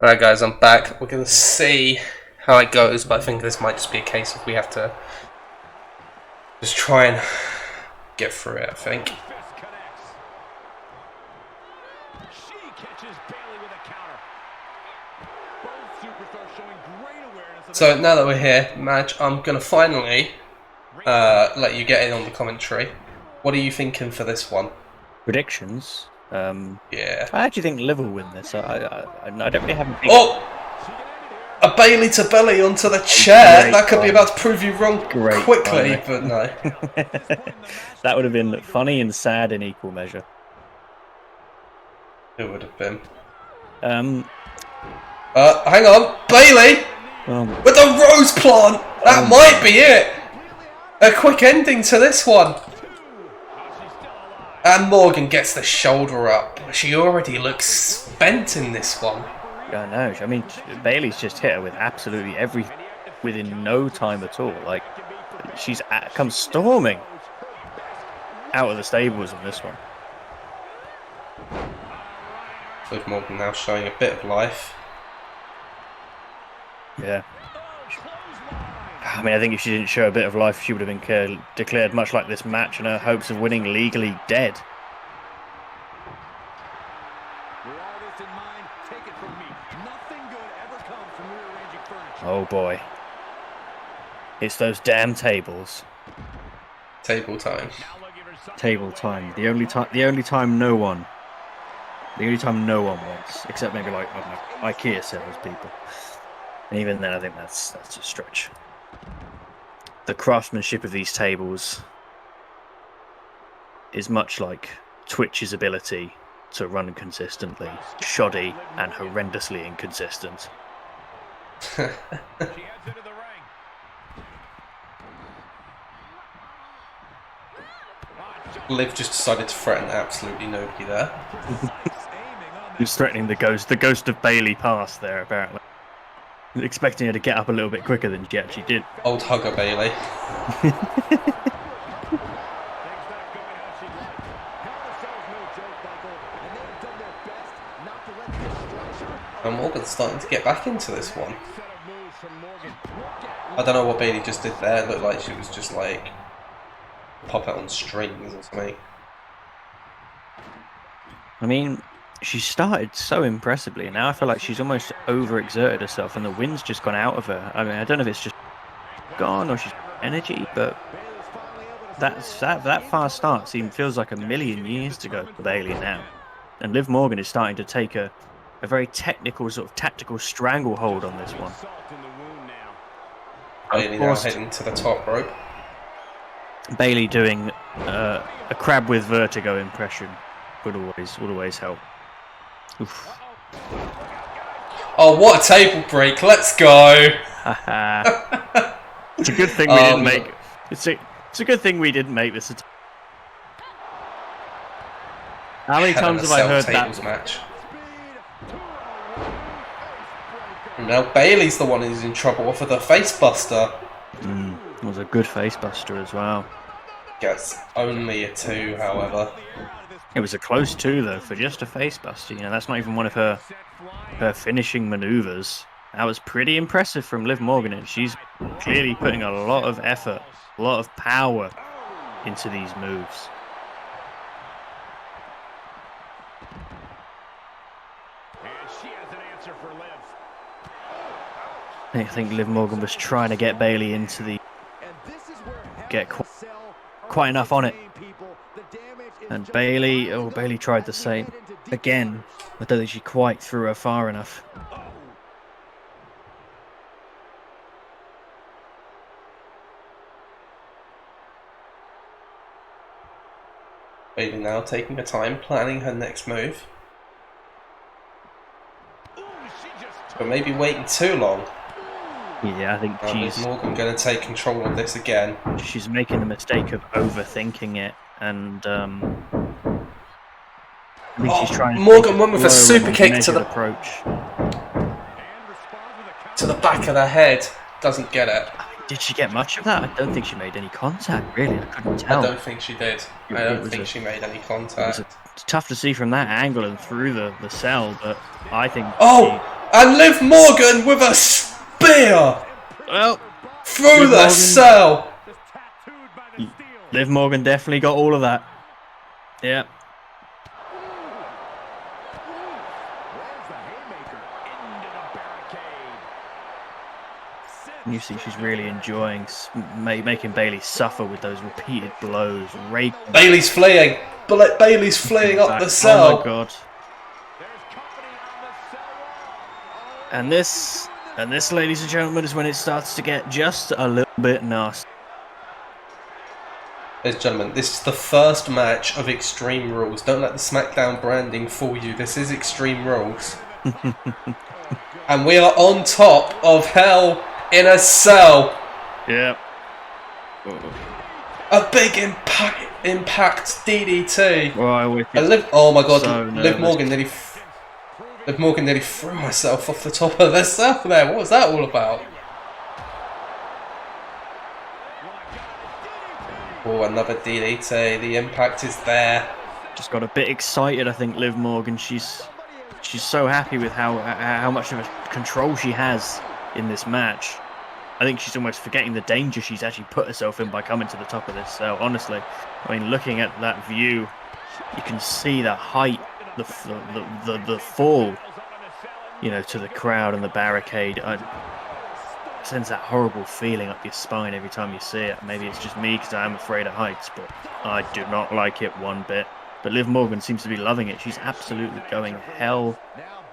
Alright guys, I'm back. We're going to see how it goes, but I think this might just be a case of we have to just try and get through it, I think. So now that we're here, Madge, I'm going to finally let you get in on the commentary. What are you thinking for this one? Predictions? Yeah. I actually think Liv will win this. I don't really have a big... Oh! A Bailey to belly onto the chair! That could be about to prove you wrong quickly, but no. That would have been funny and sad in equal measure. It would have been. Hang on! Bailey! With the rose plant! That might be it! A quick ending to this one! And Morgan gets the shoulder up. She already looks spent in this one. I know. I mean, Bailey's just hit her with absolutely everything within no time at all. Like, she's come storming out of the stables in this one. Liv Morgan now showing a bit of life. Yeah. I mean, I think if she didn't show a bit of life, she would have been declared much like this match, and her hopes of winning legally dead. Oh boy. It's those damn tables. Table time. Table time. The only time no one wants. Except maybe like, I don't know, IKEA salespeople. And even then I think that's a stretch. The craftsmanship of these tables is much like Twitch's ability to run consistently, shoddy and horrendously inconsistent. Liv just decided to threaten absolutely nobody there. He's threatening the ghost of Bailey past there, apparently. Expecting her to get up a little bit quicker than she actually did. Old hugger Bailey. And Morgan's starting to get back into this one. I don't know what Bailey just did there. It looked like she was just like pop out on strings or something. I mean, she started so impressively, and now I feel like she's almost overexerted herself, and the wind's just gone out of her. I mean, I don't know if it's just gone or she's energy, but that fast start feels like a million years to go for Bailey now. And Liv Morgan is starting to take a very technical, sort of tactical stranglehold on this one. Bailey now heading to the top rope. Bailey doing a crab with vertigo impression would always help. Oof. Oh, what a table break! Let's go. It's a good thing we didn't make. It's a good thing we didn't make this. How many times have I heard that match? And now Bailey's the one who's in trouble for the face buster. It was a good face buster as well. Gets only a 2, however. It was a close 2 though for just a face buster. You know, that's not even one of her finishing maneuvers. That was pretty impressive from Liv Morgan, and she's clearly putting a lot of effort, a lot of power into these moves. I think Liv Morgan was trying to get Bailey into the... get quite enough on it. And Bailey tried the same. Again, I don't think she quite threw her far enough. Bailey now taking her time, planning her next move. But maybe waiting too long. Yeah, I think she's Morgan going to take control of this again. She's making the mistake of overthinking it, and I think she's trying. Morgan went with a super kick to the approach to the back of the head. Doesn't get it. Did she get much of that? I don't think she made any contact. Really, I couldn't tell. I don't think she did. I don't think she made any contact. It's tough to see from that angle and through the cell, but I think. And Liv Morgan with a spear Well, through the cell. Liv Morgan definitely got all of that. Yeah. And you see she's really enjoying making Bayley suffer with those repeated blows. Bayley's fleeing. Bayley's fleeing up the cell. Oh my god. And this, ladies and gentlemen, is when it starts to get just a little bit nasty. Ladies and gentlemen, this is the first match of Extreme Rules. Don't let the SmackDown branding fool you. This is Extreme Rules. And we are on top of Hell in a Cell. Yeah. A big impact DDT. Oh my god, so Liv Morgan nearly threw herself off the top of the cell there. What was that all about? Oh, another DDT. The impact is there. Just got a bit excited, I think, Liv Morgan. She's so happy with how much of a control she has in this match. I think she's almost forgetting the danger she's actually put herself in by coming to the top of this cell. Honestly, I mean, looking at that view, you can see the height, the fall, you know, to the crowd and the barricade. It sends that horrible feeling up your spine every time you see it. Maybe it's just me because I am afraid of heights, but I do not like it one bit. But Liv Morgan seems to be loving it. She's absolutely going hell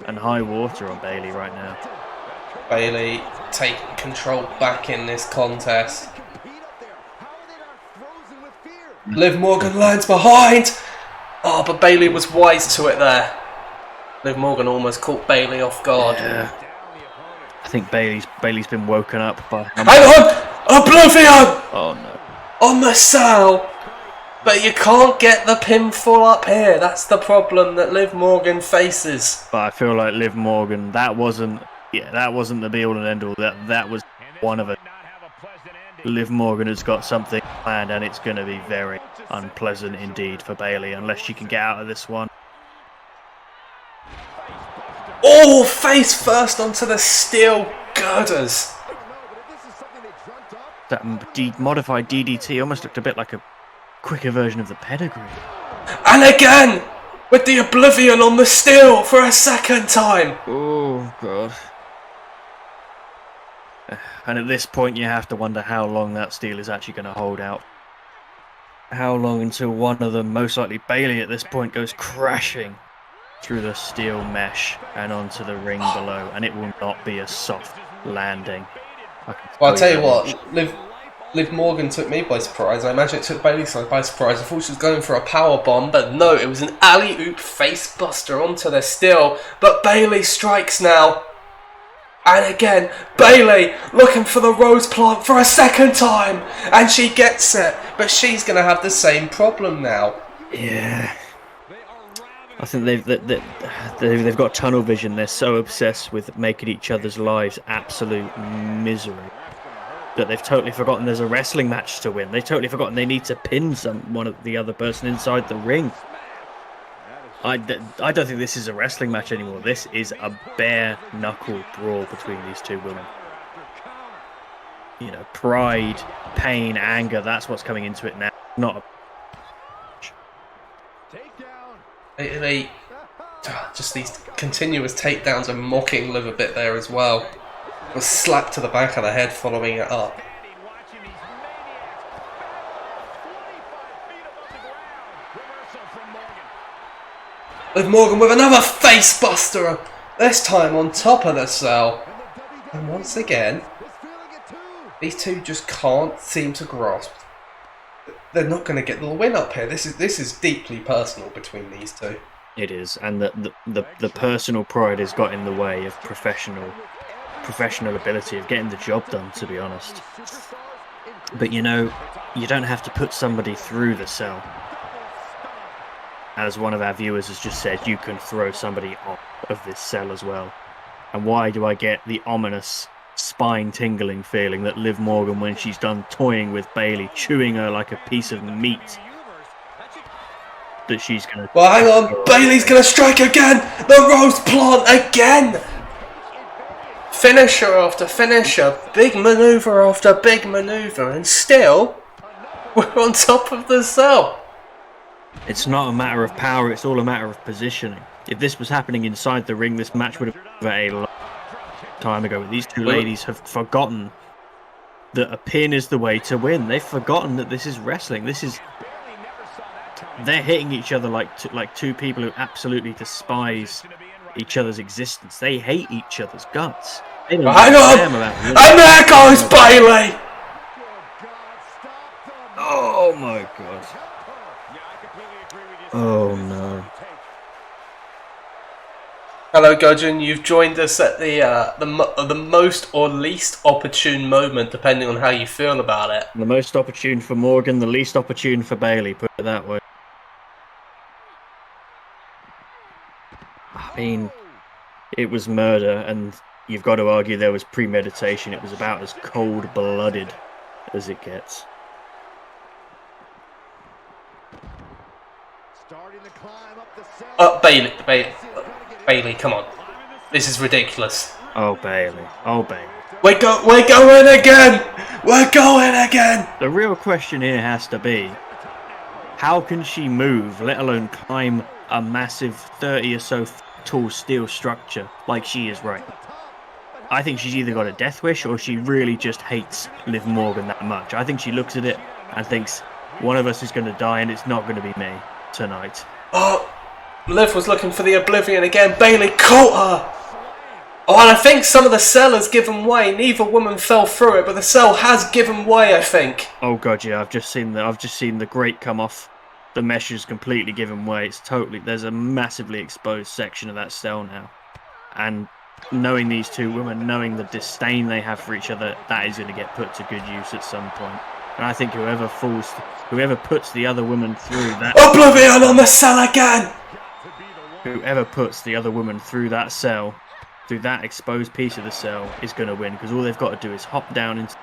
and high water on Bayley right now. Bayley taking control back in this contest. Liv Morgan lands behind. Oh, but Bayley was wise to it there. Liv Morgan almost caught Bayley off guard. Yeah. I think Bayley's been woken up by... Hang on! Oblivion! Oh no. On the cell! But you can't get the pinfall up here. That's the problem that Liv Morgan faces. But I feel like Liv Morgan, that wasn't the be all and end all. That was one of it. Liv Morgan has got something planned, and it's going to be very unpleasant indeed for Bayley unless she can get out of this one. Oh, face first onto the steel girders. That modified DDT almost looked a bit like a quicker version of the pedigree. And again, with the Oblivion on the steel for a second time. Oh, God. And at this point, you have to wonder how long that steel is actually going to hold out. How long until one of them, most likely Bayley at this point, goes crashing through the steel mesh and onto the ring below. And it will not be a soft landing. Well, I'll tell you what, Liv Morgan took me by surprise. I imagine it took Bayley by surprise. I thought she was going for a power bomb, but no, it was an alley-oop face buster onto the steel. But Bayley strikes now. And again, Bayley looking for the rose plant for a second time. And she gets it. But she's going to have the same problem now. Yeah. I think they've got tunnel vision. They're so obsessed with making each other's lives absolute misery that they've totally forgotten there's a wrestling match to win. They've totally forgotten they need to pin one of the other person inside the ring. I don't think this is a wrestling match anymore. This is a bare-knuckle brawl between these two women. You know, pride, pain, anger, that's what's coming into it now. Not a... They just these continuous takedowns and mocking Liv a bit there as well. A slap to the back of the head following it up. Liv Morgan with another face buster, this time on top of the cell. And once again, these two just can't seem to grasp. They're not going to get the win up here. This is deeply personal between these two. It is, and the personal pride has got in the way of professional ability of getting the job done, to be honest. But you know, you don't have to put somebody through the cell. As one of our viewers has just said, you can throw somebody off of this cell as well. And why do I get the ominous, spine-tingling feeling that Liv Morgan, when she's done toying with Bayley, chewing her like a piece of meat, that she's going to... Well, hang on. Bayley's going to strike again. The rose plant again. Finisher after finisher, big manoeuvre after big manoeuvre, and still, we're on top of the cell. It's not a matter of power, it's all a matter of positioning. If this was happening inside the ring, this match would have been a long time ago. These two ladies have forgotten that a pin is the way to win. They've forgotten that this is wrestling. They're hitting each other like two people who absolutely despise each other's existence. They hate each other's guts. Hang on! And there goes Bayley! Oh my god. Oh no. Hello Gudgeon, you've joined us at the most or least opportune moment, depending on how you feel about it. The most opportune for Morgan, the least opportune for Bayley, put it that way. I mean, it was murder, and you've got to argue there was premeditation. It was about as cold-blooded as it gets. Bayley, come on. This is ridiculous. Oh, Bayley. Oh, Bayley. We're going again! We're going again! The real question here has to be, how can she move, let alone climb a massive 30 or so tall steel structure like she is right now? I think she's either got a death wish or she really just hates Liv Morgan that much. I think she looks at it and thinks, one of us is going to die and it's not going to be me tonight. Oh, Liv was looking for the Oblivion again. Bayley caught her! Oh, and I think some of the cell has given way. Neither woman fell through it, but the cell has given way, I think. Oh god, yeah, I've just seen the grate come off. The mesh is completely given way. There's a massively exposed section of that cell now. And knowing these two women, knowing the disdain they have for each other, that is going to get put to good use at some point. And I think whoever puts the other woman through that... Oblivion on the cell again! Whoever puts the other woman through that cell, through that exposed piece of the cell, is going to win. Because all they've got to do is hop down into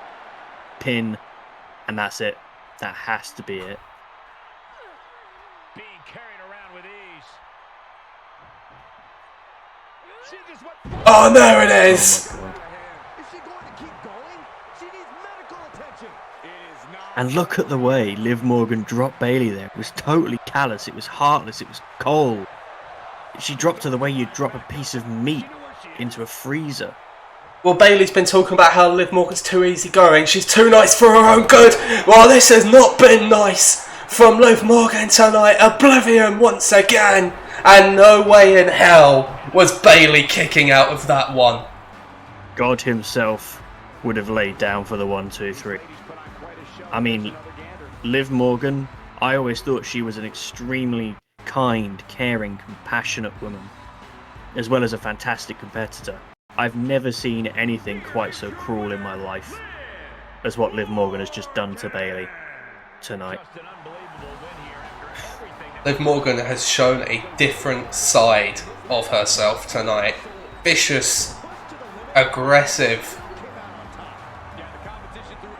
pin, and that's it. That has to be it. Oh, there it is! Oh, and look at the way Liv Morgan dropped Bayley there. It was totally callous, it was heartless, it was cold. She dropped her the way you'd drop a piece of meat into a freezer. Well, Bayley's been talking about how Liv Morgan's too easygoing. She's too nice for her own good. Well, this has not been nice from Liv Morgan tonight. Oblivion once again. And no way in hell was Bayley kicking out of that one. God himself would have laid down for the 1, 2, 3. I mean, Liv Morgan, I always thought she was an extremely kind, caring, compassionate woman, as well as a fantastic competitor. I've never seen anything quite so cruel in my life as what Liv Morgan has just done to Bayley tonight. Liv Morgan has shown a different side of herself tonight. Vicious, aggressive,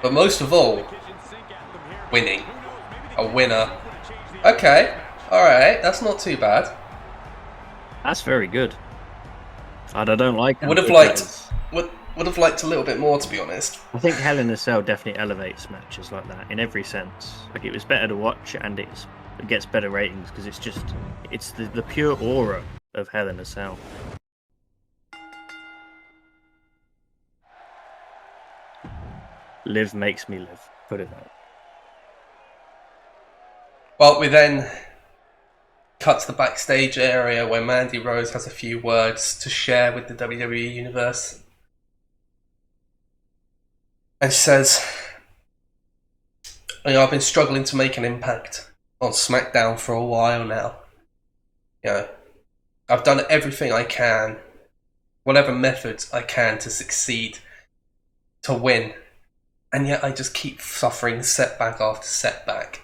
but most of all, winning. A winner. Okay, alright, that's not too bad. That's very good. And I don't like that. Would have liked a little bit more, to be honest. I think Hell in a Cell definitely elevates matches like that in every sense. Like, it was better to watch, and it gets better ratings because it's the pure aura of Hell in a Cell. Liv makes me live. Put it that. Well, we then cut to the backstage area where Mandy Rose has a few words to share with the WWE Universe. And she says, I've been struggling to make an impact on SmackDown for a while now. I've done everything I can, whatever methods I can to succeed, to win. And yet I just keep suffering setback after setback.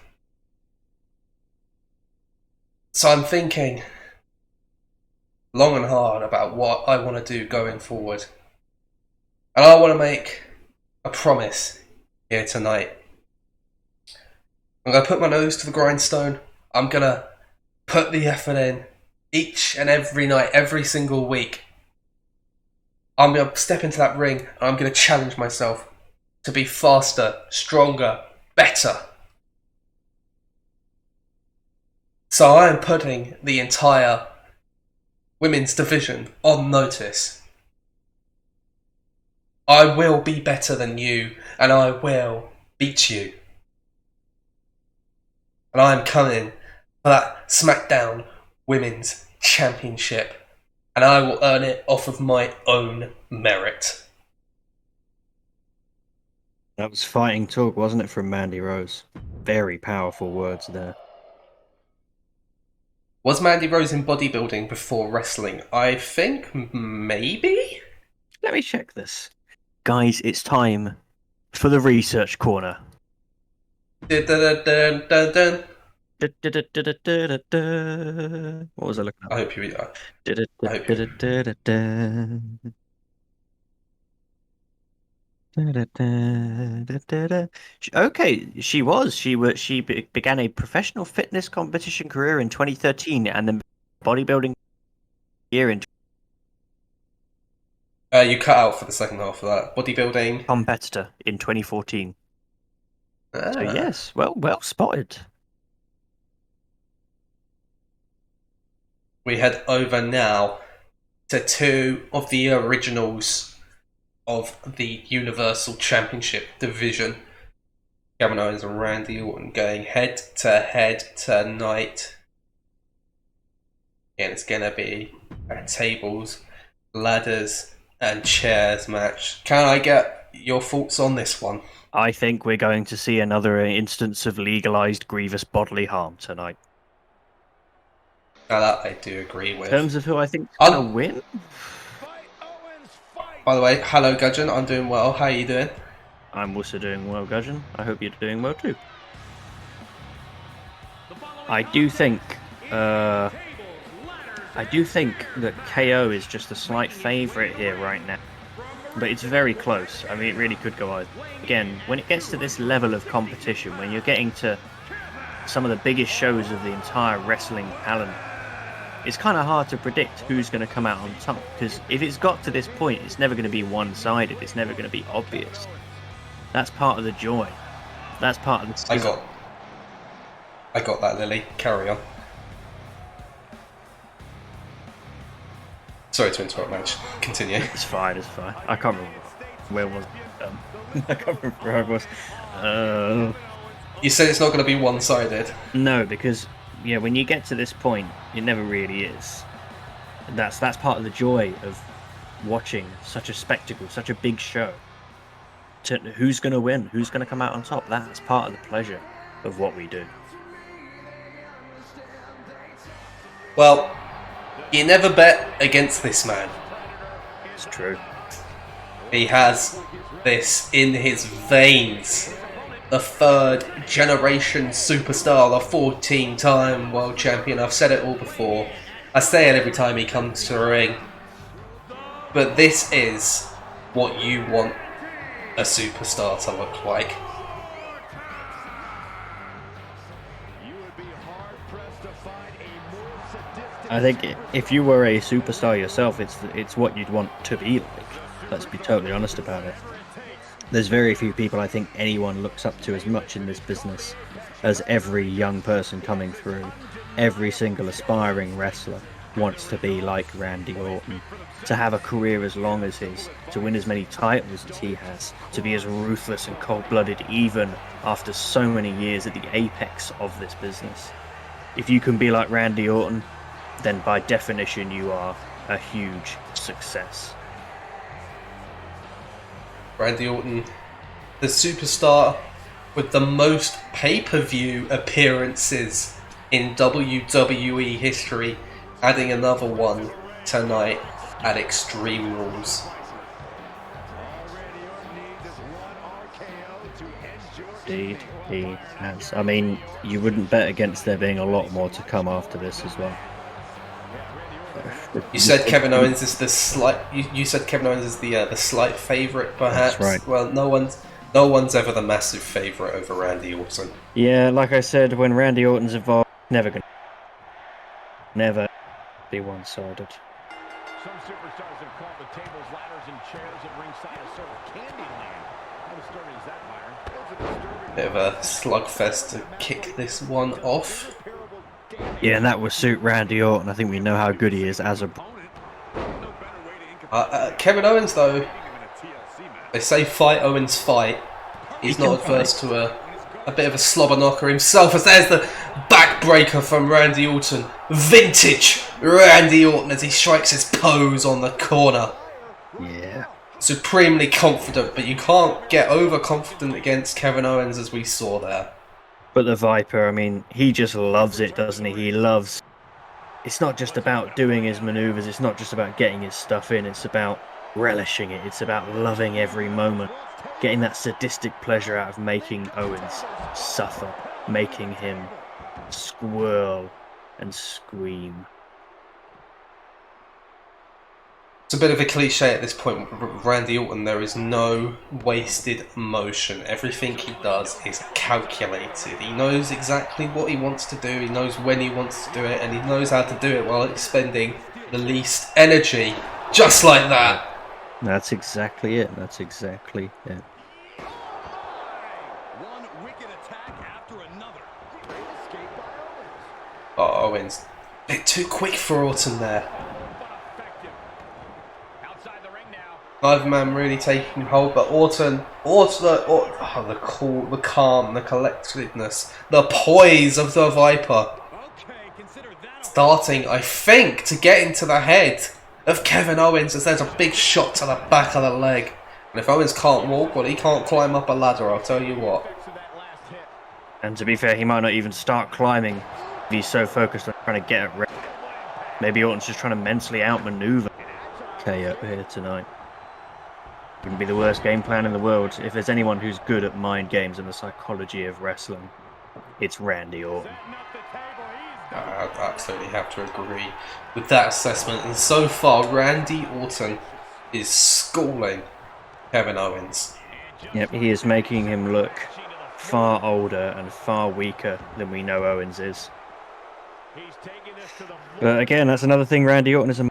So I'm thinking long and hard about what I want to do going forward. And I want to make a promise here tonight. I'm going to put my nose to the grindstone. I'm going to put the effort in each and every night, every single week. I'm going to step into that ring and I'm going to challenge myself to be faster, stronger, better. So I am putting the entire women's division on notice. I will be better than you, and I will beat you. And I am coming for that SmackDown Women's Championship, and I will earn it off of my own merit. That was fighting talk, wasn't it, from Mandy Rose? Very powerful words there. Was Mandy Rose in bodybuilding before wrestling? I think maybe? Let me check this. Guys, it's time for the research corner. Dun, dun, dun, dun, dun. What was I looking at? I hope you. Okay, she began a professional fitness competition career in 2013 and then bodybuilding year in You cut out for the second half of that. Bodybuilding. competitor in 2014. Ah. So yes, well spotted. We head over now to two of the originals of the Universal Championship division. Kevin Owens and Randy Orton going head to head tonight. Again, it's going to be a tables, ladders, and chairs match. Can I get your thoughts on this one? I think we're going to see another instance of legalized grievous bodily harm tonight. Now that I do agree with. In terms of who I think is going to win? By the way, hello Gudgeon, I'm doing well. How are you doing? I'm also doing well, Gudgeon. I hope you're doing well too. I do think that KO is just a slight favourite here right now. But it's very close. I mean, it really could go either. Again, when it gets to this level of competition, when you're getting to some of the biggest shows of the entire wrestling calendar, it's kind of hard to predict who's going to come out on top. Because if it's got to this point, it's never going to be one-sided. It's never going to be obvious. That's part of the joy. That's part of the... I got that, Lily. Carry on. Sorry to interrupt, Madge. Continue. It's fine. I can't remember where was it. I can't remember where I was. You said it's not going to be one-sided. No, because when you get to this point, it never really is. And that's part of the joy of watching such a spectacle, such a big show. Who's going to win? Who's going to come out on top? That's part of the pleasure of what we do. Well, you never bet against this man. It's true. He has this in his veins. The third generation superstar, the 14-time world champion. I've said it all before. I say it every time he comes to the ring. But this is what you want a superstar to look like. I think if you were a superstar yourself, it's what you'd want to be like. Let's be totally honest about it. There's very few people I think anyone looks up to as much in this business as every young person coming through. Every single aspiring wrestler wants to be like Randy Orton, to have a career as long as his, to win as many titles as he has, to be as ruthless and cold-blooded even after so many years at the apex of this business. If you can be like Randy Orton, then by definition you are a huge success. Randy Orton, the superstar with the most pay-per-view appearances in WWE history, adding another one tonight at Extreme Rules. Indeed, he has. I mean, you wouldn't bet against there being a lot more to come after this as well. You said Kevin Owens is the slight. You said Kevin Owens is the slight favourite, perhaps. That's right. Well, no one's ever the massive favourite over Randy Orton. Yeah, like I said, when Randy Orton's involved, never be one-sided. Some superstars have called the tables, ladders, and chairs at ringside a sort of candy land. How disturbing is that, Byron? Bit of a slugfest to kick this one off. Yeah, and that will suit Randy Orton. I think we know how good he is as a... Kevin Owens, though, they say fight Owens fight. He's not adverse to a bit of a slobber knocker himself, as there's the backbreaker from Randy Orton. Vintage Randy Orton as he strikes his pose on the corner. Yeah. Supremely confident, but you can't get overconfident against Kevin Owens as we saw there. But the Viper, I mean, he just loves it, doesn't he? He loves... It's not just about doing his maneuvers, it's not just about getting his stuff in, it's about relishing it, it's about loving every moment. Getting that sadistic pleasure out of making Owens suffer, making him squirl and scream. It's a bit of a cliche at this point with Randy Orton. There is no wasted motion. Everything he does is calculated. He knows exactly what he wants to do, he knows when he wants to do it, and he knows how to do it while expending the least energy. Just like that. That's exactly it. That's exactly it. Oh, Owens. A bit too quick for Orton there. Neither man really taking hold, but Orton, the cool, the calm, the collectedness, the poise of the Viper. Starting, I think, to get into the head of Kevin Owens as there's a big shot to the back of the leg. And if Owens can't walk, well, he can't climb up a ladder, I'll tell you what. And to be fair, he might not even start climbing if he's so focused on trying to get it ready. Maybe Orton's just trying to mentally outmaneuver KO here tonight. Wouldn't be the worst game plan in the world. If there's anyone who's good at mind games and the psychology of wrestling, it's Randy Orton. I absolutely have to agree with that assessment. And so far, Randy Orton is schooling Kevin Owens. Yep, he is making him look far older and far weaker than we know Owens is. But again, that's another thing. Randy Orton is a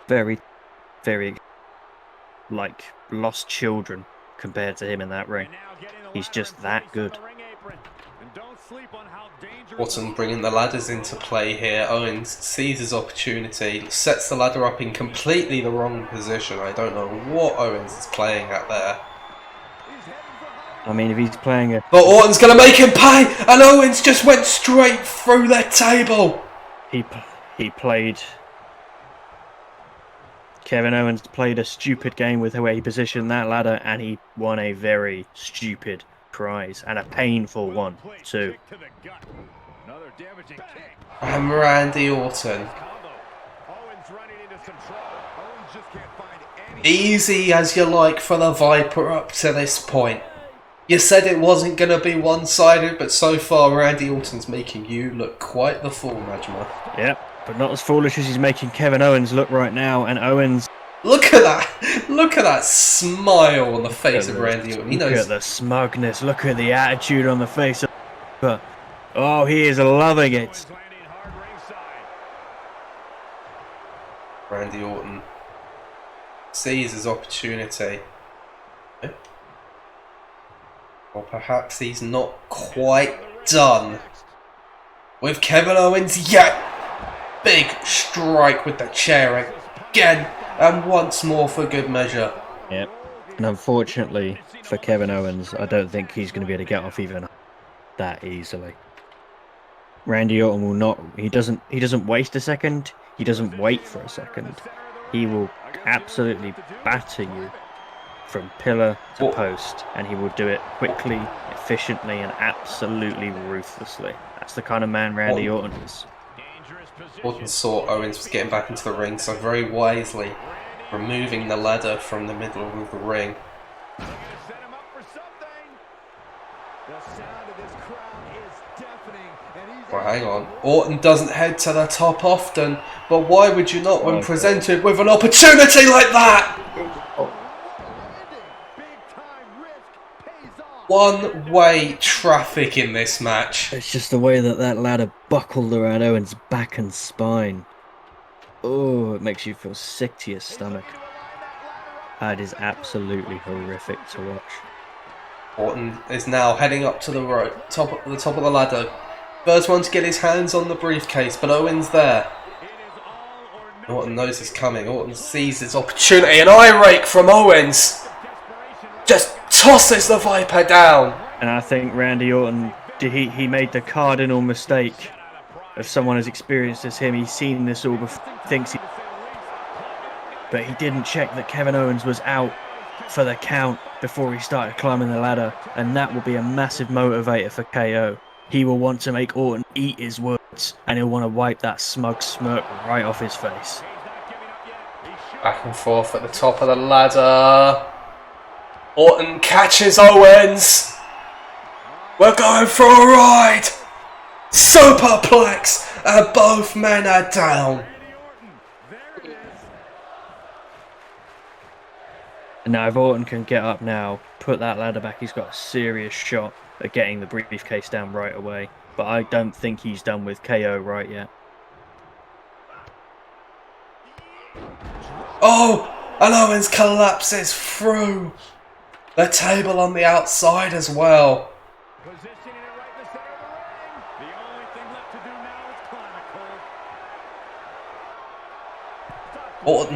very, very like lost children compared to him in that ring. He's just that good. Orton bringing the ladders into play here. Owens sees his opportunity, sets the ladder up in completely the wrong position. I don't know what Owens is playing at there. I mean, if he's playing a... But Orton's going to make him pay, and Owens just went straight through their table. He played... Kevin Owens played a stupid game with the way he positioned that ladder, and he won a very stupid prize, and a painful one too. And Randy Orton. Easy as you like for the Viper up to this point. You said it wasn't going to be one-sided, but so far Randy Orton's making you look quite the fool, Majma. Yep, but not as foolish as he's making Kevin Owens look right now, and Owens... Look at that! Look at that smile on the face of Randy Orton. He knows. Look at the smugness, look at the attitude on the face of... Oh, he is loving it. Randy Orton sees his opportunity. Or perhaps he's not quite done with Kevin Owens yet. Big strike with the chair again, and once more for good measure. Yep. And unfortunately for Kevin Owens, I don't think he's going to be able to get off even that easily. Randy Orton will not. He doesn't waste a second. He doesn't wait for a second. He will absolutely batter you from pillar to post, and he will do it quickly, efficiently, and absolutely ruthlessly. That's the kind of man Randy Orton is. Orton saw Owens was getting back into the ring, so very wisely removing the ladder from the middle of the ring. Well, hang on. Orton doesn't head to the top often, but why would you not when presented with an opportunity like that? One-way traffic in this match. It's just the way that ladder buckled around Owens' back and spine. Oh, it makes you feel sick to your stomach. That is absolutely horrific to watch. Orton is now heading up to the top of the ladder. First one to get his hands on the briefcase, but Owens there. Orton knows it's coming. Orton sees his opportunity. An eye rake from Owens. Just tosses the Viper down. And I think Randy Orton, he made the cardinal mistake of someone as experienced as him. He's seen this all before, but he didn't check that Kevin Owens was out for the count before he started climbing the ladder, and that will be a massive motivator for KO. He will want to make Orton eat his words, and he'll want to wipe that smug smirk right off his face. Back and forth at the top of the ladder. Orton catches Owens. We're going for a ride. Superplex, and both men are down. Now, if Orton can get up now, put that ladder back, he's got a serious shot at getting the briefcase down right away. But I don't think he's done with KO right yet. Oh, and Owens collapses through the table on the outside as well. Positioning it right in the center of the ring. The only thing left to do now is climb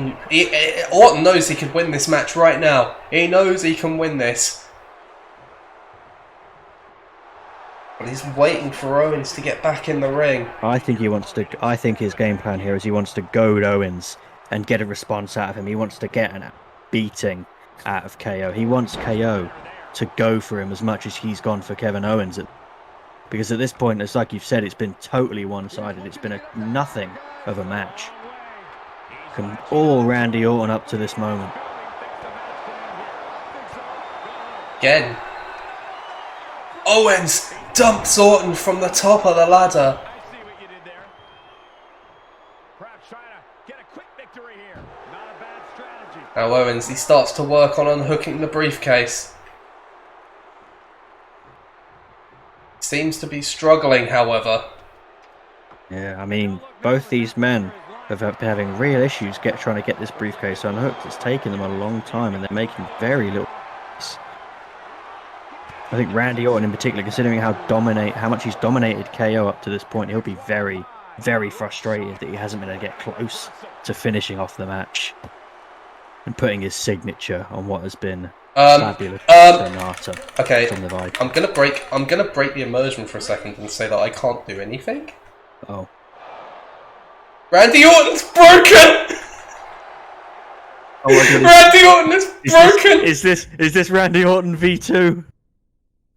it, Cole. Orton knows he could win this match right now. He knows he can win this. But he's waiting for Owens to get back in the ring. I think his game plan here is he wants to goad Owens and get a response out of him. He wants to get a beating out of KO. He wants KO to go for him as much as he's gone for Kevin Owens. Because at this point, it's like you've said, it's been totally one-sided. It's been nothing of a match. From all Randy Orton up to this moment. Again. Owens dumps Orton from the top of the ladder. I see what you did there. Perhaps trying to get a quick victory here. Not a bad strategy. Now Owens, he starts to work on unhooking the briefcase. Seems to be struggling, however. Yeah, I mean, both these men have been having real issues trying to get this briefcase unhooked. It's taken them a long time, and they're making very little progress. I think Randy Orton in particular, considering how much he's dominated KO up to this point, he'll be very, very frustrated that he hasn't been able to get close to finishing off the match and putting his signature on what has been fabulous sonata okay, from the Viper. I'm gonna break the immersion for a second and say that I can't do anything. Oh. Randy Orton's broken! Oh my goodness. Randy Orton is broken! Is this Randy Orton V2?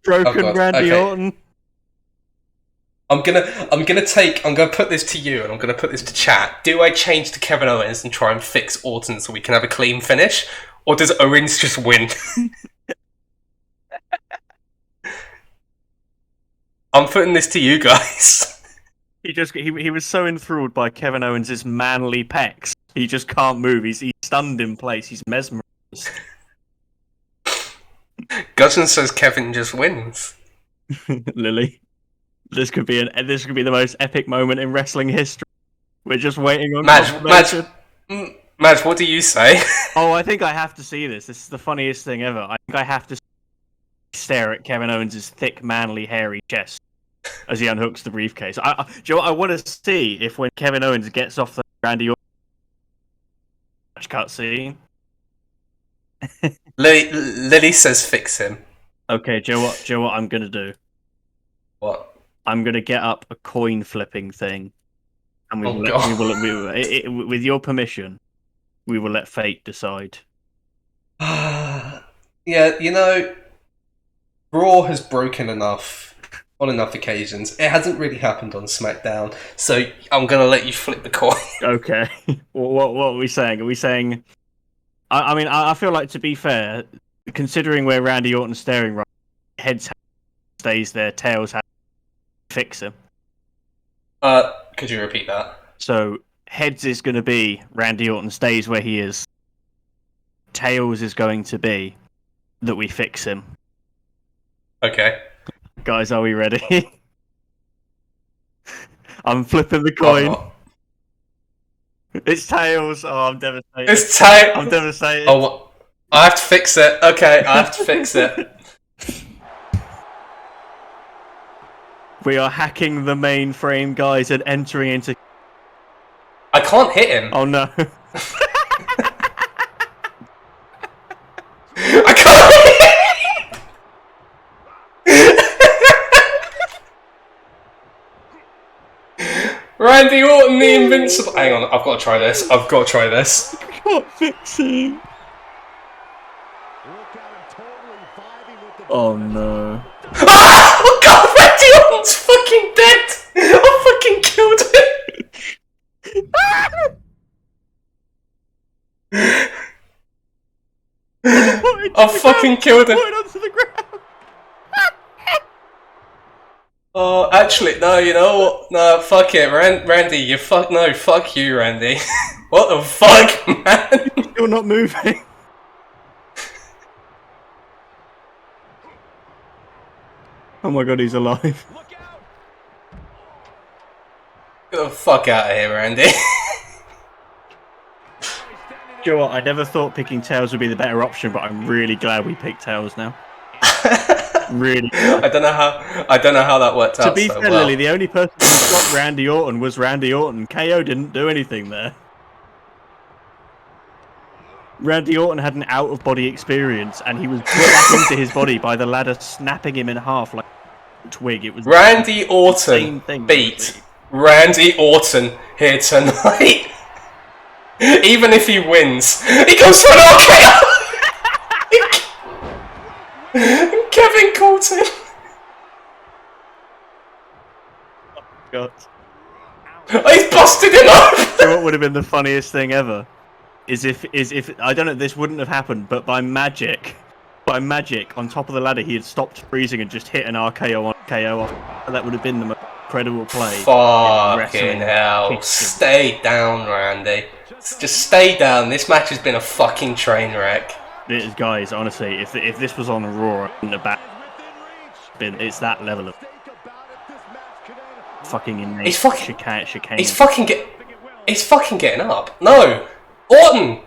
Broken God, Randy okay. Orton. I'm gonna put this to you, and I'm gonna put this to chat. Do I change to Kevin Owens and try and fix Orton so we can have a clean finish? Or does Owens just win? I'm putting this to you guys. He was so enthralled by Kevin Owens' manly pecs. He just can't move. He's stunned in place. He's mesmerized. Gudgeon says Kevin just wins. Lily, this could be the most epic moment in wrestling history. We're just waiting on confirmation. Madge, what do you say? Oh, I think I have to see this. This is the funniest thing ever. I think I have to stare at Kevin Owens' thick, manly, hairy chest as he unhooks the briefcase. Do you know what? I want to see if when Kevin Owens gets off the Randy Orton cutscene. Lily says fix him. Okay, do you know what I'm gonna do? What? I'm gonna get up a coin flipping thing, and with your permission, we will let fate decide. Yeah, you know, Raw has broken enough on enough occasions. It hasn't really happened on SmackDown, so I'm gonna let you flip the coin. Okay. What are we saying? Are we saying? I mean, I feel like, to be fair, considering where Randy Orton's staring right, heads stays there, tails fix him. Could you repeat that? So heads is going to be Randy Orton stays where he is. Tails is going to be that we fix him. Okay. Guys, are we ready? I'm flipping the coin. It's tails. Oh, I'm devastated. It's tight. I'm devastated. Oh, I have to fix it. Okay, I have to fix it. We are hacking the mainframe, guys, and entering into... I can't hit him. Oh, no. I can't hit him. Randy Orton, the invincible. Hang on, I've got to try this. I've got to try this. I can't fix him. Oh, no. Oh god, Randy Orton's fucking dead! I fucking killed him! I fucking killed him! Put it onto the ground. Oh, actually, no, you know what? No, fuck it, Randy, you fuck you, Randy. What the fuck, man? You're not moving. Oh my god, he's alive. Get the fuck out of here, Randy. Do you know what? I never thought picking tails would be the better option, but I'm really glad we picked tails now. Really. I don't know how that worked out. To be so fair, well. Lily, the only person who got Randy Orton was Randy Orton. KO didn't do anything there. Randy Orton had an out-of-body experience, and he was put back into his body by the ladder snapping him in half like a twig. It was Randy Orton beat Randy Orton here tonight. Even if he wins, he goes for an RKO. Kevin Colton. Oh god. He's busted him up. You know what would have been the funniest thing ever? Is if I don't know, this wouldn't have happened, but by magic on top of the ladder he had stopped freezing and just hit an RKO on KO off. That would have been the most incredible play. Fucking hell. Stay down, Randy. Just stay down. This match has been a fucking train wreck. It is, guys, honestly, if this was on Raw in the back, it's that level of fucking innate chicane. He's fucking getting up. No! Orton!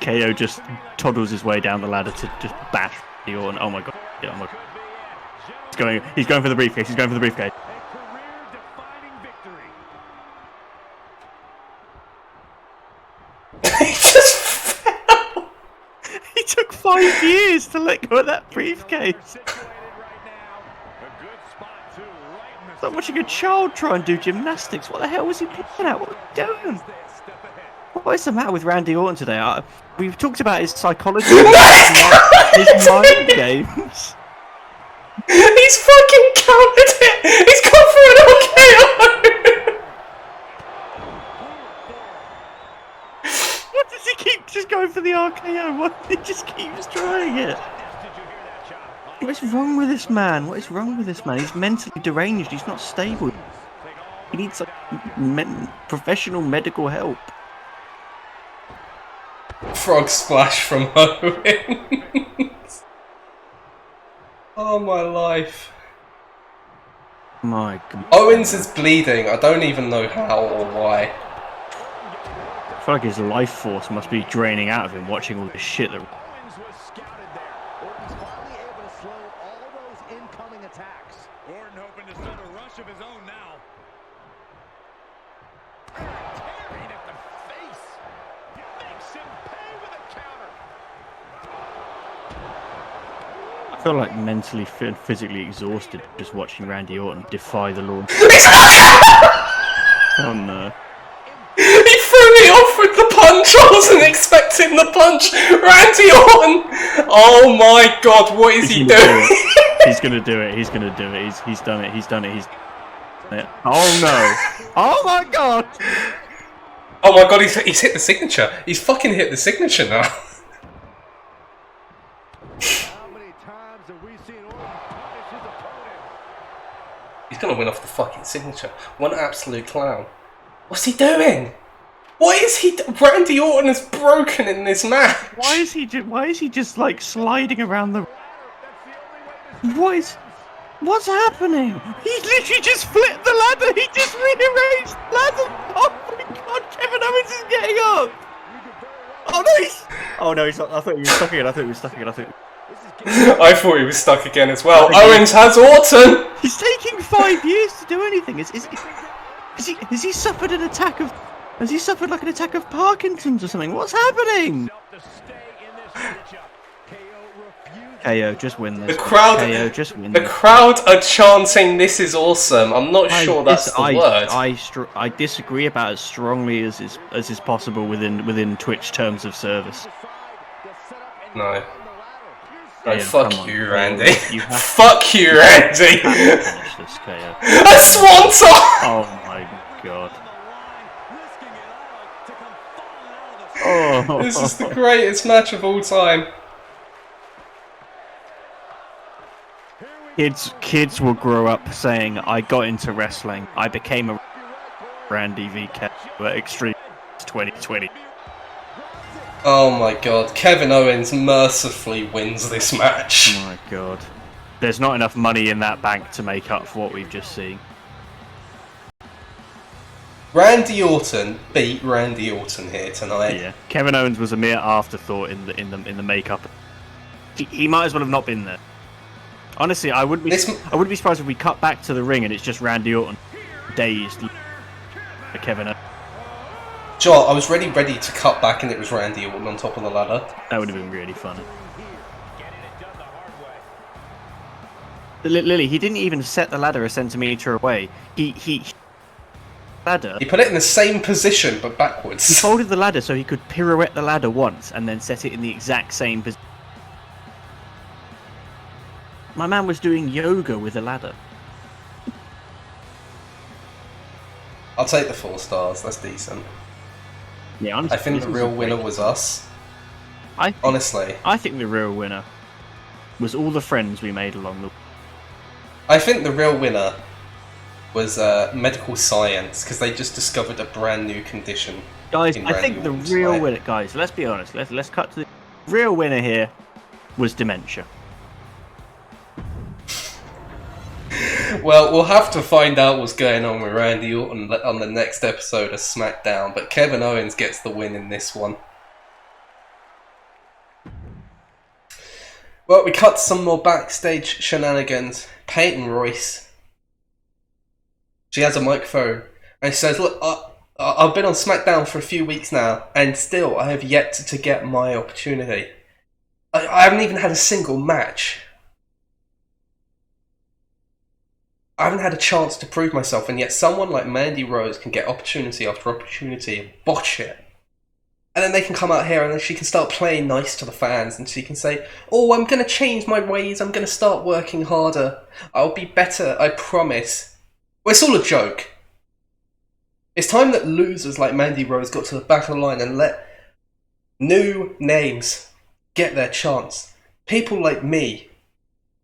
KO just toddles his way down the ladder to just bash the Orton. Oh my god. Yeah, oh my god. He's going for the briefcase. He's going for the briefcase. He just fell! He took 5 years to let go of that briefcase. It's like watching a child try and do gymnastics. What the hell was he picking at? What was he doing? What is the matter with Randy Orton today? We've talked about his psychology, his mind games. He's fucking countered it! He's gone for an RKO! What does he keep just going for the RKO? Why he just keeps trying it? What is wrong with this man? What is wrong with this man? He's mentally deranged. He's not stable. He needs professional medical help. Frog splash from Owens. Oh my life. My god. Owens is bleeding. I don't even know how or why. I feel like his life force must be draining out of him watching all this shit that... Owens was scouted there. Orton's finally able to slow all those incoming attacks. Orton hoping to start a rush of his own now. Tearing at the face. Makes him pay with a counter. I feel like mentally and physically exhausted just watching Randy Orton defy the law. Oh no. He threw me off with the punch! I wasn't expecting the punch! Randy Orton! Oh my god, what is he doing? He's gonna do it, he's gonna do it, he's done it, he's done it, he's done it. Oh no! Oh my god! Oh my god, he's hit the signature! He's fucking hit the signature now! How many times have we seen Orton punish his opponent? He's gonna win off the fucking signature. One absolute clown. What's he doing? What is he Randy Orton is broken in this match! Why is he just like sliding around the... What's happening? He literally just flipped the ladder. He just rearranged the ladder. Oh my god, Kevin Owens is getting up. Oh no, he's not. I thought he was stuck again. I thought he was stuck again as well. Owens has Orton! He's taking 5 years to do anything. Has he suffered an attack of... Has he suffered like an attack of Parkinson's or something? What's happening? KO, just win this. KO, just win this. The crowd are chanting, "This is awesome." I'm not sure that's the word. I disagree about as strongly as is possible within Twitch terms of service. No. No, fuck you, Randy. Fuck you, Randy. Finish this, KO. A swanton! Oh my god. Oh. This is the greatest match of all time. Kids will grow up saying, "I got into wrestling. I became a Randy V. Kev at Extreme 2020." Oh my god, Kevin Owens mercifully wins this match. Oh my god. There's not enough money in that bank to make up for what we've just seen. Randy Orton beat Randy Orton here tonight. Yeah, Kevin Owens was a mere afterthought in the makeup. He might as well have not been there. Honestly, I wouldn't be surprised if we cut back to the ring and it's just Randy Orton dazed for Kevin Owens. Sure, I was ready to cut back and it was Randy Orton on top of the ladder. That would have been really funny. Lily, he didn't even set the ladder a centimetre away. He put it in the same position but backwards. He folded the ladder so he could pirouette the ladder once and then set it in the exact same position. My man was doing yoga with a ladder. I'll take the 4 stars, that's decent. Yeah, honestly, I think the real winner was us. Honestly. I think the real winner was all the friends we made along the way. I think the real winner was medical science, because they just discovered a brand new condition. Guys, I think the real winner... Guys, let's be honest. Let's cut to the real winner here was dementia. Well, we'll have to find out what's going on with Randy Orton on the next episode of SmackDown, but Kevin Owens gets the win in this one. Well, we cut some more backstage shenanigans. Peyton Royce. She has a microphone, and she says, "Look, I've been on SmackDown for a few weeks now, and still I have yet to get my opportunity. I haven't even had a single match. I haven't had a chance to prove myself, and yet someone like Mandy Rose can get opportunity after opportunity and botch it. And then they can come out here and then she can start playing nice to the fans and she can say, oh, I'm going to change my ways, I'm going to start working harder, I'll be better, I promise." Well, it's all a joke. It's time that losers like Mandy Rose got to the back of the line and let new names get their chance. People like me.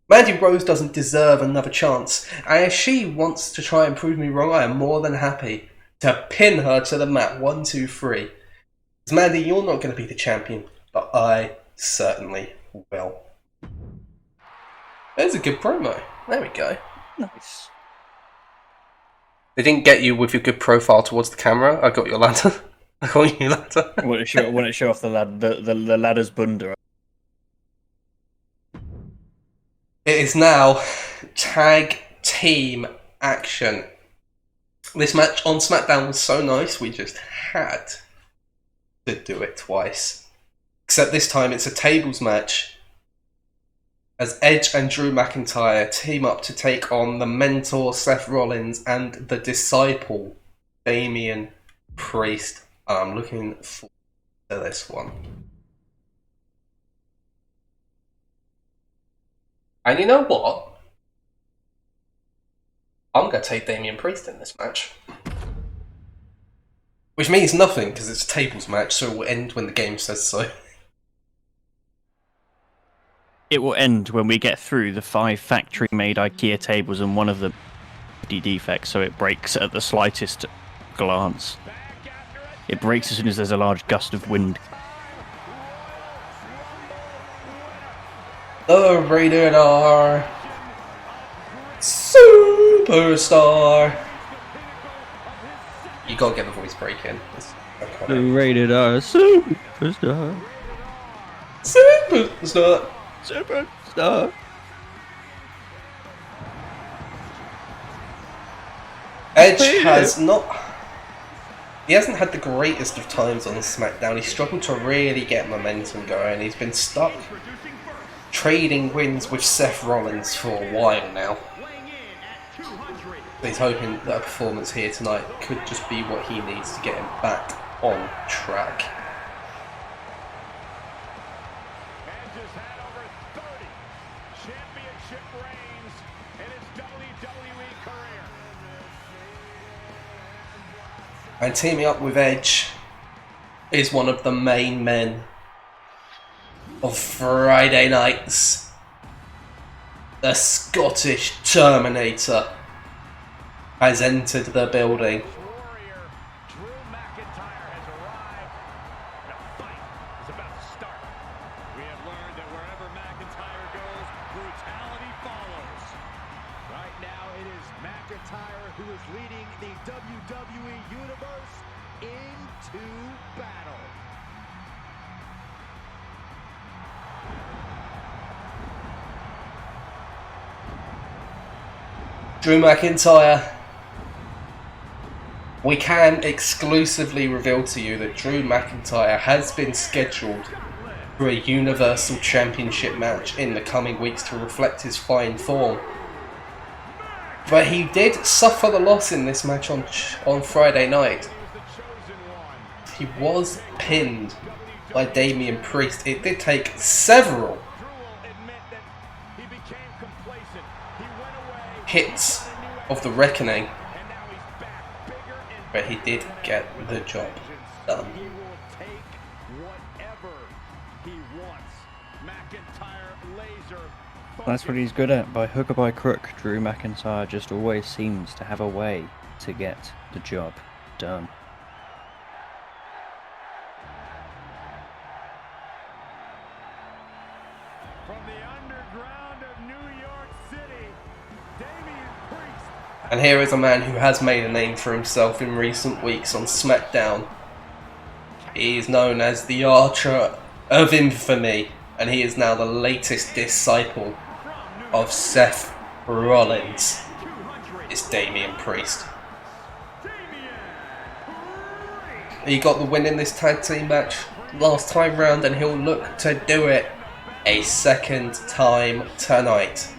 Mandy Rose doesn't deserve another chance, and if she wants to try and prove me wrong, I am more than happy to pin her to the mat. 1, 2, 3. Because Mandy, you're not going to be the champion, but I certainly will. There's a good promo. There we go. Nice. They didn't get you with your good profile towards the camera. I got your ladder. I got you ladder. I want to show off the ladder's bunda. It is now tag team action. This match on SmackDown was so nice, we just had to do it twice. Except this time it's a tables match, as Edge and Drew McIntyre team up to take on the mentor Seth Rollins and the disciple Damian Priest. I'm looking forward to this one. And you know what? I'm going to take Damian Priest in this match. Which means nothing, because it's a tables match, so it will end when the game says so. It will end when we get through the 5 factory-made IKEA tables and one of them defects, so it breaks at the slightest glance. It breaks as soon as there's a large gust of wind. The Rated R. Superstar. You gotta get the voice break in. The rated R superstar. Superstar. Superstar. Edge has not. He hasn't had the greatest of times on SmackDown. He's struggled to really get momentum going. He's been stuck trading wins with Seth Rollins for a while now. He's hoping that a performance here tonight could just be what he needs to get him back on track. Edge has had over 30 championship reigns in his WWE career. And teaming up with Edge is one of the main men of Friday nights. The Scottish Terminator has entered the building. Warrior Drew McIntyre has arrived. The fight is about to start. We have learned that wherever McIntyre goes, brutality follows. Right now, it is McIntyre who is leading the WWE Universe into battle. Drew McIntyre. We can exclusively reveal to you that Drew McIntyre has been scheduled for a Universal Championship match in the coming weeks to reflect his fine form. But he did suffer the loss in this match on Friday night. He was pinned by Damian Priest. It did take several hits of the Reckoning, but he did get the job done. He will take whatever he wants. McIntyre laser. That's what he's good at. By hook or by crook, Drew McIntyre just always seems to have a way to get the job done. From the underground of New York City, Damian Priest. And here is a man who has made a name for himself in recent weeks on SmackDown. He is known as the Archer of Infamy, and he is now the latest disciple of Seth Rollins. It's Damian Priest. He got the win in this tag team match last time round, and he'll look to do it a second time tonight.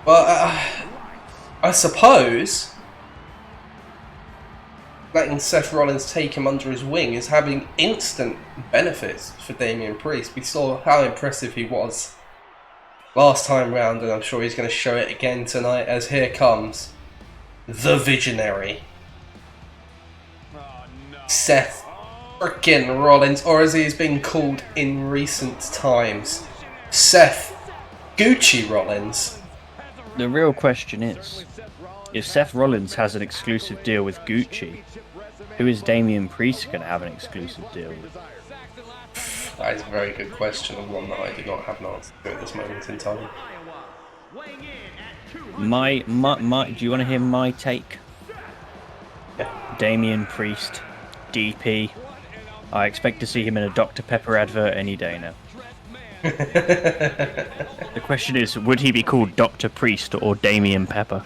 But I suppose letting Seth Rollins take him under his wing is having instant benefits for Damian Priest. We saw how impressive he was last time round, and I'm sure he's going to show it again tonight, as here comes the Visionary. Seth frickin' Rollins, or as he's been called in recent times, Seth Gucci Rollins. The real question is, if Seth Rollins has an exclusive deal with Gucci, who is Damian Priest going to have an exclusive deal with? That is a very good question, and one that I do not have an answer to at this moment in time. Do you want to hear my take? Yeah. Damian Priest, DP. I expect to see him in a Dr. Pepper advert any day now. The question is, would he be called Dr. Priest or Damian Pepper?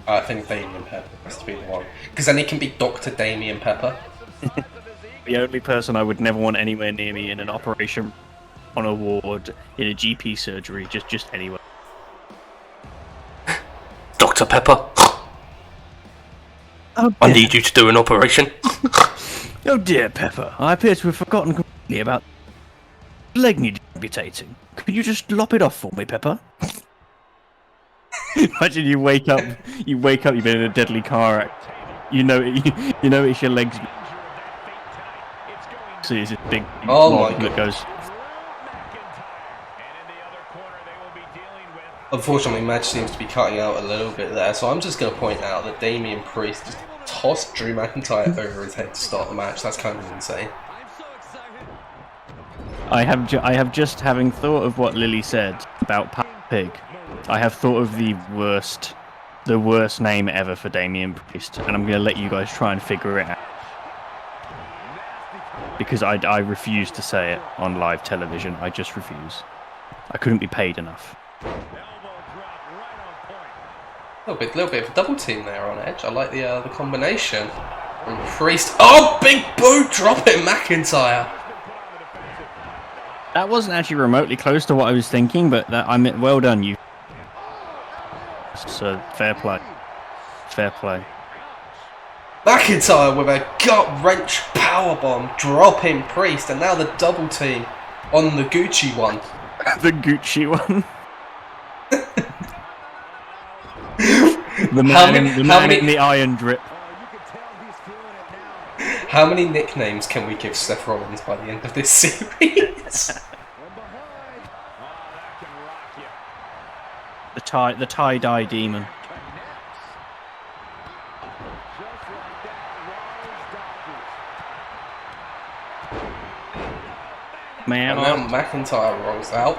I think Damian Pepper has to be the one, because then he can be Dr. Damian Pepper. The only person I would never want anywhere near me in an operation, on a ward, in a GP surgery, just anywhere. Dr. Pepper, Oh, I need you to do an operation. Oh dear, Pepper, I appear to have forgotten completely about the leg need amputating. Could you just lop it off for me, Pepper? Imagine you wake up, you've been in a deadly car accident. You know it's your legs. So it's this big Oh blob my that God. goes. Unfortunately, Madge seems to be cutting out a little bit there, so I'm just going to point out that Damian Priest just tossed Drew McIntyre over his head to start the match. That's kind of insane. I have just having thought of what Lily said about Pig. I have thought of the worst name ever for Damian Priest, and I'm going to let you guys try and figure it out. Because I refuse to say it on live television. I just refuse. I couldn't be paid enough. Little bit of a double team there on Edge. I like the combination. And Priest. Oh, big boot dropping McIntyre. That wasn't actually remotely close to what I was thinking, but well done, you. So fair play. Fair play. McIntyre with a gut-wrench powerbomb, dropping Priest, and now the double team on the Gucci one. The Gucci one. the man in the iron drip. How many nicknames can we give Seth Rollins by the end of this series? The tie-dye demon. And now McIntyre rolls out.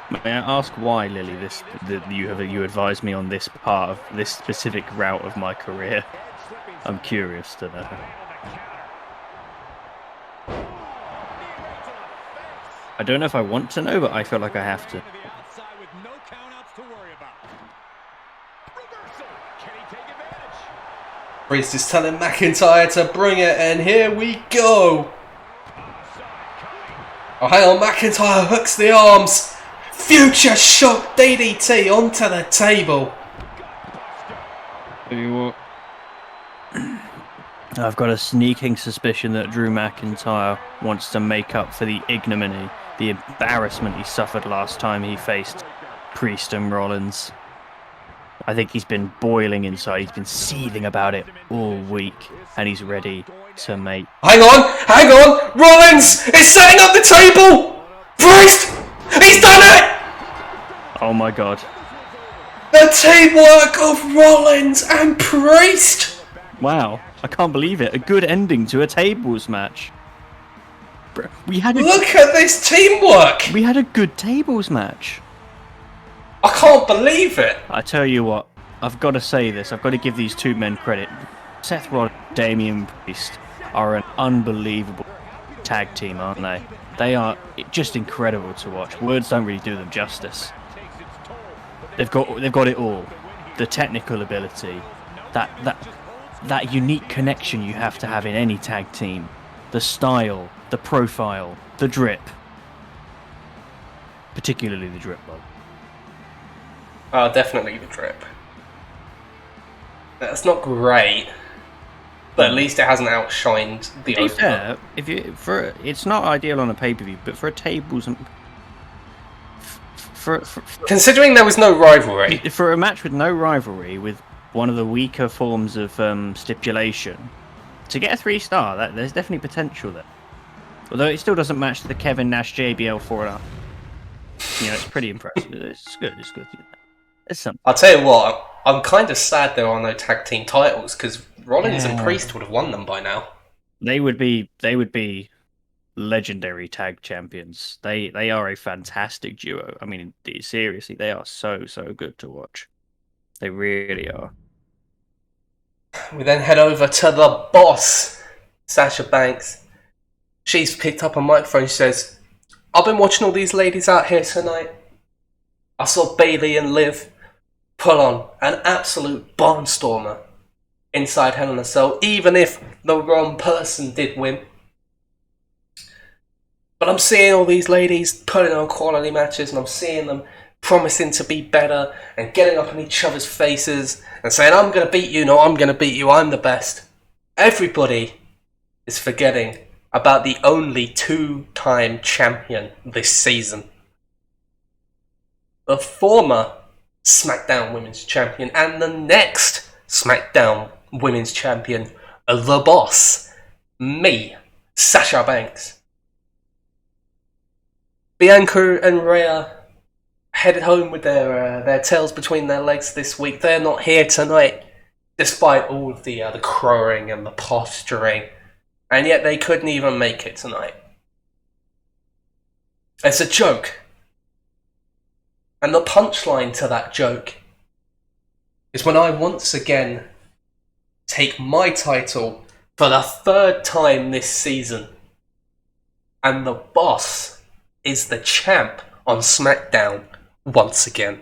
May I ask why, Lily? You advised me on this part of this specific route of my career. I'm curious to know. I don't know if I want to know, but I feel like I have to. Priest is telling McIntyre to bring it, and here we go. Oh, hang on, McIntyre hooks the arms. Future shock DDT onto the table. I've got a sneaking suspicion that Drew McIntyre wants to make up for the ignominy, the embarrassment he suffered last time he faced Priest and Rollins. I think he's been boiling inside. He's been seething about it all week, and he's ready to make... Hang on! Rollins is setting up the table! Priest! He's done it! Oh my God. The teamwork of Rollins and Priest! Wow, I can't believe it. A good ending to a tables match. Look at this teamwork! We had a good tables match. I can't believe it! I tell you what, I've got to say this. I've got to give these two men credit. Seth Rollins and Damian Priest are an unbelievable tag team, aren't they? They are just incredible to watch. Words don't really do them justice. They've got it all. The technical ability, that unique connection you have to have in any tag team, the style, the profile, the drip. Particularly the drip, though. Oh, definitely the drip. That's not great, but at least it hasn't outshined the To be fair, it's not ideal on a pay-per-view, but for a tables and considering there was no rivalry, for a match with no rivalry, with one of the weaker forms of stipulation, to get a 3-star, there's definitely potential there. Although it still doesn't match the Kevin Nash JBL 4-0. It's pretty impressive. It's good. It's something. I'll tell you what, I'm kind of sad there are no tag team titles, because Rollins and Priest would have won them by now. They would be legendary tag champions. They are a fantastic duo. I mean, seriously, they are so good to watch. They really are. We then head over to the boss, Sasha Banks. She's picked up a microphone. She says, "I've been watching all these ladies out here tonight. I saw Bayley and Liv pull on an absolute barnstormer inside Hell in a Cell, even if the wrong person did win. But I'm seeing all these ladies putting on quality matches, and I'm seeing them promising to be better and getting up in each other's faces and saying, I'm going to beat you, no, I'm going to beat you, I'm the best. Everybody is forgetting about the only 2-time champion this season. The former SmackDown Women's Champion, and the next SmackDown Women's Champion, the boss, me, Sasha Banks. Bianca and Rhea headed home with their tails between their legs this week. They're not here tonight, despite all of the crowing and the posturing, and yet they couldn't even make it tonight. It's a joke. And the punchline to that joke is when I once again take my title for the third time this season, and the boss is the champ on SmackDown once again.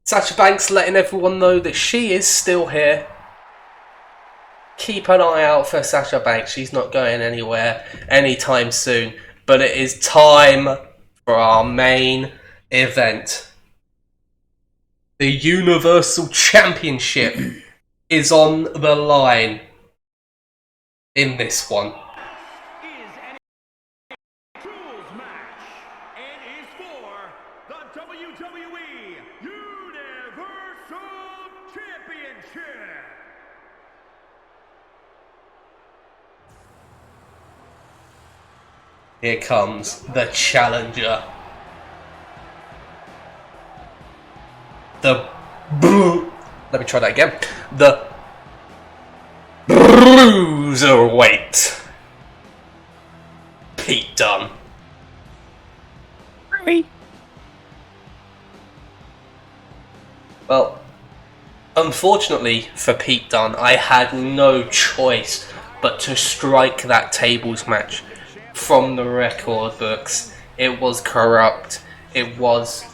Sasha Banks letting everyone know that she is still here. Keep an eye out for Sasha Banks. She's not going anywhere anytime soon. But it is time for our main event. The Universal Championship is on the line in this one. Rules match and is for the WWE Universal Championship. Here comes the challenger. Let me try that again. The Bruiserweight. Pete Dunne. Really? Well, unfortunately for Pete Dunne, I had no choice but to strike that tables match from the record books. It was corrupt. It was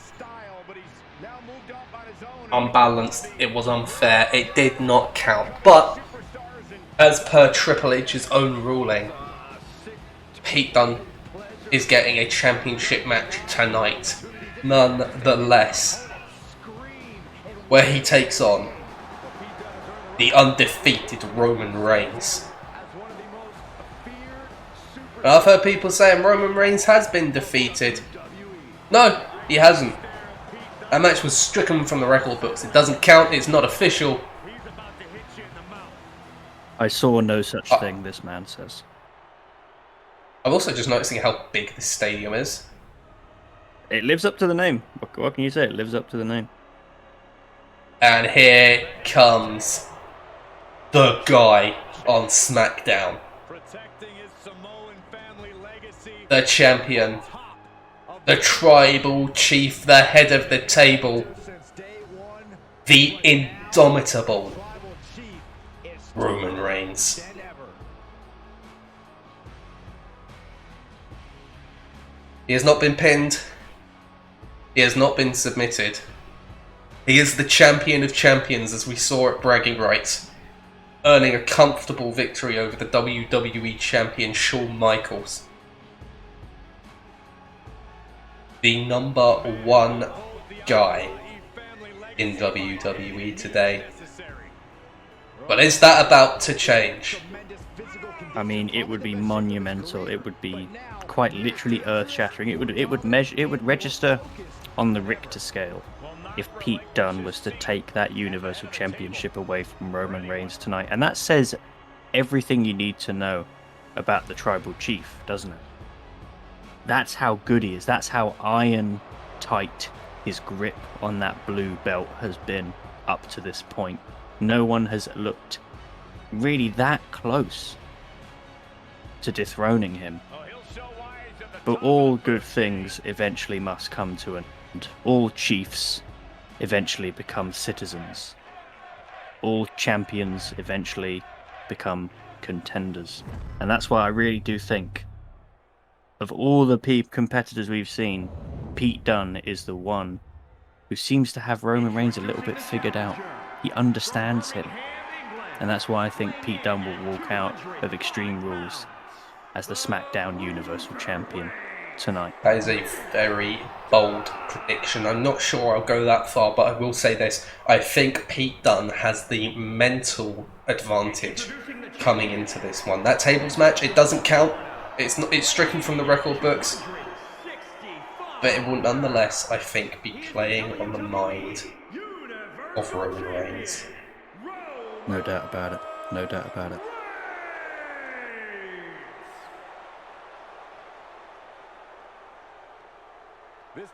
unbalanced. It was unfair. It did not count. But as per Triple H's own ruling, Pete Dunne is getting a championship match tonight, nonetheless, where he takes on the undefeated Roman Reigns. I've heard people saying Roman Reigns has been defeated. No, he hasn't. That match was stricken from the record books. It doesn't count. It's not official. I saw no such thing, this man says. I'm also just noticing how big this stadium is. It lives up to the name. What can you say? It lives up to the name. And here comes the guy on SmackDown. The champion. The tribal chief. The head of the table. The indomitable Roman Reigns. He has not been pinned. He has not been submitted. He is the champion of champions, as we saw at Bragging Rights, earning a comfortable victory over the WWE champion Shawn Michaels. The number one guy in WWE today. But is that about to change? I mean, it would be monumental. It would be quite literally earth-shattering. It would register on the Richter scale if Pete Dunne was to take that Universal Championship away from Roman Reigns tonight. And that says everything you need to know about the Tribal Chief, doesn't it? That's how good he is. That's how iron tight his grip on that blue belt has been up to this point. No one has looked really that close to dethroning him. But all good things eventually must come to an end. All chiefs eventually become citizens. All champions eventually become contenders. And that's why I really do think, of all the competitors we've seen, Pete Dunne is the one who seems to have Roman Reigns a little bit figured out. He understands him. And that's why I think Pete Dunne will walk out of Extreme Rules as the SmackDown Universal Champion tonight. That is a very bold prediction. I'm not sure I'll go that far, but I will say this. I think Pete Dunne has the mental advantage coming into this one. That tables match, it doesn't count. It's stricken from the record books. but it will nonetheless, I think, be playing on the mind of Roman Reigns. No doubt about it. No doubt about it.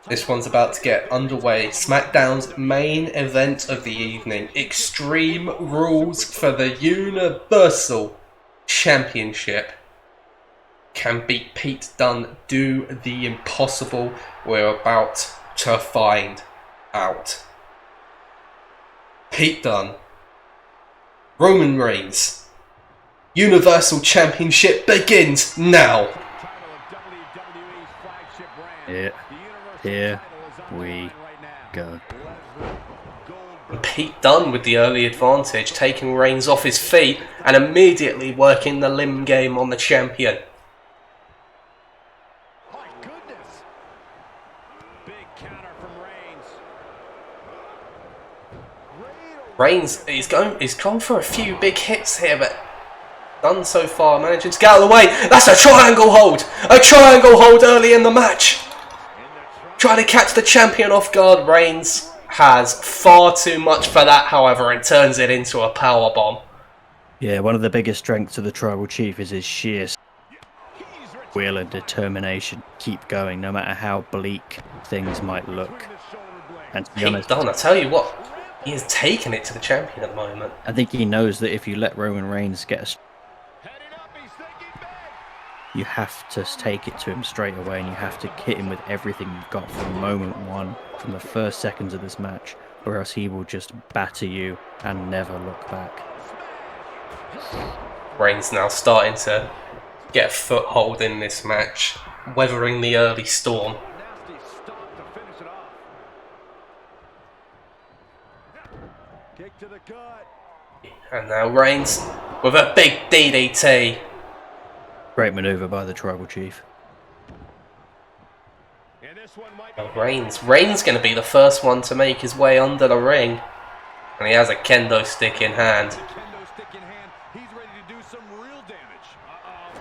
This one's about to get underway. SmackDown's main event of the evening. Extreme Rules for the Universal Championship. Can Pete Dunne do the impossible? We're about to find out. Pete Dunne. Roman Reigns. Universal Championship begins now. Yeah. Here we go. Pete Dunne with the early advantage, taking Reigns off his feet and immediately working the limb game on the champion. My goodness. Big counter from Reigns. Reigns, he's gone for a few big hits here, but Dunne so far managing to get out of the way. That's a triangle hold! A triangle hold early in the match! Trying to catch the champion off guard. Reigns has far too much for that, however, and turns it into a powerbomb. Yeah, one of the biggest strengths of the Tribal Chief is his sheer will and determination. Keep going, no matter how bleak things might look. And to be honest, Dunne, I tell you what, he has taken it to the champion at the moment. I think he knows that if you let Roman Reigns get a you have to take it to him straight away, and you have to hit him with everything you've got from moment one, from the first seconds of this match, or else he will just batter you and never look back. Reigns now starting to get a foothold in this match, weathering the early storm. And now Reigns with a big DDT. Great maneuver by the Tribal Chief. Reigns going to be the first one to make his way under the ring. And he has a kendo stick in hand.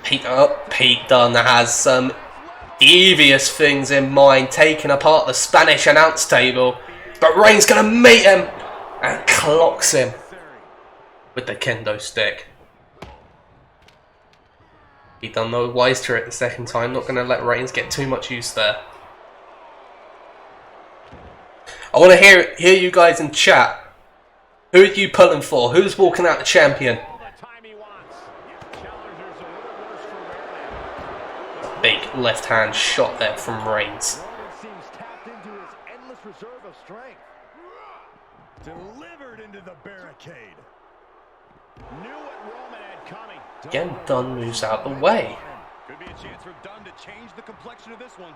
Pete Dunne has some devious things in mind, taking apart the Spanish announce table. But Reigns going to meet him and clocks him with the kendo stick. He done no wise to it the second time. Not going to let Reigns get too much use there. I want to hear you guys in chat. Who are you pulling for? Who's walking out the champion? Big left hand shot there from Reigns. Delivered into the barricade. Knew what Roman had coming. Again, Dunne moves out the way. Could be a chance for Dunne to change the complexion of this one.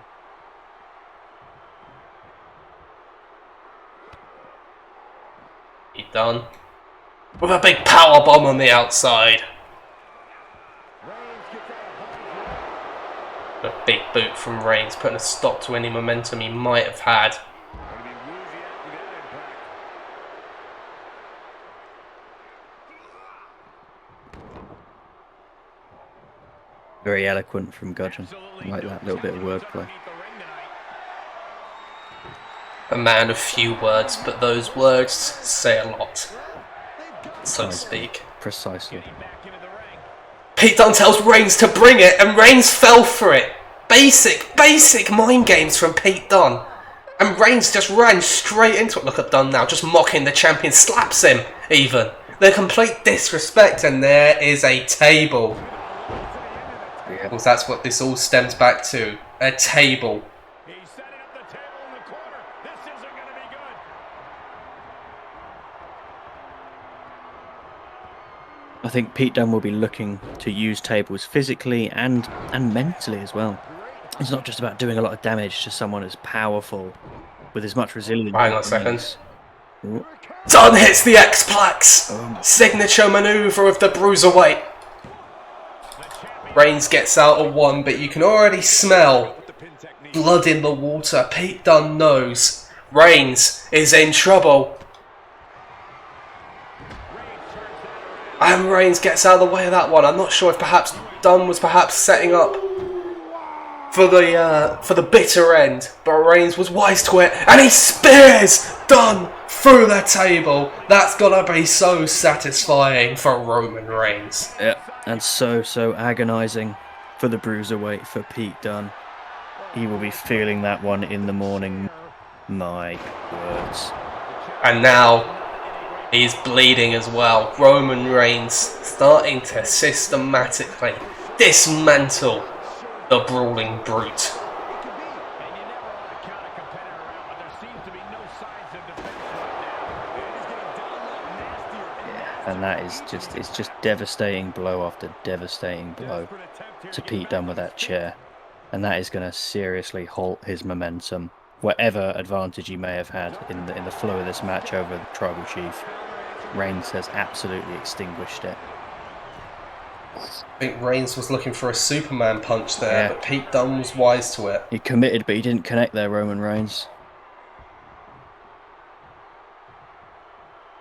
Pete Dunne with a big power bomb on the outside. A big boot from Reigns, putting a stop to any momentum he might have had. Very eloquent from Gudgeon. I like that little bit of wordplay. A man of few words, but those words say a lot, so to speak. Precisely. Pete Dunne tells Reigns to bring it, and Reigns fell for it. Basic mind games from Pete Dunne. And Reigns just ran straight into it. Look at Dunne now, just mocking the champion, slaps him even. The complete disrespect, and there is a table. Yeah. Well, that's what this all stems back to. A table. He's setting up the table in the corner. This isn't going to be good. I think Pete Dunne will be looking to use tables physically and mentally as well. It's not just about doing a lot of damage to someone as powerful with as much resilience. Hang on a second. Dunne hits the X-Plex! Signature maneuver of the Bruiserweight. Reigns gets out of one, but you can already smell blood in the water. Pete Dunne knows Reigns is in trouble. And Reigns gets out of the way of that one. I'm not sure if perhaps Dunne was setting up for the bitter end, but Reigns was wise to it, and he spears Dunn through the table. That's gonna be so satisfying for Roman Reigns. Yeah, and so agonising for the bruiserweight, for Pete Dunne. He will be feeling that one in the morning. My words. And now he's bleeding as well. Roman Reigns starting to systematically dismantle the brawling brute. And that is just devastating blow after devastating blow to Pete Dunne with that chair. And that is going to seriously halt his momentum, whatever advantage he may have had in the flow of this match over the Tribal Chief. Reigns has absolutely extinguished it. I think Reigns was looking for a Superman punch there, but Pete Dunne was wise to it. He committed, but he didn't connect there, Roman Reigns.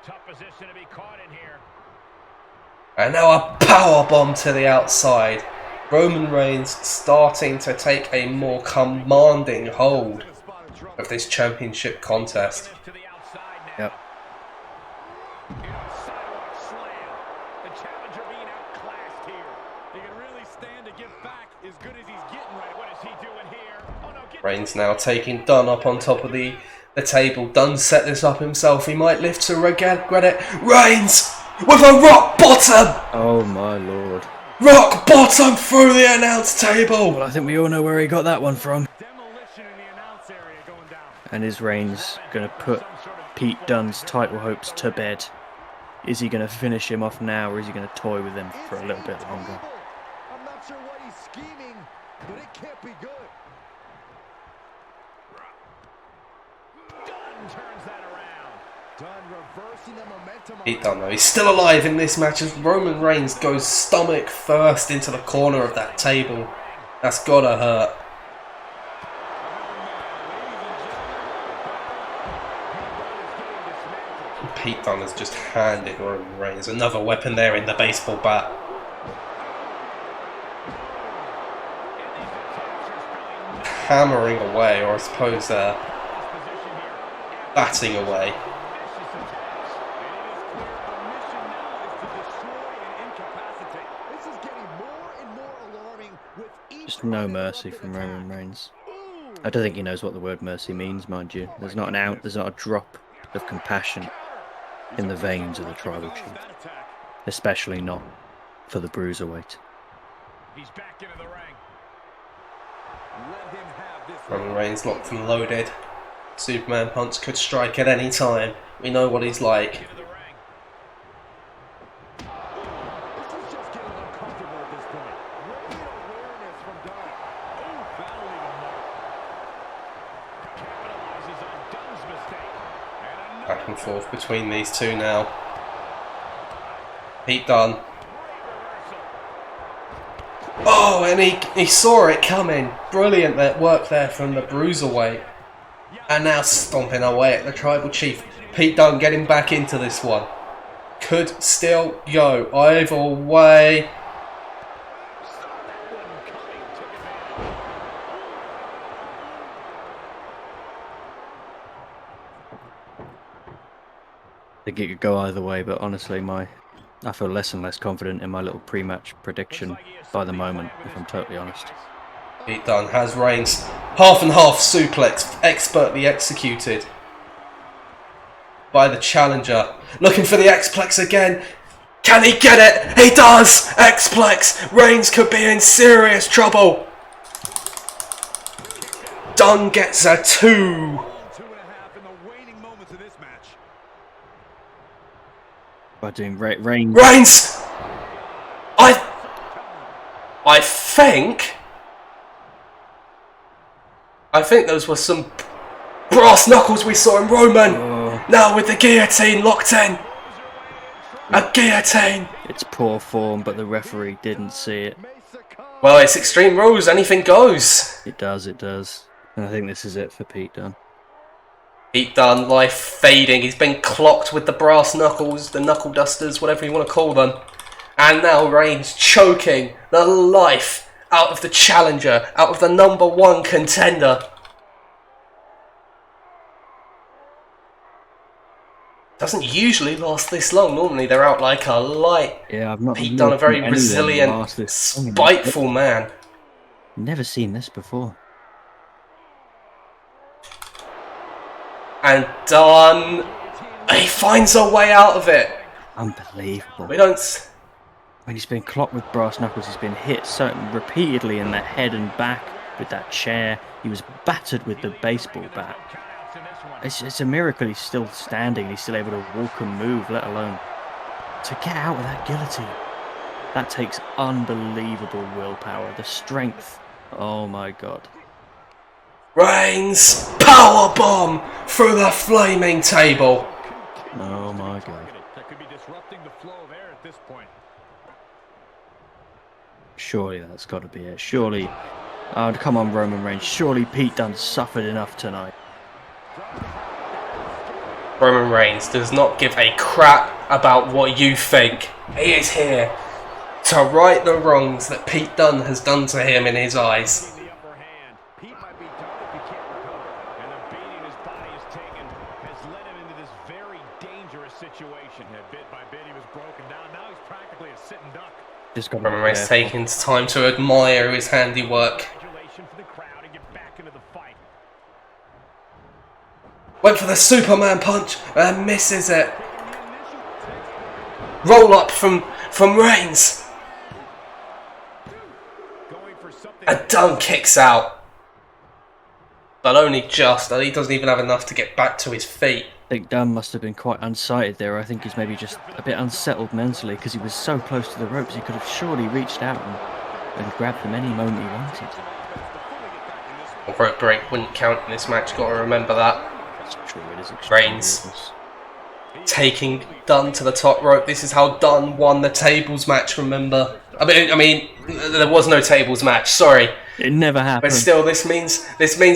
Tough position to be caught in here. And now a power bomb to the outside. Roman Reigns starting to take a more commanding hold of this championship contest. Yep. Reigns now taking Dunn up on top of the table. Dunn set this up himself. He might live to regret it. Reigns with a rock bottom! Oh my lord. Rock bottom through the announce table! Well, I think we all know where he got that one from. And is Reigns going to put Pete Dunne's title hopes to bed? Is he going to finish him off now, or is he going to toy with him for a little bit longer? I'm not sure what he's scheming, but it can't be good. Dunn turns that around. Dunn reversing the momentum. Pete Dunne, though, he's still alive in this match as Roman Reigns goes stomach first into the corner of that table. That's gotta hurt. Pete Dunne has just handed Roman Reigns another weapon there in the baseball bat. Hammering away, or I suppose batting away. Just no mercy from Roman Reigns. I don't think he knows what the word mercy means, mind you. There's not a drop of compassion in the veins of the Tribal Chief, especially not for the bruiserweight. He's back into the ring. Roman Reigns locked and loaded. Superman punch could strike at any time. We know what he's like. Back and forth between these two now. Pete Dunne. Oh, and he saw it coming. Brilliant work there from the bruiserweight. And now stomping away at the Tribal Chief. Pete Dunne getting back into this one. Could still go either way. I think it could go either way, but honestly, I feel less and less confident in my little pre-match prediction by the moment, if I'm totally honest. Pete Dunne has Reigns half and half suplex, expertly executed by the challenger. Looking for the X-Plex again. Can he get it? He does! X-Plex! Reigns could be in serious trouble. Dunne gets a 2. By doing Reigns. Reigns! I think those were some brass knuckles we saw in Roman. Oh. Now with the guillotine locked in. A guillotine. It's poor form, but the referee didn't see it. Well, it's Extreme Rules. Anything goes. It does. And I think this is it for Pete Dunne. Pete Dunne, life fading. He's been clocked with the brass knuckles, the knuckle dusters, whatever you want to call them. And now Reigns choking the life out of the challenger, out of the #1 contender. Doesn't usually last this long. Normally they're out like a light. Yeah, I've not Pete really Dunne, a very seen anyone resilient, last this long. spiteful man. Never seen this before. And Dunne, he finds a way out of it. Unbelievable. We don't. When he's been clocked with brass knuckles, he's been hit so repeatedly in the head and back with that chair. He was battered with the baseball bat. It's a miracle he's still standing. He's still able to walk and move, let alone to get out of that guillotine. That takes unbelievable willpower. The strength. Oh my God. Reigns, powerbomb through the flaming table. Oh my God. That could be disrupting the flow of air at this point. Surely that's got to be it. Surely. Oh, come on, Roman Reigns. Surely Pete Dunne suffered enough tonight. Roman Reigns does not give a crap about what you think. He is here to right the wrongs that Pete Dunne has done to him in his eyes. The upper hand. Pete might be done if he can't recover. And the beating his body has taken has led him into this very dangerous situation. Bit by bit he was broken down. Now he's practically a sitting duck. Roman Reigns taking his time to admire his handiwork. Congratulations for the crowd and get back into the fight. Went for the Superman punch and misses it. Roll up from Reigns. Going for something. And Dunne kicks out. But only just. And he doesn't even have enough to get back to his feet. I think Dunne must have been quite unsighted there. I think he's maybe just a bit unsettled mentally because he was so close to the ropes. He could have surely reached out and grabbed them any moment he wanted. A rope break wouldn't count in this match. Got to remember that. That's true. It is extremely Reigns obvious. taking Dunne to the top rope. This is how Dunne won the tables match. Remember? I mean, there was no tables match. Sorry, It never happened. but still, this means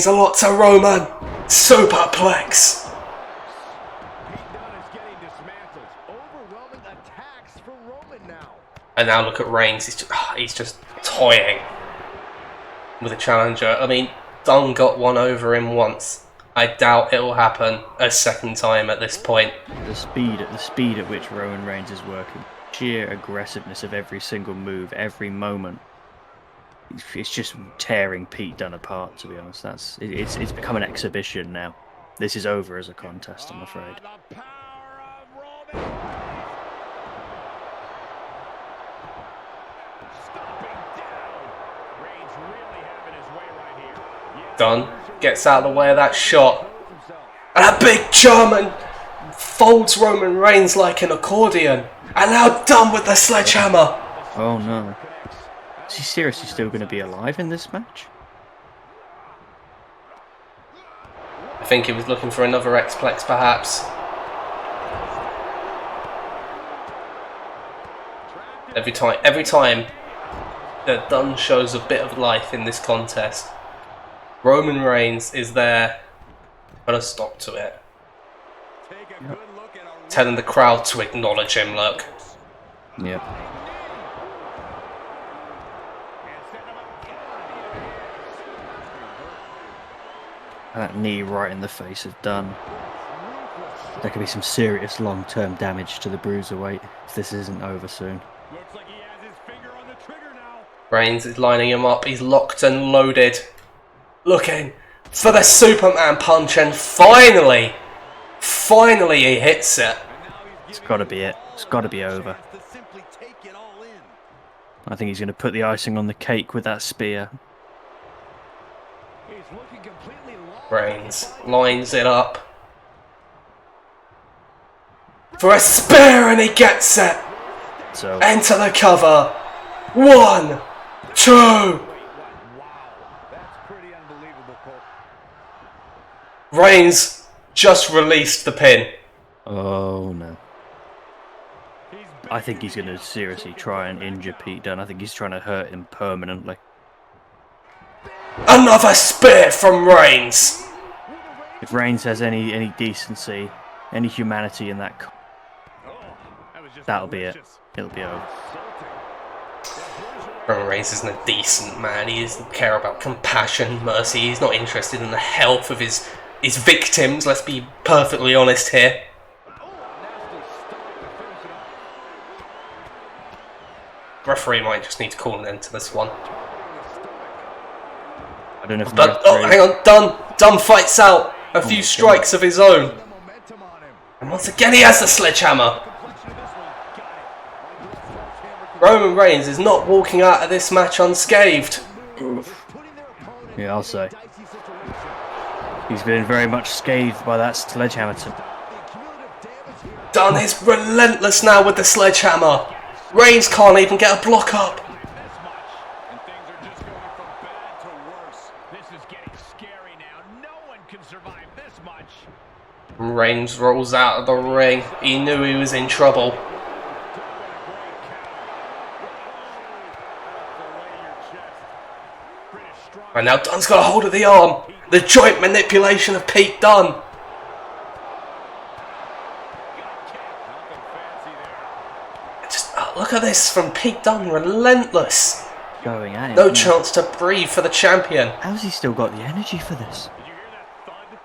a lot to Roman. Superplex. Pete Dunne is getting dismantled. Overwhelming attacks from Roman now. And now look at Reigns. He's just toying with a challenger. I mean, Dunne got one over him once. I doubt it will happen a second time at this point. The speed at which Roman Reigns is working, sheer aggressiveness of every single move, every moment. It's just tearing Pete Dunne apart. To be honest, it's become an exhibition now. This is over as a contest, I'm afraid. The power of Roman. Stomping down. Reigns really having his way right here. Yes. Dunne gets out of the way of that shot. And a big German folds Roman Reigns like an accordion. And now Dunne with the sledgehammer. Oh no. Is he seriously still going to be alive in this match? I think he was looking for another X-Plex perhaps. Every time that Dunne shows a bit of life in this contest, Roman Reigns is there, put a stop to it. Take a good look at a Telling the crowd to acknowledge him, look. Yep. That knee right in the face is done. There could be some serious long-term damage to the bruiserweight if this isn't over soon. Looks like he has his finger on the trigger now. Reigns is lining him up, he's locked and loaded. Looking for the Superman punch and finally he hits it. It's got to be it. It's got to be over. To simply take it all in. I think he's going to put the icing on the cake with that spear. He's looking completely lost. Reigns lines it up for a spear and he gets it. So Enter the cover. 1, 2. Wow, that's pretty unbelievable, Cole. Reigns just released the pin. oh no. I think he's going to seriously try and injure Pete Dunne. I think he's trying to hurt him permanently. Another spear from Reigns. If Reigns has any decency, any humanity in that, that'll be it. It'll be over. Roman Reigns isn't a decent man. He doesn't care about compassion, mercy. He's not interested in the health of his victims. Let's be perfectly honest here. Referee might just need to call an end to this one. I don't know if But hang on, Dunn fights out a few strikes of his own, and once again he has the sledgehammer. Roman Reigns is not walking out of this match unscathed. Yeah, I'll say. He's been very much scathed by that sledgehammer. Dunn is relentless now with the sledgehammer. Reigns can't even get a block up. And things are just going from bad to worse. This is getting scary now. No one can survive this much. Reigns rolls out of the ring. He knew he was in trouble. And now Dunn's got a hold of the arm. The joint manipulation of Pete Dunne. Just look at this from Pete Dunne, relentless. Going at it. No chance to breathe for the champion. How's he still got the energy for this? Did you hear that thud?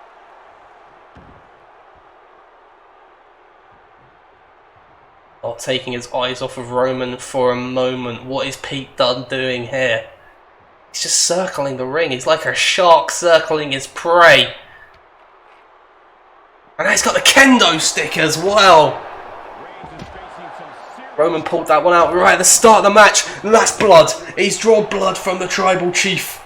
Not taking his eyes off of Roman for a moment. What is Pete Dunne doing here? He's just circling the ring. He's like a shark circling his prey. And now he's got the kendo stick as well. Roman pulled that one out right at the start of the match. And that's blood. He's drawn blood from the tribal chief.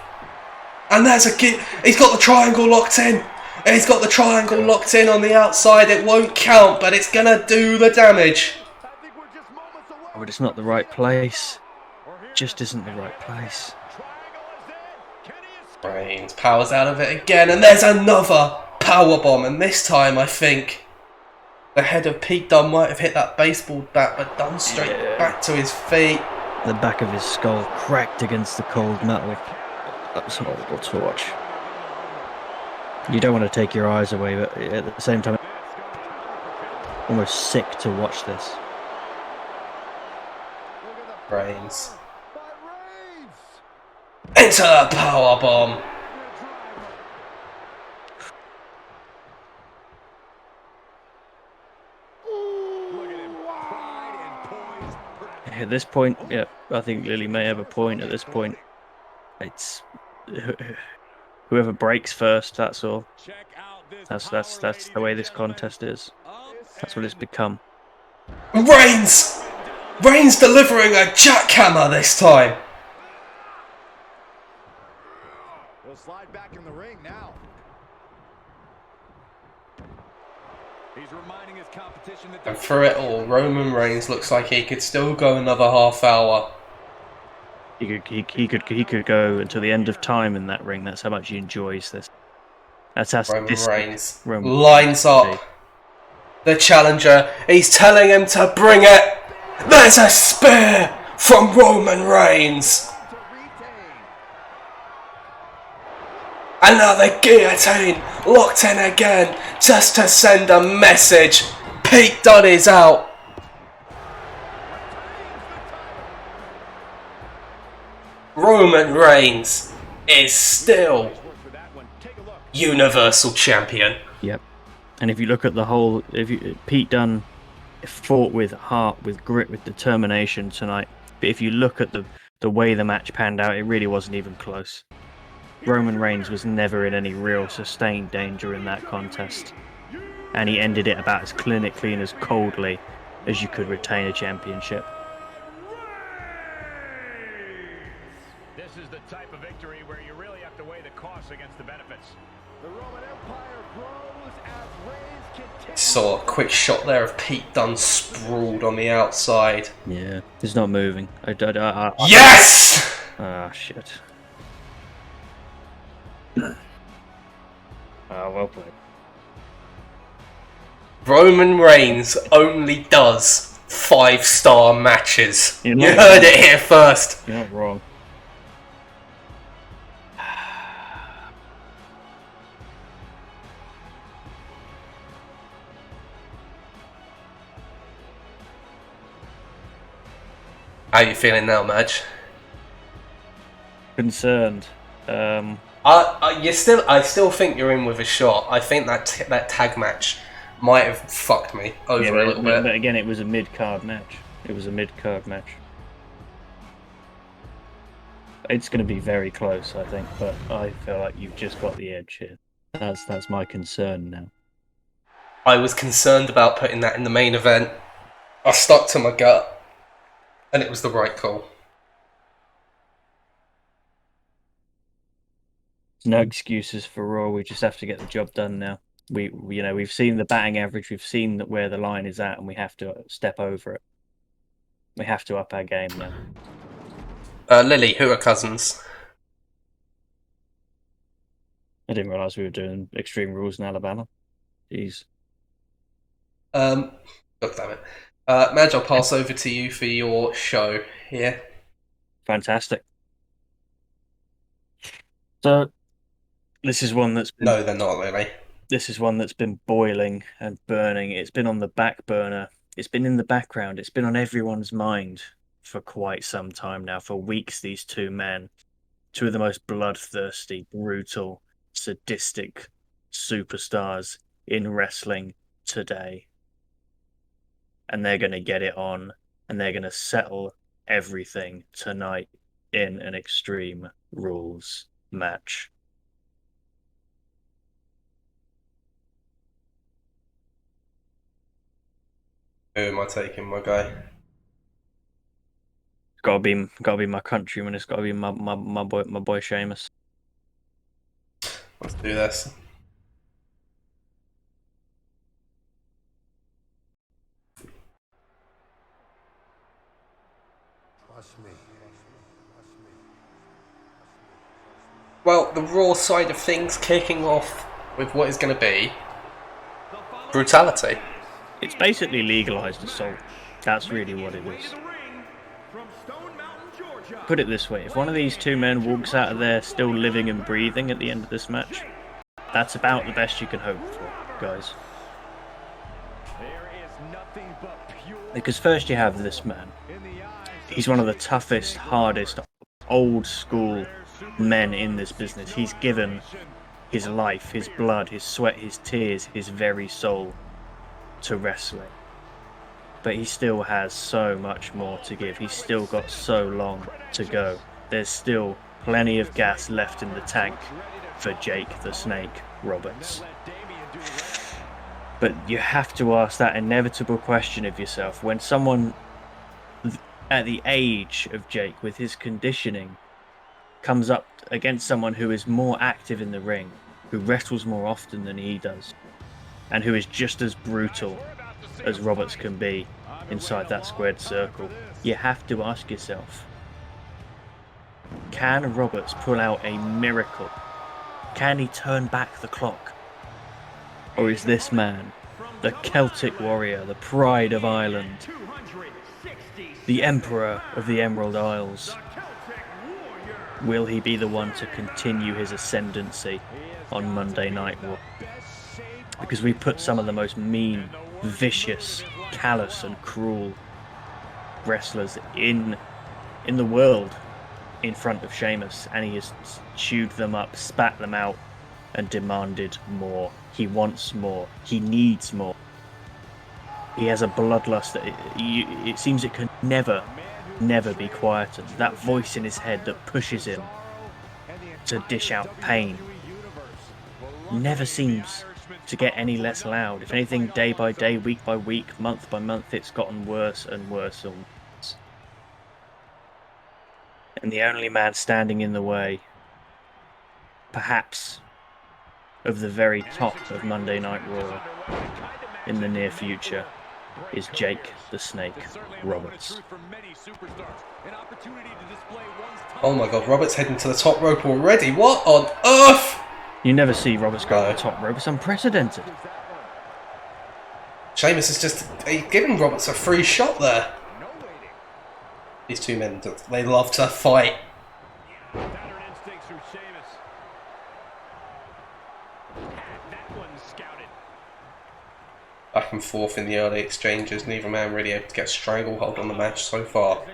And there's he's got the triangle locked in. And he's got the triangle locked in on the outside. It won't count, but it's going to do the damage. Oh, but it's not the right place. Just isn't the right place. Reigns powers out of it again, and there's another powerbomb, and this time I think the head of Pete Dunne might have hit that baseball bat, but Dunne straight back to his feet. The back of his skull cracked against the cold metal. That was horrible to watch. You don't want to take your eyes away, but at the same time, almost sick to watch this. Reigns into the powerbomb. At this point, yeah, I think Lily may have a point at this point. It's whoever breaks first, that's all. That's the way this contest is. That's what it's become. Reigns delivering a jackhammer this time. He'll slide back in the ring now. He's reminding his competition that And through it all, Roman Reigns looks like he could still go another half hour. He could go until the end of time in that ring. That's how much he enjoys this. That's how Roman Reigns Roman lines up the challenger. He's telling him to bring it. There's a spear from Roman Reigns. Another guillotine locked in again just to send a message. Pete Dunne is out. Roman Reigns is still Universal Champion. Yep. And if you look at the whole, Pete Dunne fought with heart, with grit, with determination tonight. But if you look at the way the match panned out, it really wasn't even close. Roman Reigns was never in any real sustained danger in that contest. And he ended it about as clinically and as coldly as you could retain a championship. This is the type of victory where you really have to weigh the costs against the benefits. the Roman Empire grows as Reigns continues. Saw a quick shot there of Pete Dunne sprawled on the outside. Yeah, he's not moving. Yes! Ah, shit. Well played. Roman Reigns only does 5-star matches. You're You not heard wrong. it here first. You're not wrong. How you feeling now, Madge? Concerned. I still think you're in with a shot. I think that tag match might have fucked me over a little bit. But again, it was a mid-card match. It was a mid-card match. It's going to be very close, I think, but I feel like you've just got the edge here. That's my concern now. I was concerned about putting that in the main event. I stuck to my gut, and it was the right call. No excuses for Raw. We just have to get the job done now. We've seen the batting average. We've seen where the line is at, and we have to step over it. We have to up our game now. Lily, who are cousins? I didn't realise we were doing Extreme Rules in Alabama. Jeez. God damn it. Madge, I'll pass over to you for your show here. Fantastic. So, this is one that's been... No, they're not, Lily. This is one that's been boiling and burning. It's been on the back burner. It's been in the background. It's been on everyone's mind for quite some time now. For weeks, these two men, two of the most bloodthirsty, brutal, sadistic superstars in wrestling today. And they're going to get it on, and they're going to settle everything tonight in an Extreme Rules match. Who am I taking, my guy? It's gotta be my countryman. It's gotta be my boy Sheamus. Let's do this. Trust me. Well, the Raw side of things kicking off with what is going to be brutality. It's basically legalized assault. That's really what it is. Put it this way, if one of these two men walks out of there still living and breathing at the end of this match, that's about the best you can hope for, guys. Because first you have this man. He's one of the toughest, hardest, old school men in this business. He's given his life, his blood, his sweat, his tears, his very soul to wrestling. But he still has so much more to give. He's still got so long to go. There's still plenty of gas left in the tank for Jake the Snake Roberts. But you have to ask that inevitable question of yourself when someone at the age of Jake, with his conditioning, comes up against someone who is more active in the ring, who wrestles more often than he does, and who is just as brutal as Roberts can be inside that squared circle. You have to ask yourself, can Roberts pull out a miracle? Can he turn back the clock? Or is this man, the Celtic warrior, the pride of Ireland, the Emperor of the Emerald Isles, will he be the one to continue his ascendancy on Monday Night Raw? Because we put some of the most mean, vicious, callous and cruel wrestlers in the world in front of Sheamus, and he has chewed them up, spat them out, and demanded more. He wants more. He needs more. He has a bloodlust that it seems it can never be quietened. That voice in his head that pushes him to dish out pain never seems to get any less loud. If anything, day by day, week by week, month by month, it's gotten worse and worse and worse. And the only man standing in the way, perhaps, of the very top of Monday Night Raw in the near future is Jake the Snake Roberts. Oh my god, Roberts heading to the top rope already. What on earth? You never see Roberts go to the top rope. It's unprecedented. Sheamus is just giving Roberts a free shot there. These two men, they love to fight. Back and forth in the early exchanges, neither man really able to get a stranglehold on the match so far.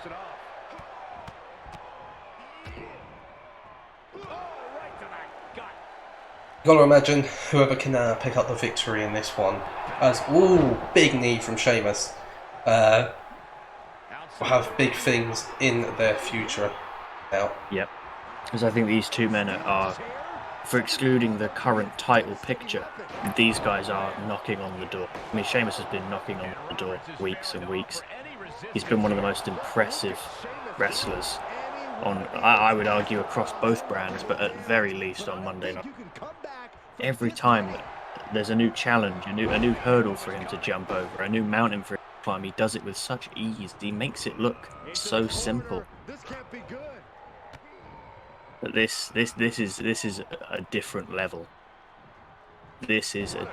finish it off. Oh, right to the gut. You gotta imagine whoever can pick up the victory in this one. As big knee from Sheamus. Will have big things in their future now. Yep. Because I think these two men are, for excluding the current title picture, these guys are knocking on the door. I mean, Sheamus has been knocking on the door weeks and weeks. He's been one of the most impressive wrestlers on, I would argue, across both brands, but at very least on Monday night. Every time there's a new challenge, a new hurdle for him to jump over, a new mountain for him to climb, he does it with such ease. He makes it look so simple. But this is a different level. This is a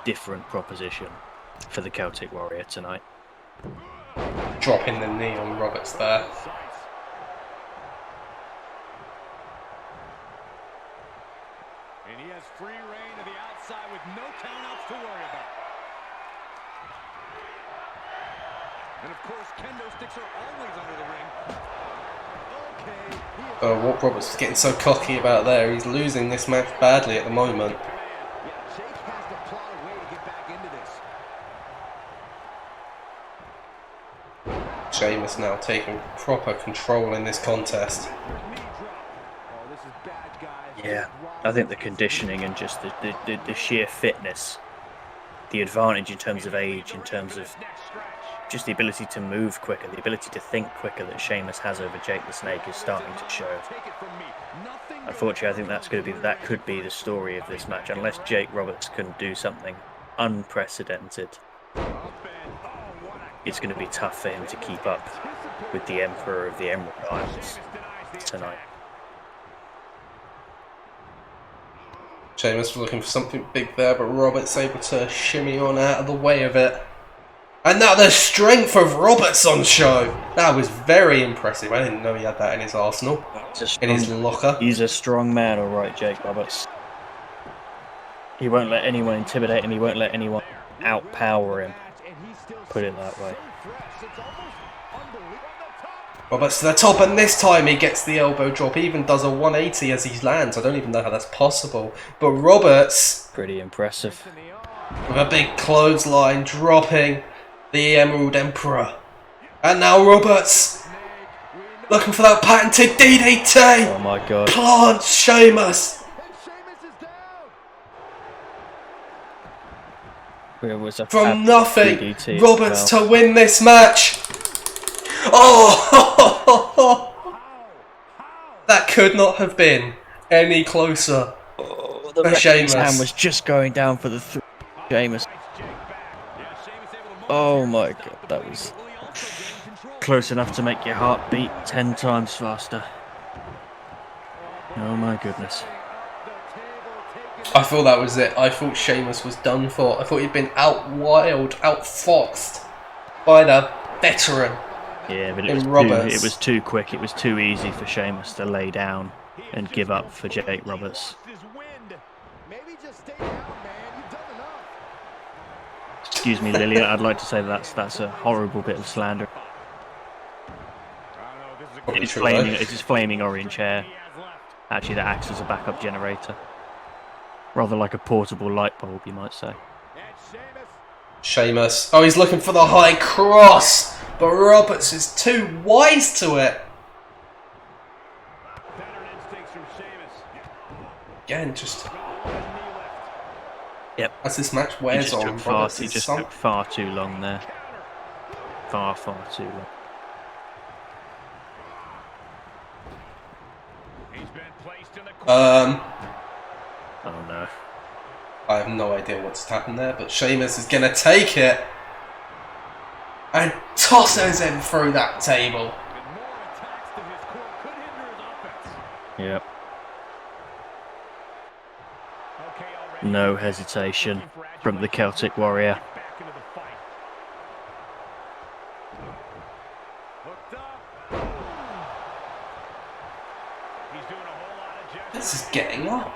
different proposition for the Celtic Warrior tonight. Dropping the knee on Roberts there. And he has free reign to the outside with no countouts to worry about. And of course, kendo sticks are always under the ring. What Roberts is getting so cocky about there, he's losing this match badly at the moment. Sheamus now taking proper control in this contest. Yeah, I think the conditioning and just the sheer fitness, the advantage in terms of age, in terms of just the ability to move quicker, the ability to think quicker that Sheamus has over Jake the Snake is starting to show. Unfortunately, I think that could be the story of this match, unless Jake Roberts can do something unprecedented. It's going to be tough for him to keep up with the Emperor of the Emerald Isles tonight. Sheamus was looking for something big there, but Roberts able to shimmy on out of the way of it. And now the strength of Roberts on show. That was very impressive. I didn't know he had that in his arsenal, in his locker. He's a strong man, all right, Jake Roberts. He won't let anyone intimidate him. He won't let anyone outpower him. Put it that way. Roberts to the top, and this time he gets the elbow drop. He even does a 180 as he lands. I don't even know how that's possible. But Roberts, pretty impressive, with a big clothesline, dropping the Emerald Emperor. And now Roberts looking for that patented DDT. Oh my god. Plants Sheamus. From nothing, DDT Roberts to win this match. Oh, that could not have been any closer. The Sheamus. hand was just going down for the Sheamus. Oh my god, that was close enough to make your heart beat 10 times faster. Oh my goodness. I thought that was it. I thought Sheamus was done for. I thought he'd been outfoxed by the veteran. Yeah, but it was too quick. It was too easy for Sheamus to lay down and give up for Jake Roberts. Excuse me, Lilia. I'd like to say that's a horrible bit of slander. It's his flaming orange hair. Actually, that acts as a backup generator. Rather like a portable light bulb, you might say. Sheamus. Oh, he's looking for the high cross, but Roberts is too wise to it. Again, just. Yep. As this match wears on, he just took far too long there. Far too long. Oh no. I have no idea what's happened there, but Sheamus is going to take it and tosses him through that table. Yep. No hesitation from the Celtic Warrior. This is getting up.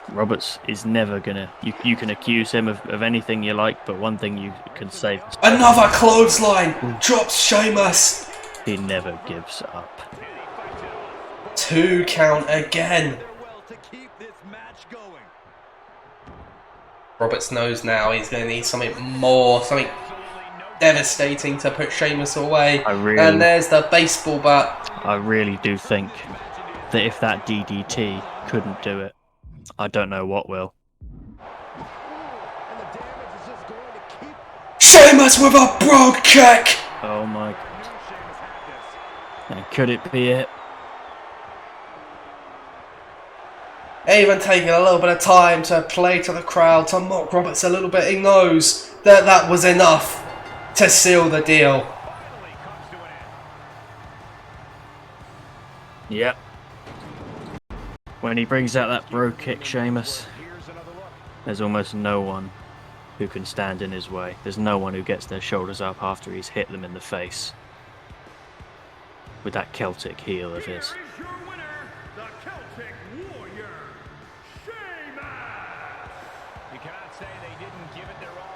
Roberts is never gonna. You can accuse him of anything you like, but one thing you can say. Another clothesline drops Sheamus. He never gives up. 2 count again. Roberts knows now he's going to need something more, something devastating to put Sheamus away. And there's the baseball bat. I really do think that if that DDT couldn't do it, I don't know what will. Sheamus with a brogue kick! Oh my god. And could it be it? Even taking a little bit of time to play to the crowd, to mock Roberts a little bit. He knows that that was enough to seal the deal. Yep. When he brings out that brogue kick, Sheamus, there's almost no one who can stand in his way. There's no one who gets their shoulders up after he's hit them in the face with that Celtic heel of his.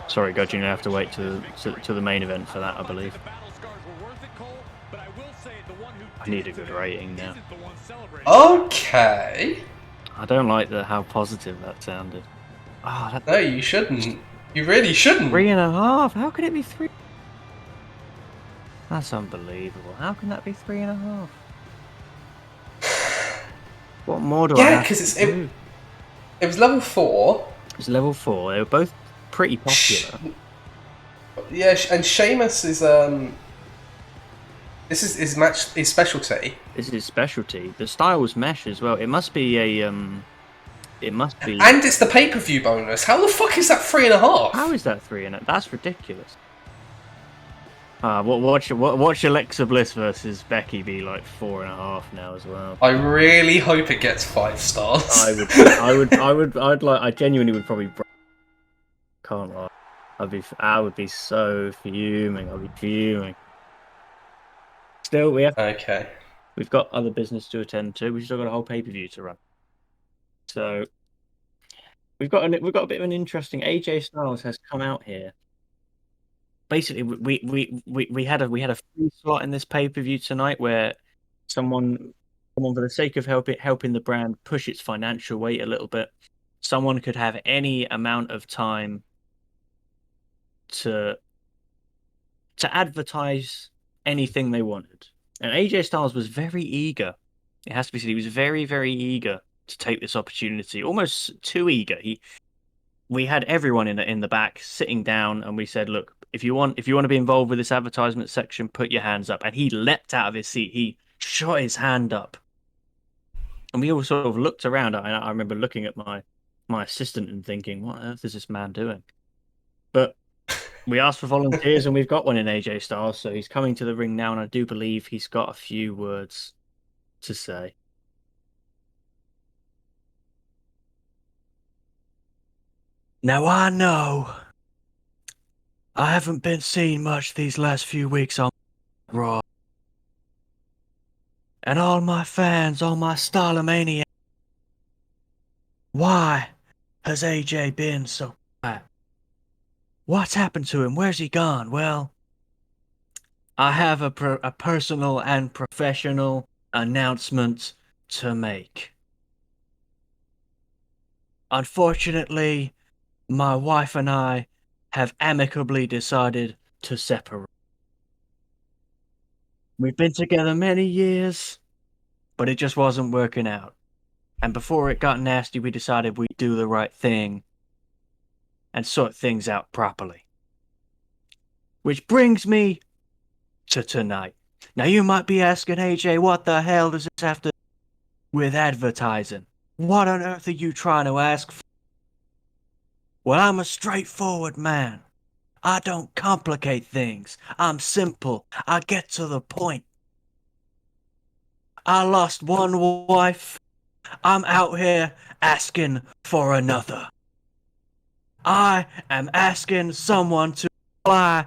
Sorry, God, you're going to have to wait to the main event for that, I believe. I need a good rating now. Okay. I don't like how positive that sounded. Oh, No, you shouldn't. You really shouldn't. 3.5? How could it be 3? That's unbelievable. How can that be 3.5? What more do I have to do? It was level 4. It was level 4. They were both pretty popular. Yeah, and Sheamus is this is his specialty. This is his specialty. The styles mesh as well. It must be a It must be. And it's the pay-per-view bonus. How the fuck is that 3.5? How is that 3.5? That's ridiculous. Watch Alexa Bliss versus Becky be like 4.5 now as well. I really hope it gets 5 stars. I genuinely would probably. Can't lie. I would be so fuming. I'd be fuming. Still, we've got other business to attend to. We've still got a whole pay-per-view to run. So we've got a bit of an interesting. AJ Styles has come out here. Basically, we had a free slot in this pay-per-view tonight where someone for the sake of helping the brand push its financial weight a little bit, someone could have any amount of time to advertise anything they wanted. And AJ Styles was very eager. It has to be said, he was very, very eager to take this opportunity, almost too eager. We had everyone in the back sitting down, and we said, "Look, if you want to be involved with this advertisement section, put your hands up." And he leapt out of his seat. He shot his hand up, and we all sort of looked around. I remember looking at my assistant and thinking, "What on earth is this man doing?" But we asked for volunteers, and we've got one in AJ Styles, so he's coming to the ring now, and I do believe he's got a few words to say. Now, I know I haven't been seen much these last few weeks on Raw. And all my fans, all my Starlemania, why has AJ been so quiet? What's happened to him? Where's he gone? Well, I have a personal and professional announcement to make. Unfortunately, my wife and I have amicably decided to separate. We've been together many years, but it just wasn't working out. And before it got nasty, we decided we'd do the right thing and sort things out properly. Which brings me to tonight. Now you might be asking, AJ, what the hell does this have to do with advertising? What on earth are you trying to ask for? Well, I'm a straightforward man. I don't complicate things. I'm simple. I get to the point. I lost one wife. I'm out here asking for another. I am asking someone to apply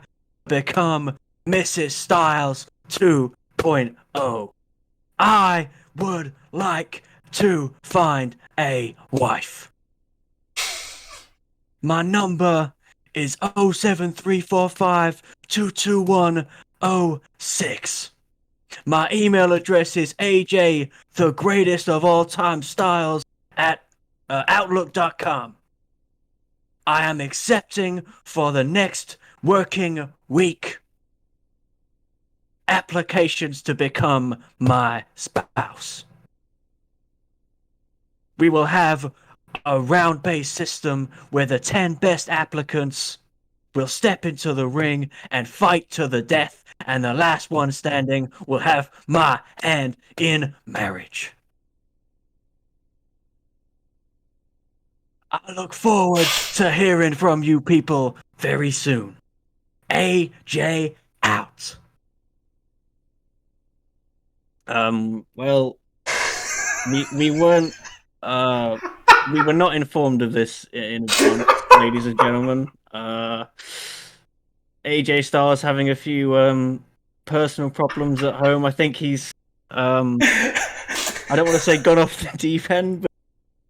to become Mrs. Styles 2.0. I would like to find a wife. My number is 07345 22106. My email address is AJ, the greatest of all time styles at outlook.com. I am accepting for the next working week applications to become my spouse. We will have a round-based system where the 10 best applicants will step into the ring and fight to the death, and the last one standing will have my hand in marriage. I look forward to hearing from you people very soon. AJ out. Well, we weren't we were not informed of this in advance, ladies and gentlemen. AJ Styles having a few personal problems at home. I think he's I don't want to say gone off the deep end,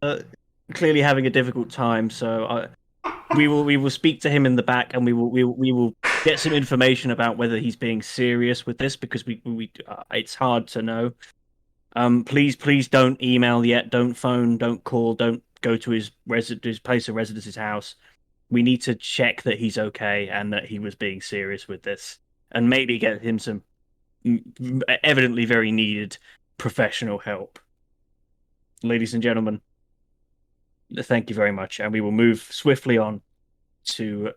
but clearly having a difficult time. So we will speak to him in the back, and we will get some information about whether he's being serious with this, because we it's hard to know. Please don't email yet. Don't phone. Don't call. Don't go to his place of residence, his house. We need to check that he's okay and that he was being serious with this, and maybe get him some evidently very needed professional help. Ladies and gentlemen, thank you very much, and we will move swiftly on to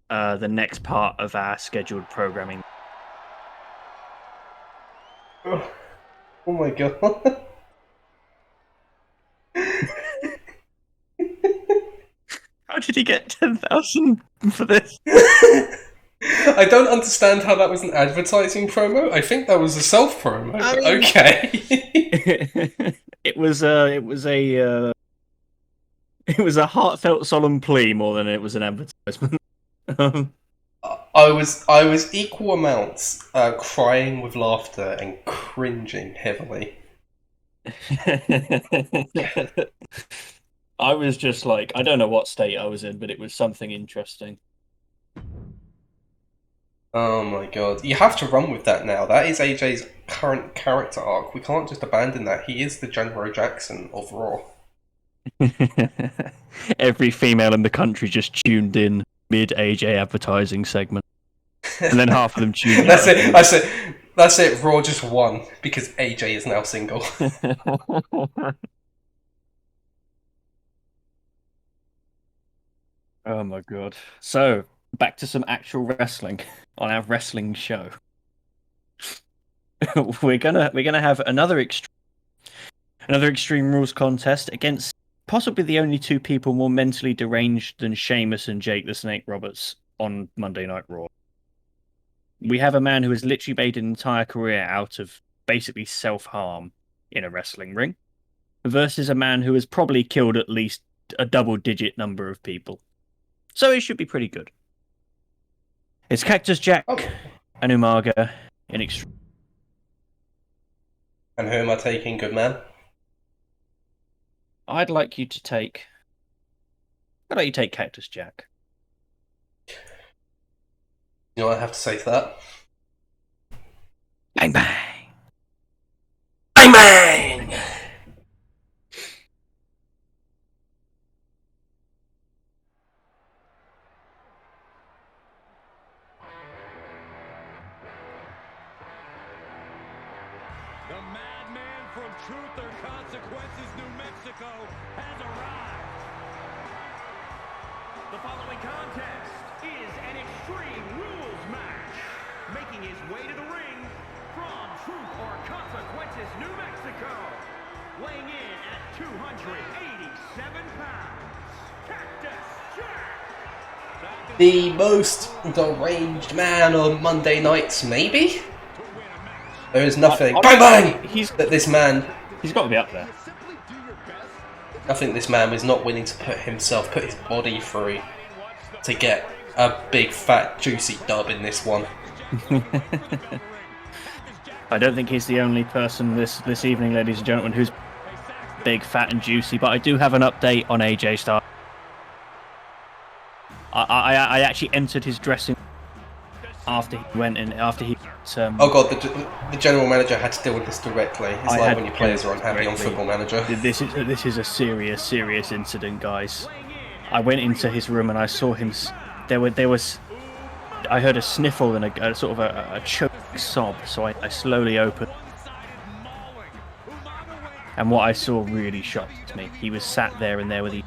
the next part of our scheduled programming. Oh my god. How did he get 10,000 for this? I don't understand how that was an advertising promo. I think that was a self promo. But okay. It was a heartfelt, solemn plea more than it was an advertisement. I was equal amounts crying with laughter and cringing heavily. I was just like, I don't know what state I was in, but it was something interesting. Oh my god. You have to run with that now. That is AJ's current character arc. We can't just abandon that. He is the January Jackson of Raw. Every female in the country just tuned in mid AJ advertising segment. And then half of them tuned in. That's it. Raw just won because AJ is now single. Oh my god. So, back to some actual wrestling on our wrestling show. we're gonna have another Extreme Rules contest against possibly the only two people more mentally deranged than Sheamus and Jake the Snake Roberts on Monday Night Raw. We have a man who has literally made an entire career out of basically self-harm in a wrestling ring, versus a man who has probably killed at least a double-digit number of people. So it should be pretty good. It's Cactus Jack and Umaga in Extreme. And who am I taking, good man? I'd like you to take Cactus Jack. You know what I have to say to that? Bang bang! Bang bang! The madman from Truth or Consequences, New Mexico, has arrived. The following contest is an Extreme Rules match. Making his way to the ring from Truth or Consequences, New Mexico. Weighing in at 287 pounds, Cactus Jack. The most deranged man on Monday nights, maybe? There is nothing. Bang bang! That this man. He's got to be up there. I think this man was not willing to put his body through to get a big, fat, juicy dub in this one. I don't think he's the only person this evening, ladies and gentlemen, who's big, fat, and juicy. But I do have an update on AJ Styles. I actually entered his dressing after he went in, after he. Oh god, the general manager had to deal with this directly. It's I like had when your to players deal are with unhappy on directly. Football Manager. This is a serious incident, guys. I went into his room and I saw him. There was. I heard a sniffle and a sort of a choking sob. So I slowly opened. And what I saw really shocked me. He was sat there and there with these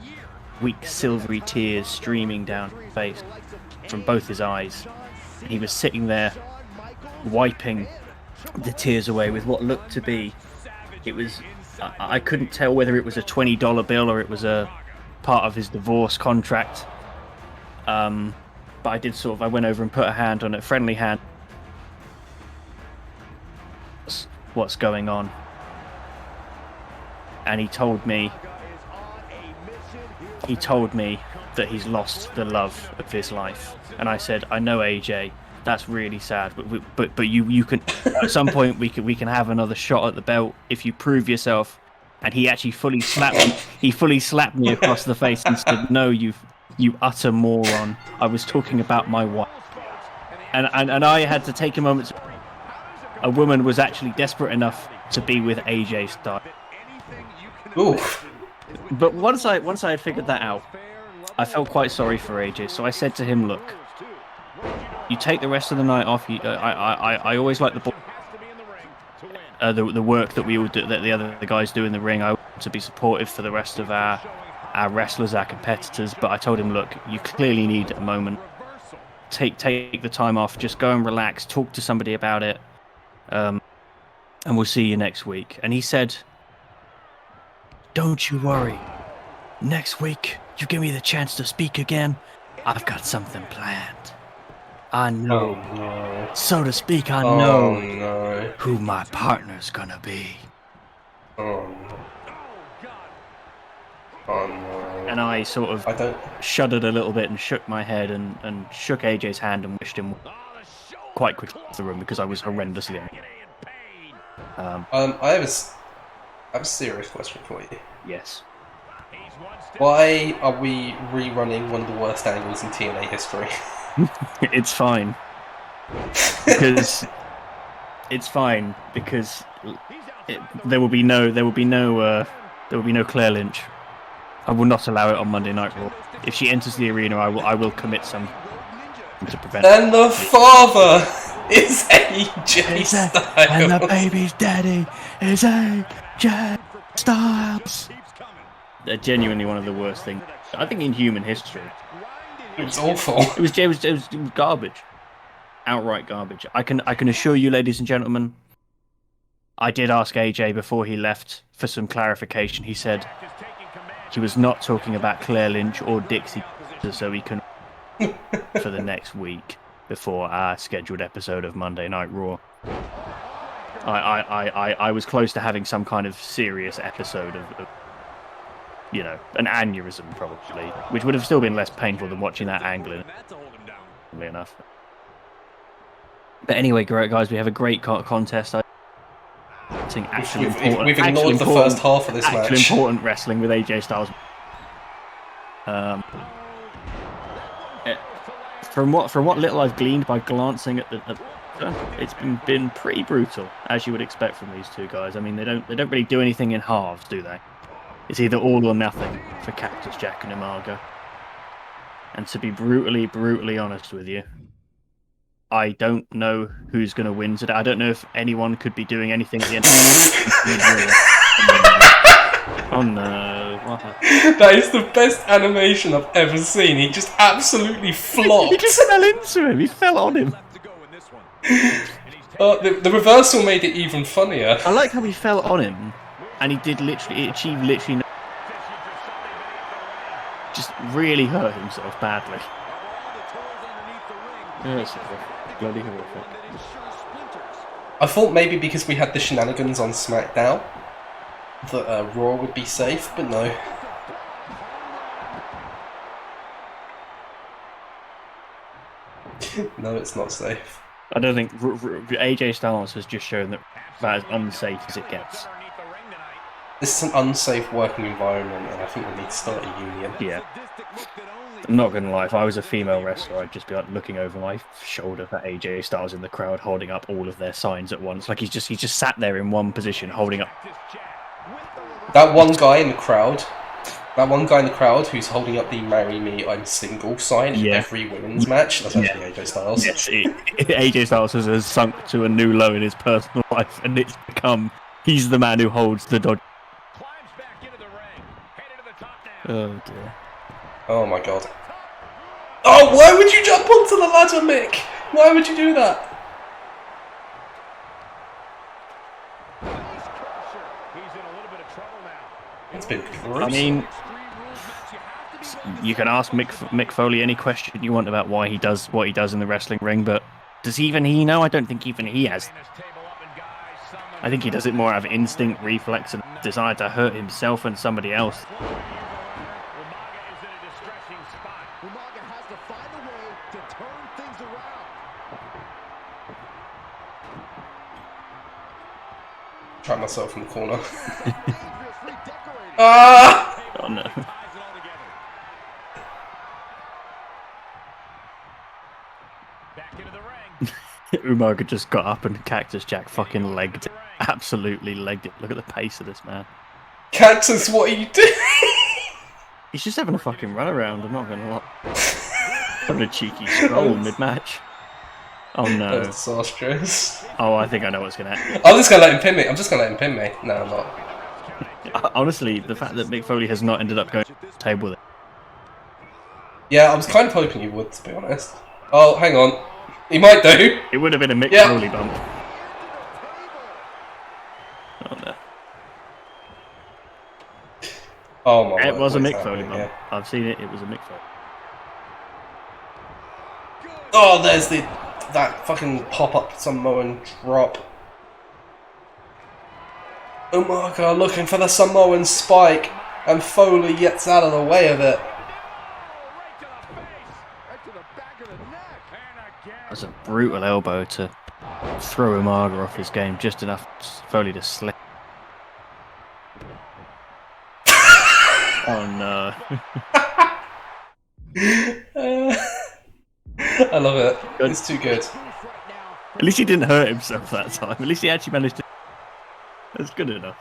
weak silvery tears streaming down his face from both his eyes. And he was sitting there wiping the tears away with what looked to be. It was. I couldn't tell whether it was a $20 bill or it was a part of his divorce contract. But I did I went over and put a hand on it, friendly hand. What's going on? And he told me that he's lost the love of his life. And I said, I know, AJ, that's really sad, but you can at some point we can have another shot at the belt if you prove yourself. And he actually fully slapped me across the face and said, no, you utter moron. I was talking about my wife. And I had to take a moment. A woman was actually desperate enough to be with AJ Styles. Ooh. But once I had figured that out, I felt quite sorry for AJ. So I said to him, look, you take the rest of the night off. I always like the work that we all do, that the guys do in the ring. I want to be supportive for the rest of our wrestlers, our competitors. But I told him, look, you clearly need a moment. Take the time off. Just go and relax. Talk to somebody about it. And we'll see you next week. And he said, don't you worry. Next week, you give me the chance to speak again. I've got something planned. I know, so to speak, I know who my partner's gonna be. Oh no. And I sort of shuddered a little bit and shook my head and shook AJ's hand and wished him quite quickly to the room because I was horrendously angry. I have a serious question for you. Yes. Why are we rerunning one of the worst angles in TNA history? It's fine. Because there will be no Claire Lynch. I will not allow it on Monday Night Raw. If she enters the arena, I will commit some to prevent. And the father is AJ Styles. And the baby's daddy is AJ Styles. They're genuinely one of the worst things, I think, in human history. It was awful. It was garbage. Outright garbage. I can assure you, ladies and gentlemen, I did ask AJ before he left for some clarification. He said he was not talking about Claire Lynch or Dixie, so he can for the next week before our scheduled episode of Monday Night Raw. I was close to having some kind of serious episode of an aneurysm probably, which would have still been less painful than watching that angle. Enough. But anyway, great guys, we have a great contest. I think we've ignored the first half of this match. Important wrestling with AJ Styles. From what little I've gleaned by glancing at it's been pretty brutal, as you would expect from these two guys. I mean, they don't really do anything in halves, do they? It's either all or nothing for Cactus Jack and Umaga. And to be brutally honest with you, I don't know who's going to win today. I don't know if anyone could be doing anything at the end. Oh no, what happened? That is the best animation I've ever seen. He just absolutely flopped. He just fell into him. He fell on him. The reversal made it even funnier. I like how he fell on him, and he achieved literally just really hurt himself badly. Yeah, it's bloody horrific. I thought maybe because we had the shenanigans on SmackDown that Raw would be safe, but no. No, it's not safe. I don't think AJ Styles has just shown that as unsafe as it gets. This is an unsafe working environment, and I think we need to start a union. Yeah. I'm not gonna lie, if I was a female wrestler, I'd just be like looking over my shoulder for AJ Styles in the crowd, holding up all of their signs at once. Like he's just sat there in one position, holding up. That one guy in the crowd. That one guy in the crowd who's holding up the "Marry Me, I'm Single" sign in every women's match. That's actually AJ Styles. Yes, AJ Styles has sunk to a new low in his personal life, and it's become he's the man who holds the dodge. Oh dear. Oh my god. Oh, why would you jump onto the ladder, Mick? Why would you do that? It's been gruesome. I mean, you can ask Mick Foley any question you want about why he does what he does in the wrestling ring, but does even he know? I don't think even he has. I think he does it more out of instinct, reflex, and desire to hurt himself and somebody else. Trap myself in the corner. Ah! Oh no. Umaga just got up and Cactus Jack fucking legged it. Absolutely legged it. Look at the pace of this man. Cactus, what are you doing? He's just having a fucking run around, I'm not gonna lie. Having a cheeky stroll mid-match. Oh no. That's disastrous. Oh, I think I know what's gonna happen. I'm just gonna let him pin me. No, I'm not. Honestly, the fact that Mick Foley has not ended up going to the table with it. Yeah, I was kind of hoping you would, to be honest. Oh, hang on. He might do. It would have been a Mick Foley bump. Oh no. Oh my god. It was a Mick Foley bump. Yeah. I've seen it, it was a Mick Foley. Oh, there's that fucking pop-up Samoan drop. Umaga looking for the Samoan spike, and Foley gets out of the way of it. That's a brutal elbow to throw Umaga off his game, just enough for Foley to slip. Oh no. I love it. Good. It's too good. At least he didn't hurt himself that time. At least he actually managed to... That's good enough.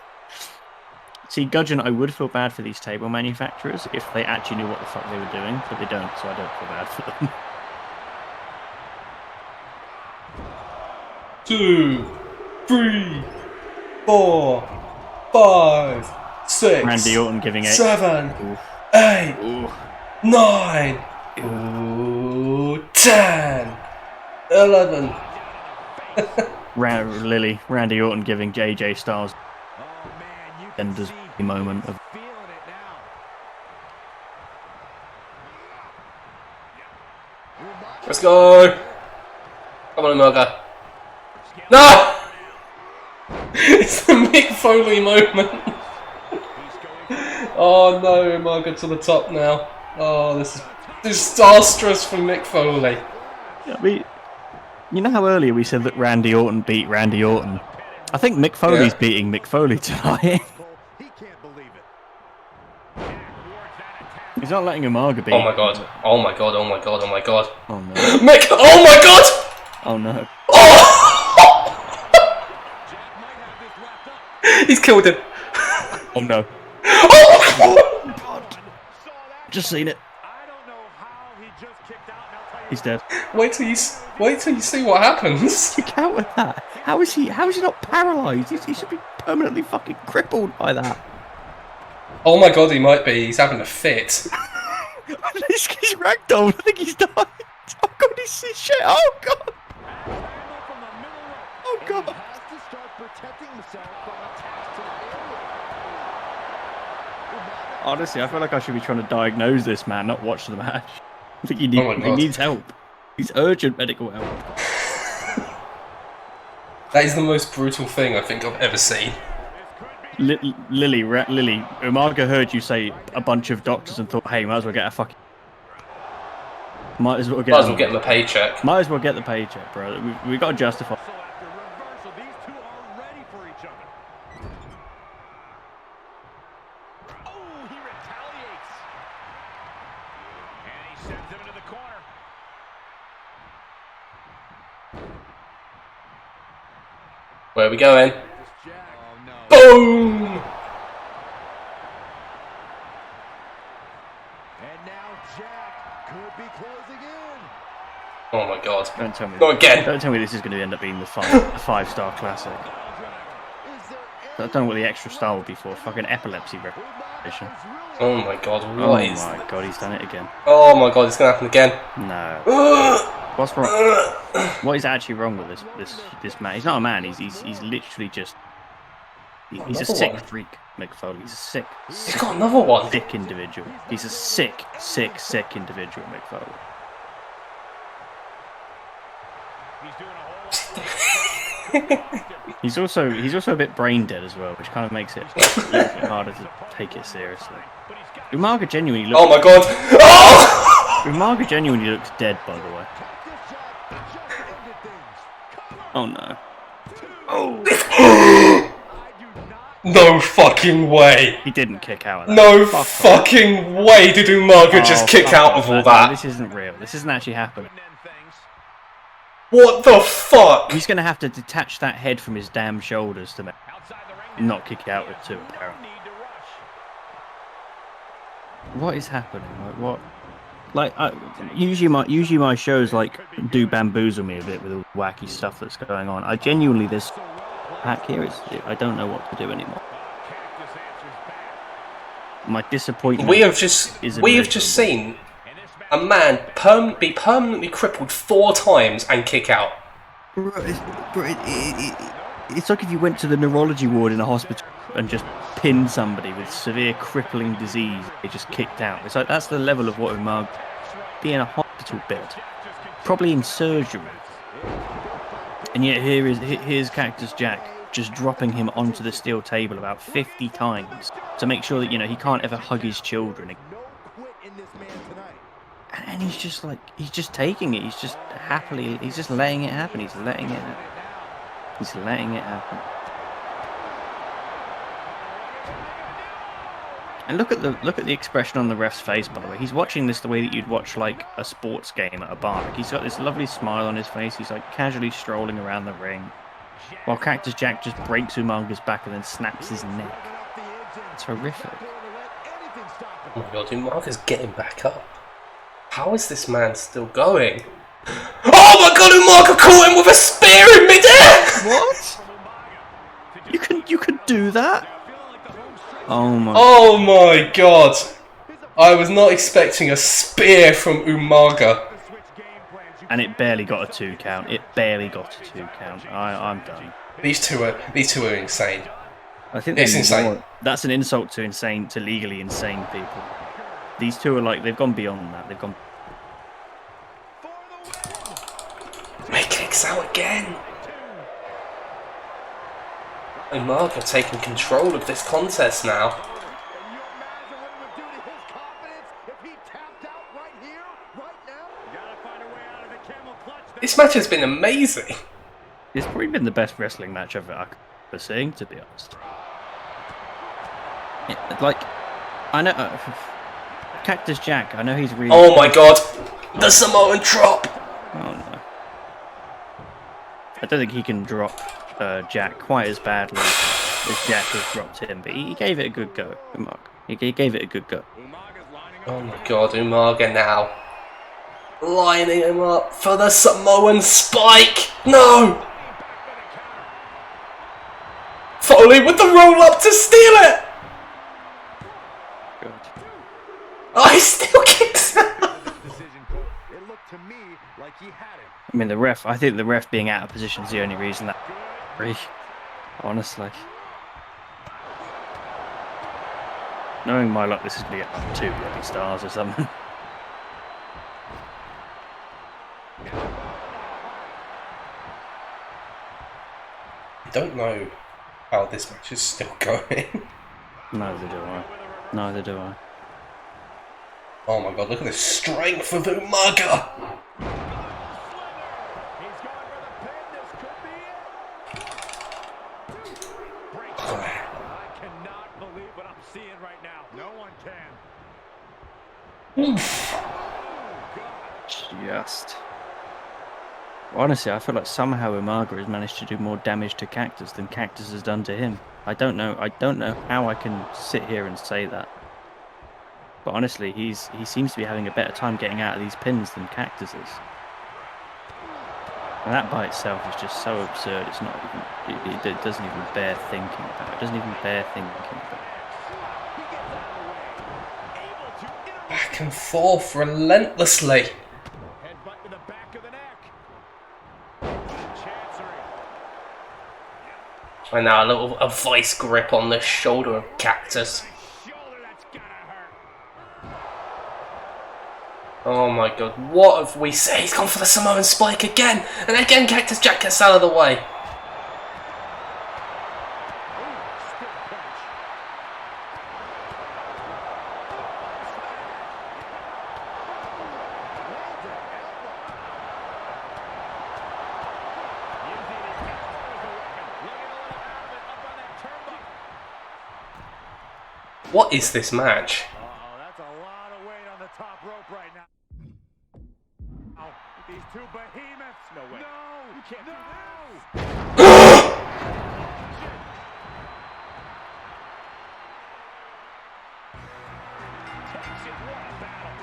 See, Gudgeon, I would feel bad for these table manufacturers if they actually knew what the fuck they were doing, but they don't, so I don't feel bad for them. 2, 3, 4, 5, 6. Randy Orton giving 8. 7, Ooh. 8, Ooh. 9, ooh, 10, 11. Randy Orton giving JJ Styles Ender's moment of. Let's go! Come on, Umaga. No! It's the Mick Foley moment. Oh no, Umaga to the top now. Oh, this is disastrous for Mick Foley. I mean, you know how earlier we said that Randy Orton beat Randy Orton? I think Mick Foley's beating Mick Foley tonight. He's not letting Umaga beat. Oh my god. Oh my god, oh my god, oh my god. Oh no. Mick! Oh my god! Oh no. Oh! He's killed him. Oh no. Oh my god! Just seen it. He's dead. Wait till you see what happens. You count with that. How is he not paralysed? He should be permanently fucking crippled by that. Oh my god, he might be. He's having a fit. He's ragdolled. I think he's died. Oh god, he's shit. Oh god. Oh god. Honestly, I feel like I should be trying to diagnose this man, not watch the match. I think he needs help. He's urgent medical help. That is the most brutal thing I think I've ever seen. Lily, Umaga heard you say a bunch of doctors and thought, hey, might as well get a fucking... Might as well get him a paycheck. Might as well get the paycheck, bro. We got to justify... Where are we going? Oh, no. Boom! And now Jack could be closing in. Oh my god. Don't tell me. Not again. Don't tell me this is going to end up being the five-star classic. Is there I don't know what the extra star would be for. Fucking epilepsy replication. Oh my god, Oh what is... my god, he's done it again. Oh my god, it's gonna happen again. No. Ugh. What's wrong? What is actually wrong with this man? He's not a man. He's literally just. He's a Another sick one. freak, Mick Foley. He's a He's got another one. sick individual. He's a sick individual, Mick Foley. He's doing a whole He's also a bit brain dead as well, which kind of makes it a little bit harder to take it seriously. Umaga genuinely looks. Oh my god. Oh! Umaga genuinely looks dead, by the way. Oh no. No fucking way. He didn't kick out of that. No Fuck off. fucking way did Umaga just kick fuck out off. of all No, that. this isn't real. This isn't actually happening. What the fuck? He's going to have to detach that head from his damn shoulders to not kick out with two, apparently. What is happening? Like, what? Like, usually my shows like do bamboozle me a bit with all the wacky stuff that's going on. I genuinely, this pack here, I don't know what to do anymore. My disappointment. We have just immeasurable. seen a man be permanently crippled 4 times and kick out. It's like if you went to the neurology ward in a hospital and just pinned somebody with severe crippling disease, they just kicked out. It's like that's the level of what Umaga be in a hospital bed, probably in surgery. And yet here's Cactus Jack just dropping him onto the steel table about 50 times to make sure that he can't ever hug his children. And he's just taking it. He's just letting it happen. He's letting it happen. And look at the expression on the ref's face, by the way. He's watching this the way that you'd watch like a sports game at a bar. Like, he's got this lovely smile on his face. He's like casually strolling around the ring, while Cactus Jack just breaks Umaga's back and then snaps his neck. It's horrific. Oh my god, Umaga's getting back up. How is this man still going? Oh my god, Umaga caught him with a spear in midair! What? You can do that? Oh my god. I was not expecting a spear from Umaga. And it barely got a 2 count. I'm done. These two are insane. I think It's insane. That's an insult to legally insane people. These two are like, they've gone beyond that. They've gone. He kicks out again. Umaga taking control of this contest now. This match has been amazing. It's probably been the best wrestling match I've ever seen, to be honest. I know Cactus Jack. I know he's really. Oh my god, the Samoan drop. Oh no. I don't think he can drop Jack quite as badly as Jack has dropped him, but he gave it a good go. He gave it a good go. Oh my god, Umaga now lining him up for the Samoan spike. No. Foley with the roll up to steal it. Good. Oh, he still kicks out. I mean, I think the ref being out of position is the only reason that. Honestly. Knowing my luck, this is going to get 2 bloody stars or something. I don't know how this match is still going. Neither do I. Oh my god, look at the strength of Umaga! Honestly, I feel like somehow Umaga has managed to do more damage to Cactus than Cactus has done to him. I don't know. I don't know how I can sit here and say that. But honestly, he seems to be having a better time getting out of these pins than Cactus is. And that by itself is just so absurd. It's not even. It doesn't even bear thinking about. It doesn't even bear thinking about. Back and forth relentlessly. Headbutt to the back of the neck. Chancery. And now a vice grip on the shoulder of Cactus. Shoulder, that's gotta hurt. Oh my god, what have we said? He's gone for the Samoan spike again! And again Cactus Jack gets out of the way. Ooh, stiff punch. Using his elbow as a weapon. Looking a little out of it up on that turnbuckle. What is this match? Oh, that's a lot of weight on the top rope right now. Oh, these two behemoths. No way. No, you can't do this. Takes it. What a battle.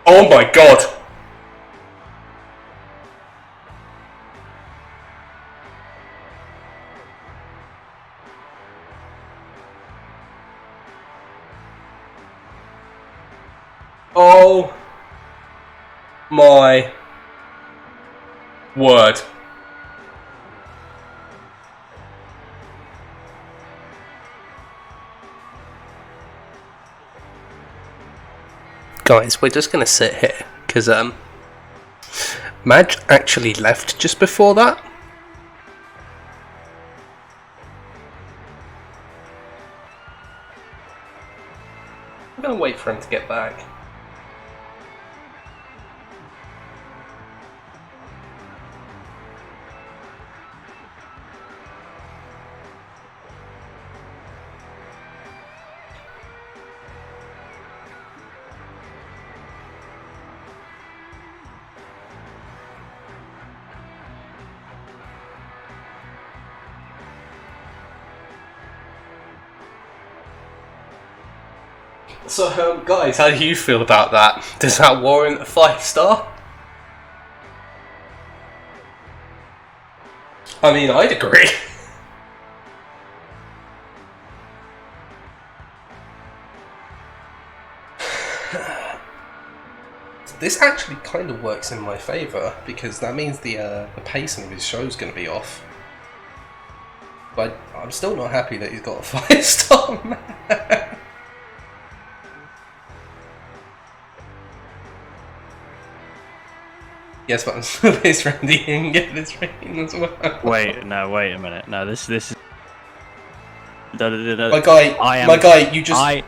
Oh my god! Oh my word. Guys, we're just gonna sit here because Madge actually left just before that. I'm gonna wait for him to get back. So, guys, how do you feel about that? Does that warrant a 5-star? I mean, I'd agree. This actually kind of works in my favour, because that means the pacing of his show is going to be off. But I'm still not happy that he's got a 5-star match. Yes, but I'm still this Randy and get this rating as well. Wait a minute. No, this is. My guy, you just.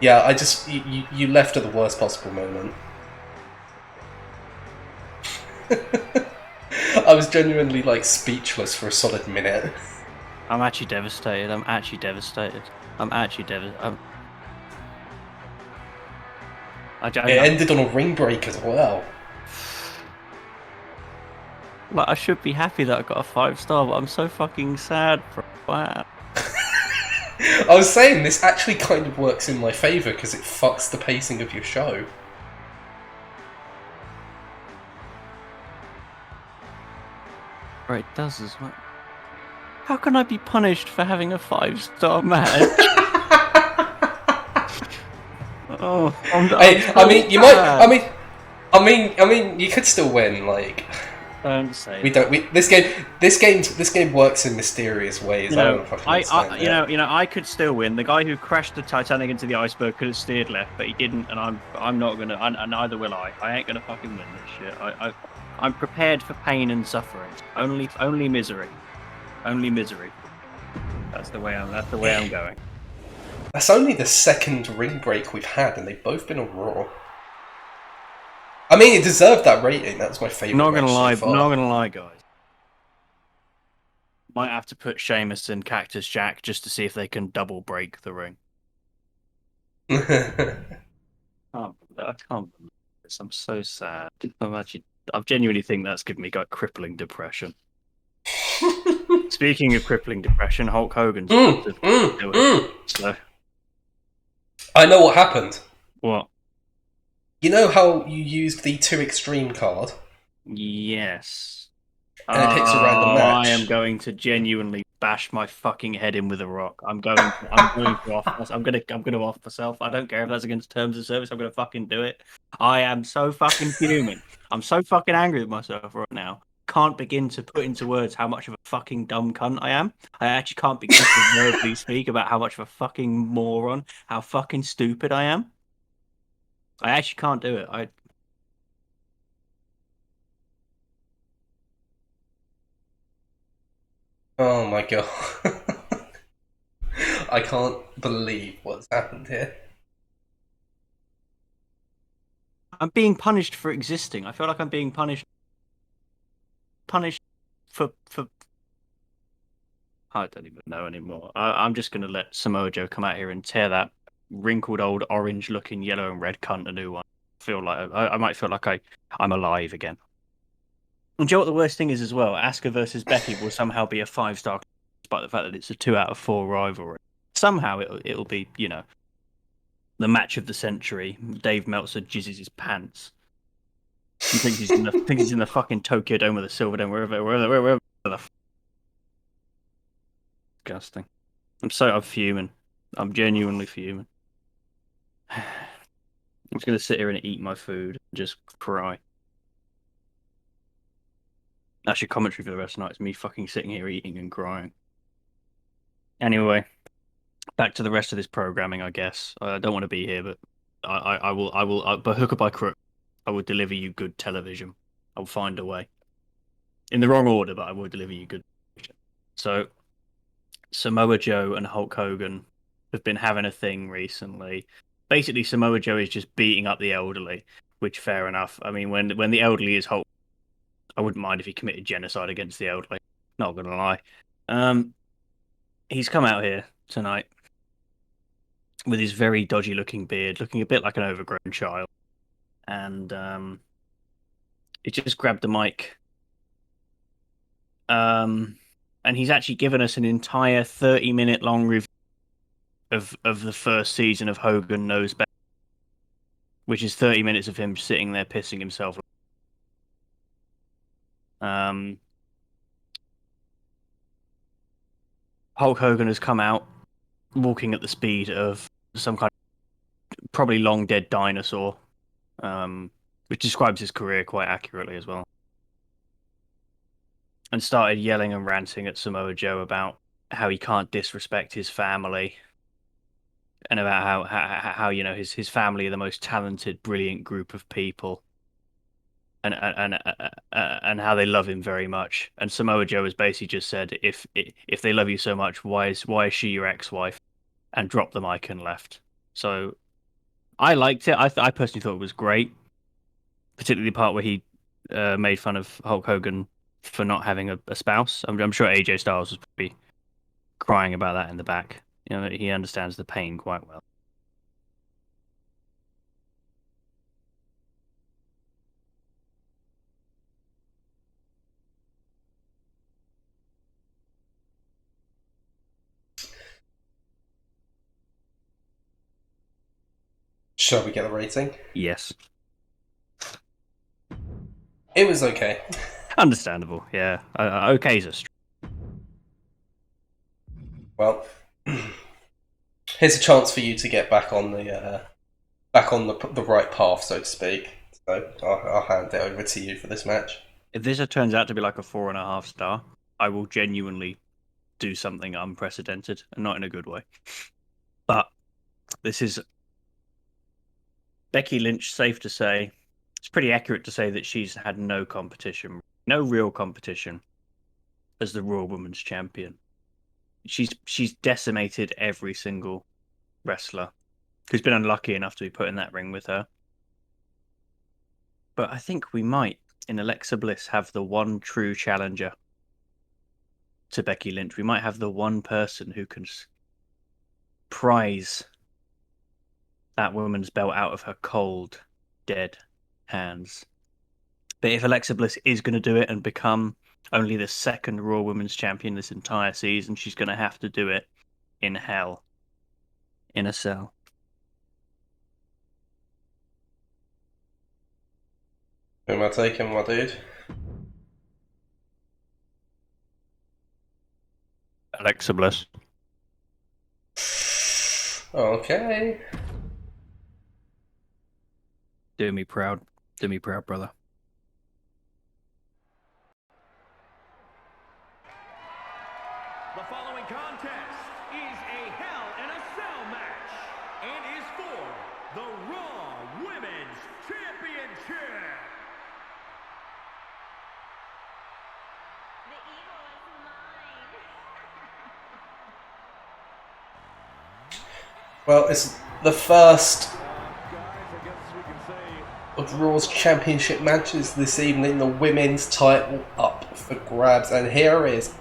Yeah, I just you left at the worst possible moment. I was genuinely like speechless for a solid minute. I'm actually devastated. It ended on a ring break as well. Like, I should be happy that I got a 5-star, but I'm so fucking sad. Wow. I was saying this actually kind of works in my favour because it fucks the pacing of your show. Right, it does as well. How can I be punished for having a 5-star match? Oh, I mean, you might. I mean, you could still win. Like, don't say. This game works in mysterious ways. I don't fucking understand. I could still win. The guy who crashed the Titanic into the iceberg could have steered left, but he didn't, and I'm not gonna. And neither will I. I ain't gonna fucking win this shit. I'm prepared for pain and suffering. Only misery. Only misery. That's the way I'm going. That's only the second ring break we've had, and they've both been on Raw. I mean, it deserved that rating. That's my favourite. Not gonna lie, guys. Might have to put Sheamus and Cactus Jack just to see if they can double break the ring. I can't believe this. I'm so sad. I genuinely think that's given me crippling depression. Speaking of crippling depression, Hulk Hogan's So I know what happened. what? You know how you used the 2 Extreme card? Yes. And it picks a random match. I am going to genuinely bash my fucking head in with a rock. I'm going to off. I'm gonna off myself. I don't care if that's against terms of service. I'm gonna fucking do it. I am so fucking fuming. I'm so fucking angry with myself right now. Can't begin to put into words how much of a fucking dumb cunt I am. I actually can't begin to verbally speak about how much of a fucking moron, how fucking stupid I am. I actually can't do it. Oh my god. I can't believe what's happened here. I'm being punished for existing. I feel like I'm being punished for I don't even know anymore. I'm just gonna let Samoa Joe come out here and tear that wrinkled old orange looking yellow and red cunt a new one. Feel like I might feel like I'm alive again. And do you know what the worst thing is as well? Asuka versus Becky will somehow be a 5-star, despite the fact that it's a 2 out of 4 rivalry. Somehow it'll be, you know, the match of the century. Dave Meltzer jizzes his pants. He thinks he's in the fucking Tokyo Dome or the Silver Dome, wherever the disgusting. I'm fuming. I'm genuinely fuming. I'm just gonna sit here and eat my food and just cry. That's your commentary for the rest of the night. It's me fucking sitting here eating and crying. Anyway, back to the rest of this programming, I guess. I don't want to be here, but I will, by hook or by crook, I will deliver you good television. I'll find a way. In the wrong order, but I will deliver you good television. So, Samoa Joe and Hulk Hogan have been having a thing recently. Basically, Samoa Joe is just beating up the elderly, which fair enough. I mean, when the elderly is Hulk, I wouldn't mind if he committed genocide against the elderly. Not gonna lie. He's come out here tonight with his very dodgy looking beard, looking a bit like an overgrown child, and he just grabbed the mic. And he's actually given us an entire 30-minute long review of the first season of Hogan Knows Best, which is 30 minutes of him sitting there pissing himself. Hulk Hogan has come out walking at the speed of some kind of probably long dead dinosaur, which describes his career quite accurately as well, and started yelling and ranting at Samoa Joe about how he can't disrespect his family, and about how you know his family are the most talented, brilliant group of people, and how they love him very much. And Samoa Joe has basically just said, if they love you so much, why is she your ex-wife? And dropped the mic and left. So I liked it. I personally thought it was great, particularly the part where he made fun of Hulk Hogan for not having a spouse. I'm sure AJ Styles was probably crying about that in the back. You know, he understands the pain quite well. Shall we get a rating? Yes. It was okay. Understandable, yeah. Okay's a Well, here's a chance for you to get back on the right path, so to speak. So I'll hand it over to you for this match. If this turns out to be like a 4.5 star, I will genuinely do something unprecedented, and not in a good way. But this is Becky Lynch, safe to say. It's pretty accurate to say that she's had no competition, no real competition as the Raw Women's Champion. She's decimated every single wrestler who's been unlucky enough to be put in that ring with her. But I think we might, in Alexa Bliss, have the one true challenger to Becky Lynch. We might have the one person who can prise that woman's belt out of her cold, dead hands. But if Alexa Bliss is going to do it and become only the second Raw Women's Champion this entire season, she's going to have to do it in hell, in a cell. Who am I taking, my dude? Alexa Bliss. Okay. Do me proud. Do me proud, brother. The following contest is a Hell in a Cell match and is for the Raw Women's Championship. The evil is mine. Well, it's the first of Raw's championship matches this evening. The women's title up for grabs, and here is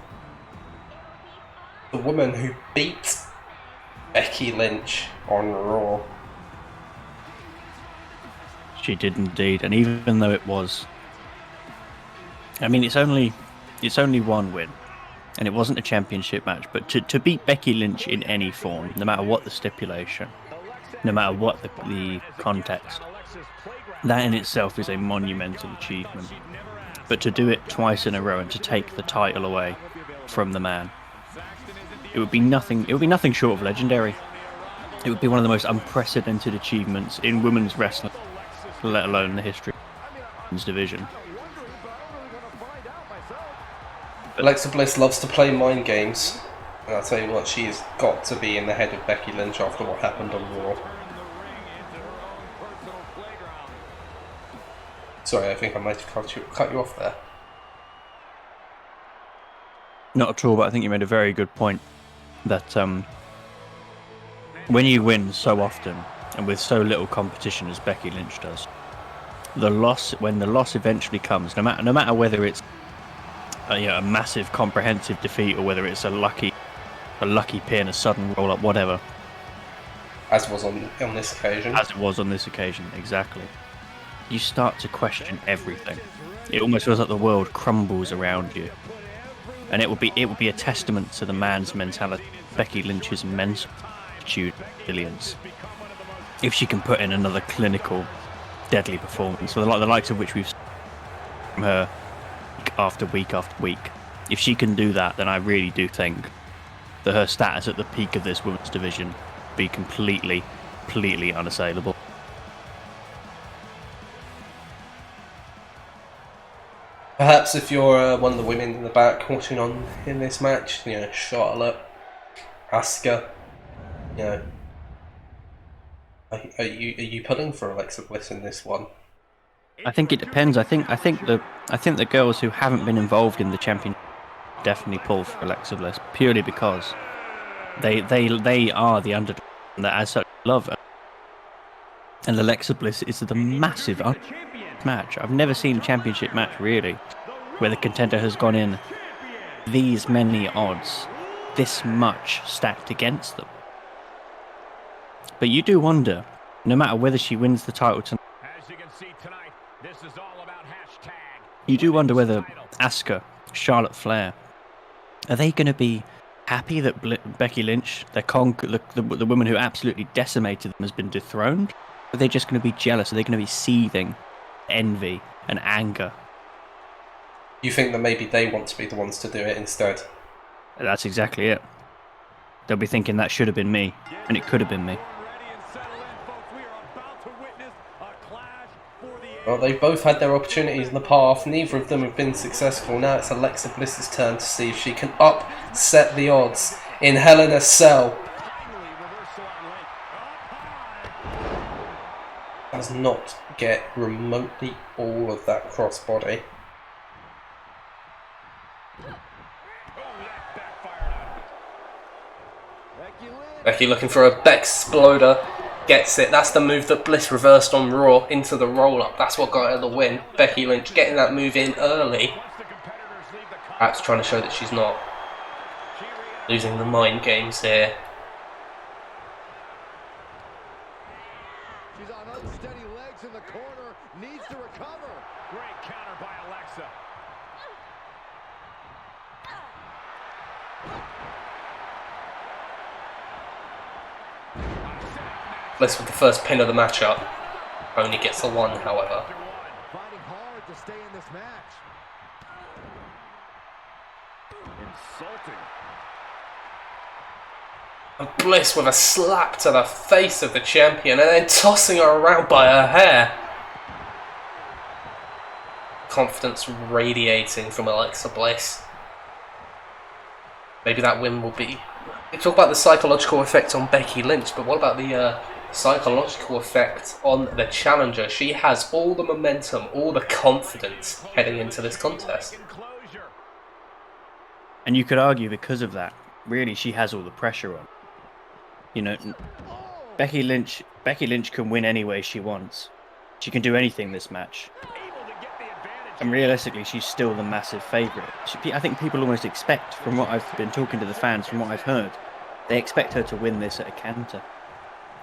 the woman who beat Becky Lynch on Raw. She did indeed, and even though it was, I mean, it's only one win, and it wasn't a championship match, but to beat Becky Lynch in any form, no matter what the stipulation, no matter what the context, that in itself is a monumental achievement. But to do it twice in a row and to take the title away from the man, it would be nothing short of legendary. It would be one of the most unprecedented achievements in women's wrestling, let alone the history of the women's division. Alexa Bliss loves to play mind games, and I'll tell you what, she has got to be in the head of Becky Lynch after what happened on Raw. Sorry, I think I might have cut you off there. Not at all, but I think you made a very good point that when you win so often and with so little competition as Becky Lynch does, when the loss eventually comes, no matter whether it's a massive comprehensive defeat or whether it's a lucky pin, a sudden roll up, whatever, as was on this occasion. As it was on this occasion, exactly. You start to question everything. It almost feels like the world crumbles around you. And it would be a testament to the man's mentality, Becky Lynch's mental attitude, resilience, if she can put in another clinical, deadly performance, the likes of which we've seen from her week after week after week. If she can do that, then I really do think that her status at the peak of this women's division would be completely unassailable. Perhaps if you're one of the women in the back watching on in this match, Charlotte, Asuka, are you pulling for Alexa Bliss in this one? I think it depends. I think the girls who haven't been involved in the champion definitely pull for Alexa Bliss purely because they are the underdog that as such love her. And Alexa Bliss is the massive match. I've never seen a championship match really where the contender has gone in these many odds, this much stacked against them. But you do wonder, no matter whether she wins the title tonight, As you can see tonight, this is all about hashtag. you do wonder whether Asuka, Charlotte Flair, are they going to be happy that Becky Lynch, the woman who absolutely decimated them, has been dethroned? Or are they just going to be jealous? Are they going to be seething envy and anger? You think that maybe they want to be the ones to do it instead? That's exactly it. They'll be thinking that should have been me, and it could have been me. Well, they've both had their opportunities in the past. Neither of them have been successful. Now it's Alexa Bliss's turn to see if she can upset the odds in Hell in a Cell. Does not get remotely all of that crossbody. Becky looking for a Bex-Sploder. Gets it. That's the move that Bliss reversed on Raw into the roll-up. That's what got her the win. Becky Lynch getting that move in early. Perhaps trying to show that she's not Losing the mind games here. She's on unsteady legs in the corner, needs to recover. Great counter by Alexa. Bliss with the first pin of the matchup. Only gets a 1, however. Fighting hard to stay in this match. Insulting. And Bliss with a slap to the face of the champion and then tossing her around by her hair. Confidence radiating from Alexa Bliss. Maybe that win will be... We talk about the psychological effect on Becky Lynch, but what about the psychological effect on the challenger? She has all the momentum, all the confidence heading into this contest. And you could argue because of that, really, she has all the pressure on. You know, Becky Lynch can win any way she wants. She can do anything this match. And realistically, she's still the massive favourite. I think people almost expect, from what I've been talking to the fans, from what I've heard, they expect her to win this at a canter.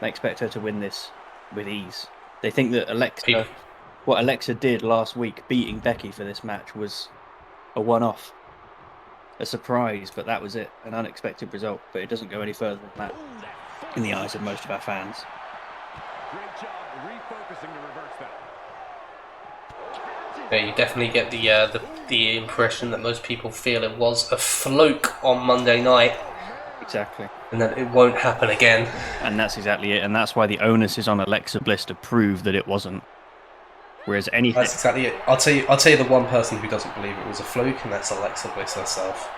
They expect her to win this with ease. They think that what Alexa did last week, beating Becky for this match, was a one-off. A surprise, but that was it. An unexpected result, but it doesn't go any further than that in the eyes of most of our fans. Great job refocusing to reverse that. Yeah, you definitely get the impression that most people feel it was a fluke on Monday night. Exactly. And that it won't happen again. And that's exactly it. And that's why the onus is on Alexa Bliss to prove that it wasn't. Whereas anything... That's exactly it. I'll tell you the one person who doesn't believe it was a fluke, and that's Alexa Bliss herself.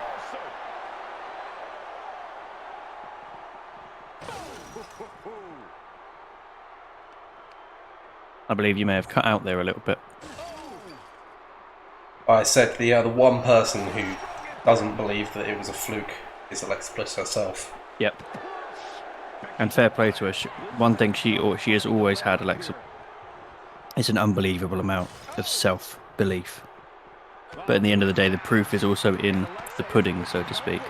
I believe you may have cut out there a little bit. I said the one person who doesn't believe that it was a fluke is Alexa Bliss herself. Yep. And fair play to her. One thing she has always had, Alexa, is an unbelievable amount of self-belief. But at the end of the day, the proof is also in the pudding, so to speak.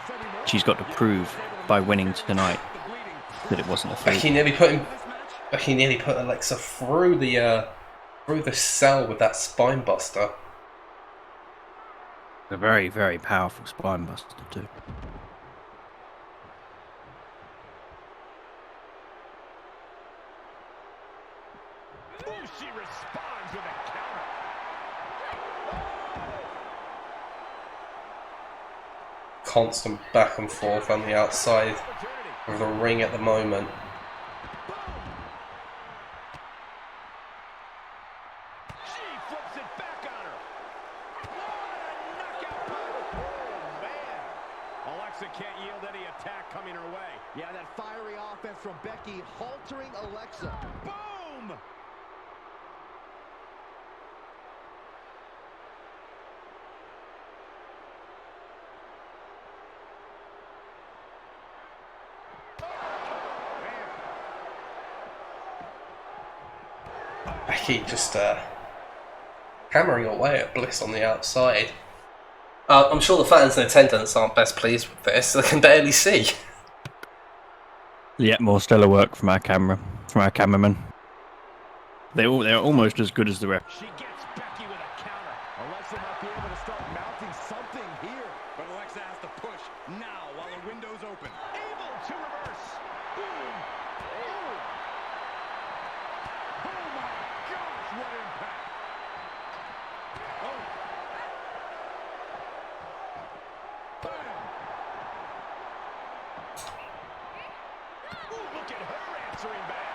She's got to prove by winning tonight that it wasn't a fluke. Becky nearly put Alexa through the cell with that spine buster. A very, very powerful spine buster too. She responds with a counter. Constant back and forth on the outside of the ring at the moment. She flips it back on her. What a knockout punch. Oh, man. Alexa can't yield any attack coming her way. Yeah, that fiery offense from Becky haltering Alexa. Boom! Becky just hammering away at Bliss on the outside. I'm sure the fans in attendance aren't best pleased with this. They can barely see. Yet more stellar work from our cameraman. They're almost as good as the ref. She gets Becky with a counter. Alexa might be able to start mounting something here. But Alexa has to push now while the window's open. Able to reverse. Boom. Oh. Oh my gosh, what impact. Oh. Bam. Ooh, look at her answering back.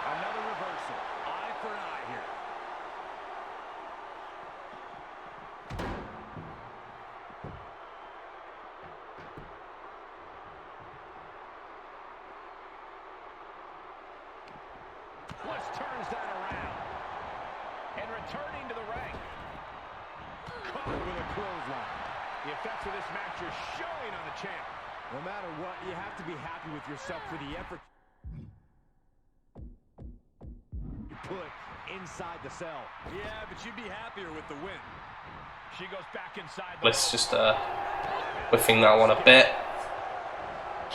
Another reversal. Eye for an eye here. Bliss turns that around. And returning to the ring. Caught with a clothesline. The effects of this match are showing on the champ. No matter what, you have to be happy with yourself for the effort you put inside the cell. Yeah, but you'd be happier with the win. She goes back inside the Bliss just whiffing that one a bit.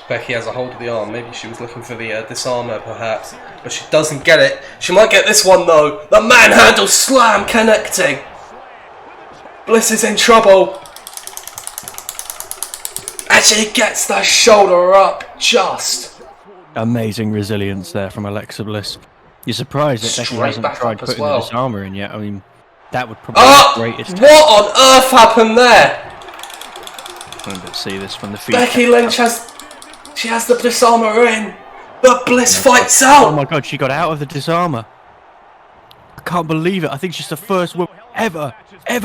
Becky has a hold of the arm. Maybe she was looking for the disarmer, perhaps. But she doesn't get it. She might get this one, though. The manhandle slam connecting. Bliss is in trouble. And she gets the shoulder up just. Amazing resilience there from Alexa Bliss. You're surprised that Becky Straight hasn't back tried up as putting well. the disarmer in yet. I mean, that would probably be the greatest. What on earth happened there? Let's see this from the feet. Becky Lynch has the disarmer in, but Bliss fights out. Oh my god, she got out of the disarmer. I can't believe it. I think she's the first woman ever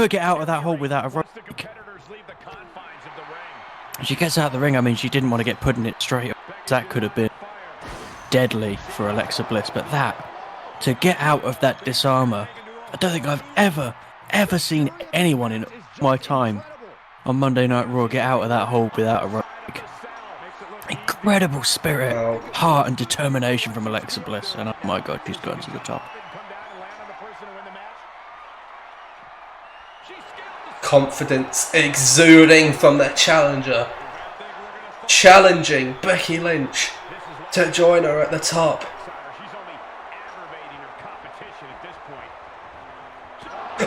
get out of that hole without a rope. She gets out of the ring. I mean, she didn't want to get put in it straight up. That could have been deadly for Alexa Bliss, but to get out of that disarmer, I don't think I've ever seen anyone in my time on Monday Night Raw get out of that hole without a rope. Incredible spirit, heart and determination from Alexa Bliss, and oh my god, she's gone to the top. Confidence exuding from the challenger, challenging Becky Lynch to join her at the top.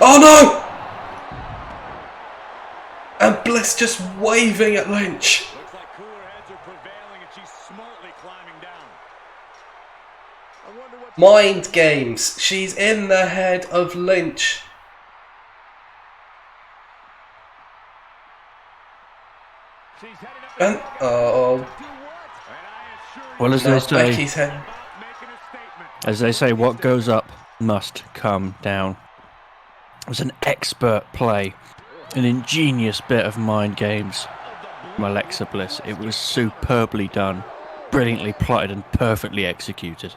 Oh no! And Bliss just waving at Lynch. Mind games. She's in the head of Lynch. And well, as Becky's head. As they say, what goes up must come down. It was an expert play, an ingenious bit of mind games from Alexa Bliss. It was superbly done, brilliantly plotted and perfectly executed.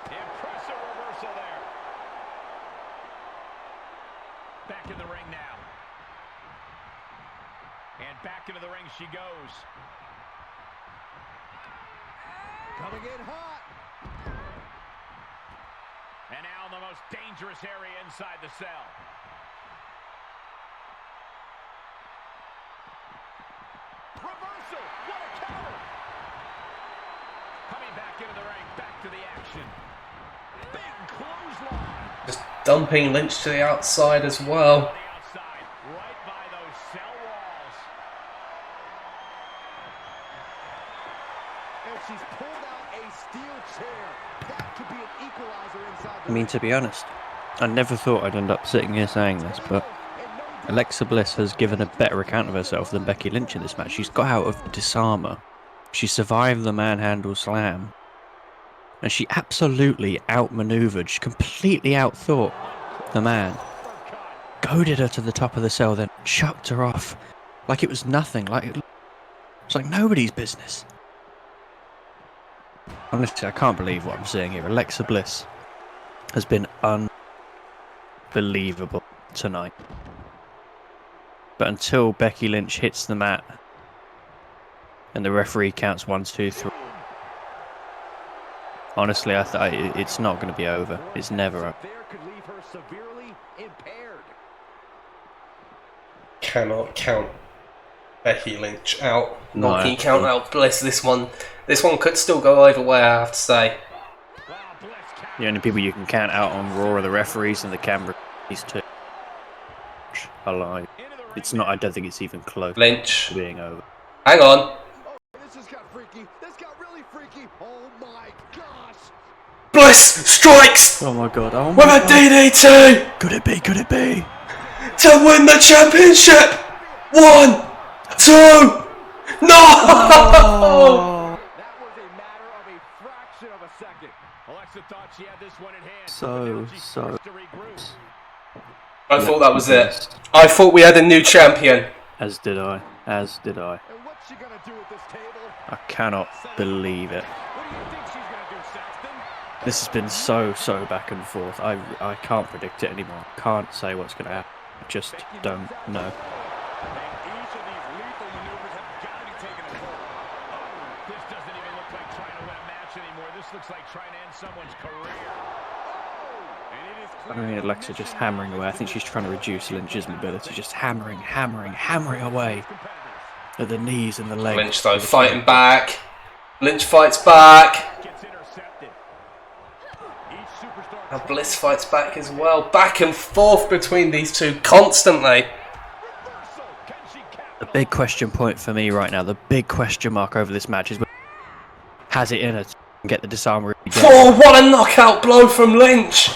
Impressive reversal there. Back in the ring now. And back into the ring she goes. Coming in hot. And now in the most dangerous area inside the cell. Reversal! What a counter! Coming back into the ring, back to the action. Big clothesline. Just dumping Lynch to the outside as well. On the outside, right by those cell walls. And she's pulled out a steel chair. That could be an equalizer inside the I mean, to be honest, I never thought I'd end up sitting here saying this, but Alexa Bliss has given a better account of herself than Becky Lynch in this match. She's got out of the disarmer. She survived the manhandle slam. And she absolutely outmaneuvered, she completely outthought the man. Goaded her to the top of the cell, then chucked her off like it was nothing. It's like nobody's business. Honestly, I can't believe what I'm seeing here. Alexa Bliss has been unbelievable tonight. But until Becky Lynch hits the mat and the referee counts 1, 2, 3, honestly, it's not going to be over. It's never over. Cannot count Becky Lynch out. Nor can you count out Bliss. This one could still go either way, I have to say. The only people you can count out on Raw are the referees and the camera. These two alive. It's not. I don't think it's even close. Lynch to being over. Hang on. This just got freaky. This got really freaky. Oh my gosh. Bliss strikes Oh my god. Oh my with a god. DDT Could it be? Could it be? to win the championship. 1, 2. No! Oh. That was a matter of a fraction of a second. Alexa thought she had this one in hand. So. To regroup. I thought that was it. I thought we had a new champion. As did I. As did I. And what's she gonna do at this table? I cannot believe it. What do you think she's gonna do, Saxton? This has been so back and forth. I can't predict it anymore. Can't say what's going to happen. I just don't know. And each of these lethal maneuvers have got to be taken a toll. Oh, this doesn't even look like trying to win a match in someone's career. I mean, Alexa just hammering away. I think she's trying to reduce Lynch's mobility, just hammering away at the knees and the legs. Lynch though fighting back. Lynch fights back. Now Bliss fights back as well. Back and forth between these two constantly. The big question point for me right now, the big question mark over this match is, has it in her to get the disarmer again? Oh, what a knockout blow from Lynch!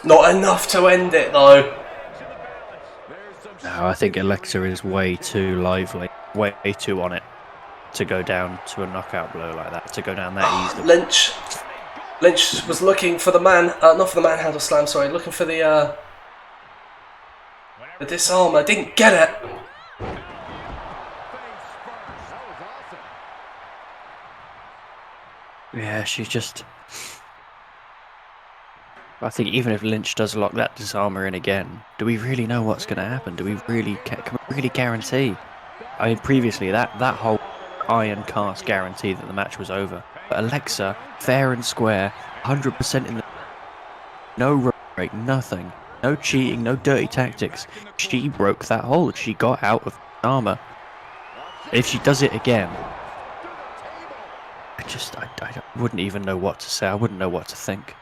Not enough to end it though. No, I think Alexa is way too lively, way too on it to go down to a knockout blow like that, to go down that easily. Lynch was looking for the not for the manhandle slam, sorry, looking for the disarmer, didn't get it. Yeah, she's just... I think even if Lynch does lock that disarmer in again, do we really know what's going to happen? Do we really... Can we really guarantee? I mean, previously, that whole iron cast guaranteed that the match was over. But Alexa, fair and square, 100% in the... No rope break, nothing. No cheating, no dirty tactics. She broke that hold. She got out of the armor. If she does it again... I wouldn't even know what to say. I wouldn't know what to think.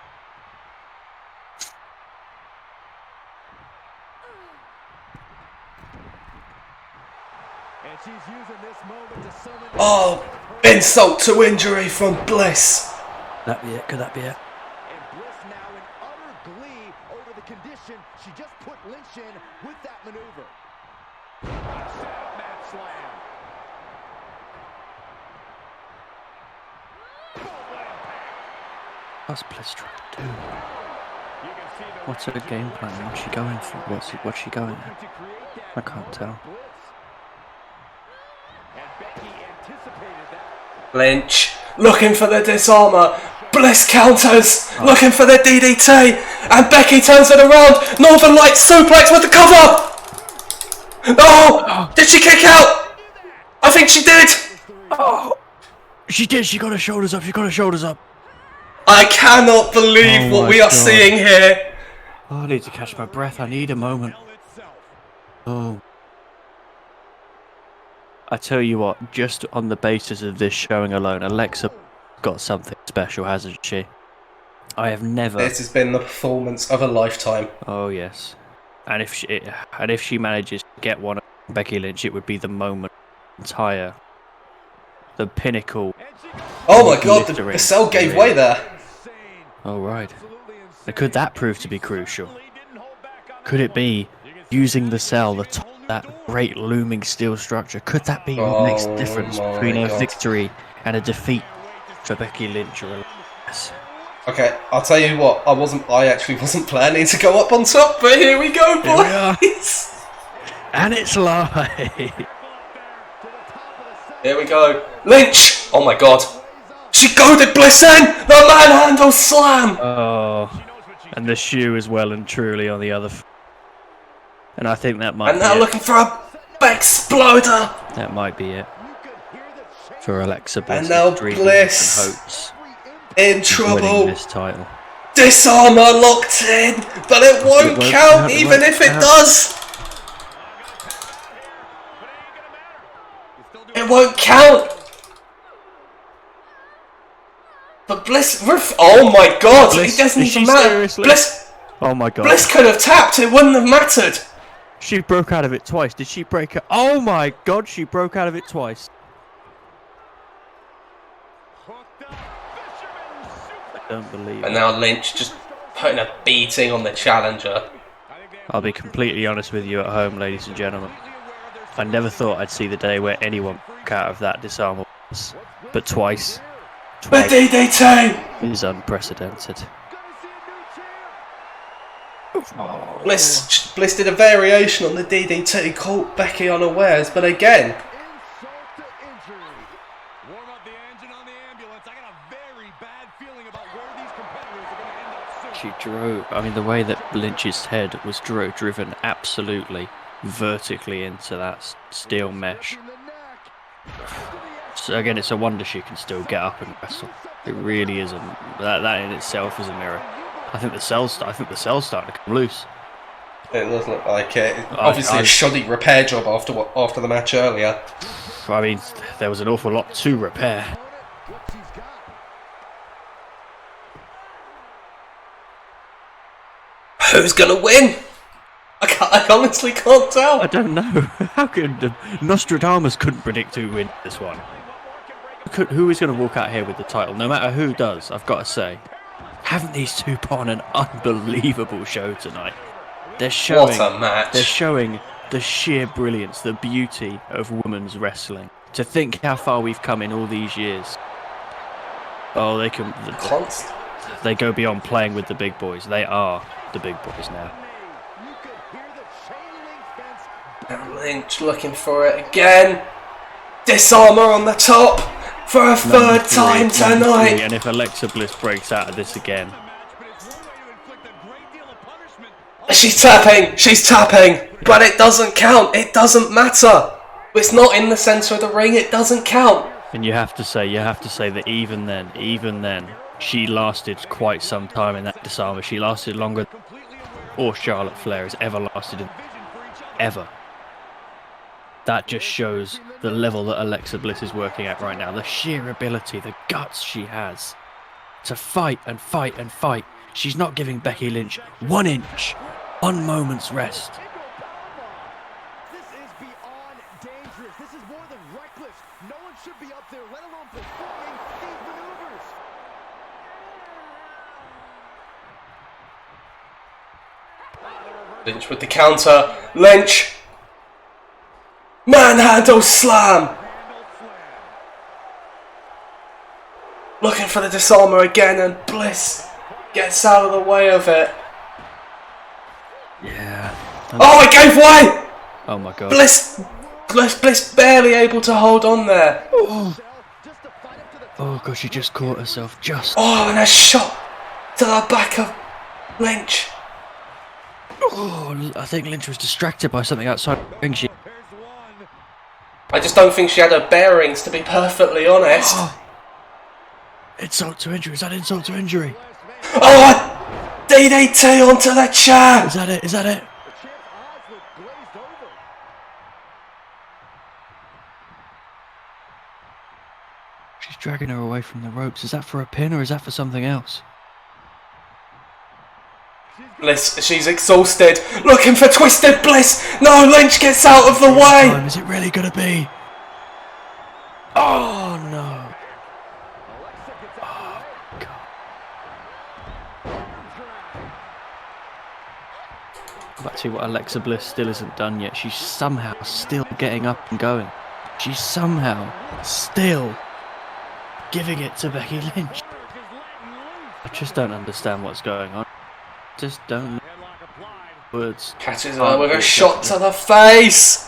Oh, insult to injury from Bliss. That be it? Could that be it? And Bliss now in utter glee over the condition she just put Lynch in with that maneuver. Mat slam. What's Bliss trying to do? What's her game plan? What's she going for? What's she going at? I can't tell. Lynch looking for the disarmer. Bliss counters, looking for the DDT, and Becky turns it around. Northern Light suplex with the cover. Oh, did she kick out? I think she did. Oh, she did. She got her shoulders up. She got her shoulders up. I cannot believe what we are seeing here. Oh, I need to catch my breath. I need a moment. Oh. I tell you what, just on the basis of this showing alone, Alexa got something special, hasn't she? I have never... This has been the performance of a lifetime. Oh, yes. And if she manages to get one of Becky Lynch, it would be the moment. The pinnacle. Oh my god, the cell gave way there. Oh, right. Now, could that prove to be crucial? Could it be using the cell, that great looming steel structure? Could that be what makes the difference between a victory and a defeat for Becky Lynch or Alexa? Okay, I'll tell you what, I actually wasn't planning to go up on top, but here we go, boys! And it's live! Here we go. Lynch! Oh my god. She goaded Bliss in! The manhandle slam! Oh, and the shoe is well and truly on the other and I think that might be it. And now looking for a exploder! That might be it. For Alexa Bliss. And now Bliss and hopes in trouble. This title. Disarmer locked in, but it won't count even if it does. It won't count. But Bliss, oh my god, it doesn't even matter. Bliss, oh my god. Bliss could have tapped, it wouldn't have mattered. She broke out of it twice. Did she break it? Oh my god, she broke out of it twice. I don't believe it. And now Lynch just putting a beating on the challenger. I'll be completely honest with you at home, ladies and gentlemen. I never thought I'd see the day where anyone broke out of that disarmable, but twice. The DDT is unprecedented. Bliss did a variation on the DDT, caught Becky unawares, but again. She drove, I mean, the way that Lynch's head was driven absolutely vertically into that steel mesh. So again, it's a wonder she can still get up and wrestle. It really is that in itself is a mirror. I think the cell's starting to come loose. It does look like it. Obviously, a shoddy repair job after the match earlier. I mean, there was an awful lot to repair. Who's gonna win? I honestly can't tell. I don't know. How could Nostradamus couldn't predict who wins this one? Who is going to walk out here with the title? No matter who does, I've got to say, haven't these two put on an unbelievable show tonight? They're showing, what a match! They're showing the sheer brilliance, the beauty of women's wrestling. To think how far we've come in all these years. Oh, they can. They go beyond playing with the big boys. They are the big boys now. And Lynch looking for it again. Disarmer on the top for a third time tonight. And if Alexa Bliss breaks out of this again. She's tapping, but it doesn't count. It doesn't matter. It's not in the centre of the ring. It doesn't count. And you have to say that even then, she lasted quite some time in that disarmer. She lasted longer or Charlotte Flair has ever lasted ever. That just shows the level that Alexa Bliss is working at right now. The sheer ability, the guts she has to fight and fight and fight. She's not giving Becky Lynch 1 inch, 1 moment's rest. This is beyond dangerous. This is more than reckless. No one should be up there, let alone performing these maneuvers. Lynch with the counter. Lynch. Manhandle slam. Looking for the disarmer again, and Bliss gets out of the way of it. Yeah. Oh, it gave way! Oh my god. Bliss barely able to hold on there. Oh god, she just caught herself. Oh, and a shot to the back of Lynch. Oh, I think Lynch was distracted by something outside the ring. I just don't think she had her bearings, to be perfectly honest. Oh. Insult to injury. Is that insult to injury? Oh, DDT onto the chair. Is that it? Is that it? She's dragging her away from the ropes. Is that for a pin or is that for something else? Bliss, she's exhausted. Looking for Twisted Bliss. No, Lynch gets out of the way. Is it really going to be? Oh, no. Oh, God. Back to what Alexa Bliss still isn't done yet. She's somehow still getting up and going. She's somehow still giving it to Becky Lynch. I just don't understand what's going on. Just don't know words. Catches her with a shot to the face.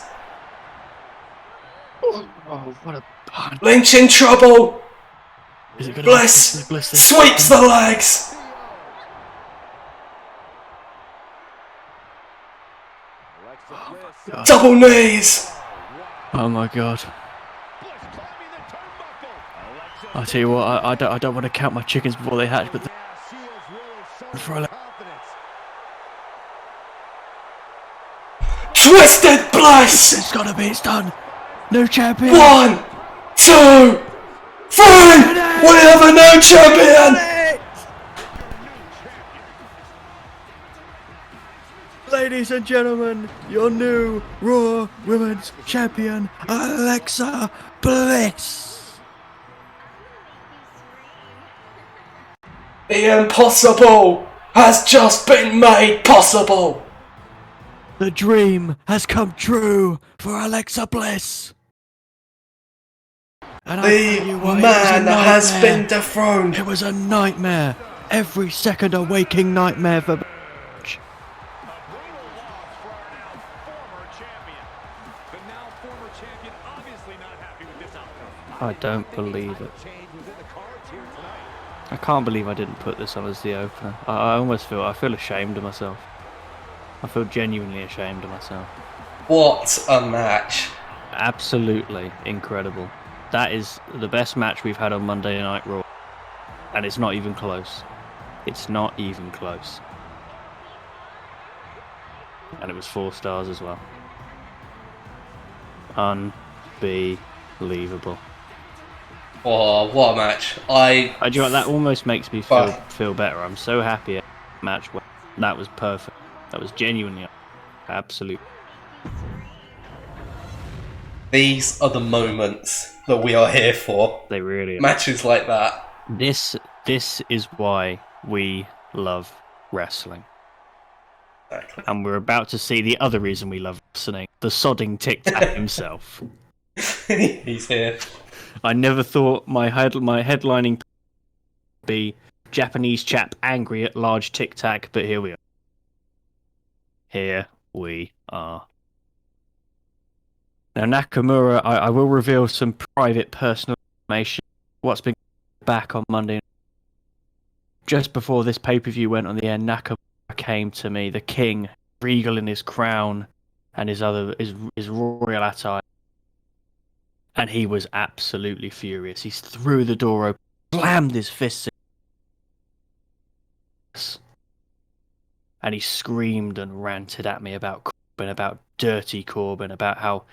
Oh, what a punch. Lynch in trouble. Is it gonna Bliss sweeps the legs. Oh, double knees. Oh my god. I tell you what, I don't want to count my chickens before they hatch, but Twisted Bliss! It's gotta be, it's done! New champion! 1, 2, 3! We have a new champion! Ladies and gentlemen, your new Raw Women's Champion, Alexa Bliss! The impossible has just been made possible! The dream has come true for Alexa Bliss. And the man has been dethroned. It was a nightmare. Every second a waking nightmare for Bitch. I don't believe it. I can't believe I didn't put this on as the opener. I feel ashamed of myself. I feel genuinely ashamed of myself. What a match. Absolutely incredible. That is the best match we've had on Monday Night Raw. And it's not even close. It's not even close. And it was 4 stars as well. Unbelievable. Oh, what a match. Do you know what, that almost makes me feel better. I'm so happy at the match. That was perfect. That was genuinely absolute. These are the moments that we are here for. They really are. Matches like that. This is why we love wrestling. Exactly. And we're about to see the other reason we love wrestling. The sodding Tic Tac himself. He's here. I never thought my headlining would be Japanese chap angry at large Tic Tac, but here we are. Here we are. Now, Nakamura, I will reveal some private personal information. What's been back on Monday. Just before this pay-per-view went on the air, Nakamura came to me, the king, regal in his crown and his royal attire. And he was absolutely furious. He threw the door open, slammed his fists in, and he screamed and ranted at me about Corbin, about dirty Corbin, about how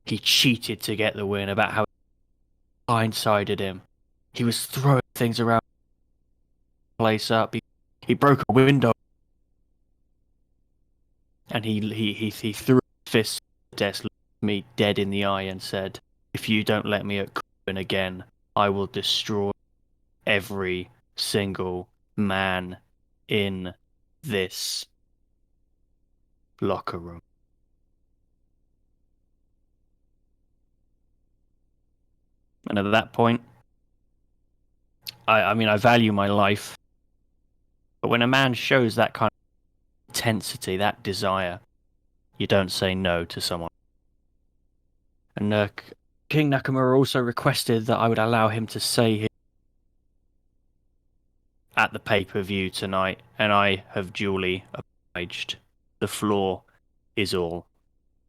he cheated to get the win, about how he blindsided him. He was throwing things around the place up. He broke a window, and he threw his fist at the desk, looked me dead in the eye, and said, "If you don't let me at Corbin again, I will destroy every single man in this locker room." And at that point, I mean, I value my life, but when a man shows that kind of intensity, that desire, you don't say no to someone. And King Nakamura also requested that I would allow him to say his at the pay-per-view tonight, and I have duly obliged. The floor is all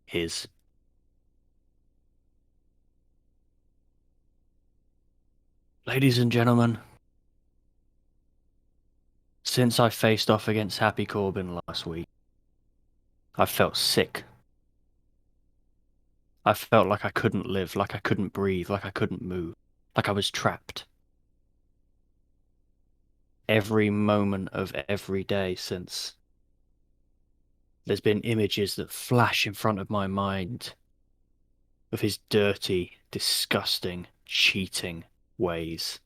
his. Ladies and gentlemen, since I faced off against Happy Corbin last week, I felt sick. I felt like I couldn't live, like I couldn't breathe, like I couldn't move, like I was trapped. Every moment of every day since, there's been images that flash in front of my mind of his dirty, disgusting, cheating ways,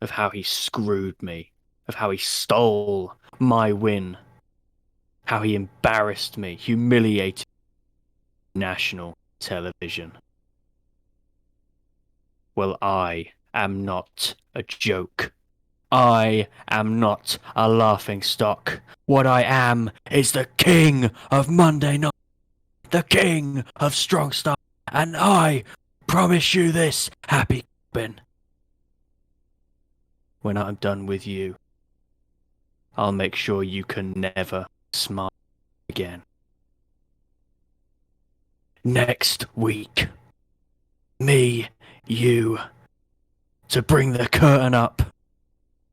of how he screwed me, of how he stole my win, how he embarrassed me, humiliated national television. Well, I am not a joke. I am not a laughing stock. What I am is the king of Monday Night, the king of Strong Style, and I promise you this, Happy Corbin. When I'm done with you, I'll make sure you can never smile again. Next week, me, you, to bring the curtain up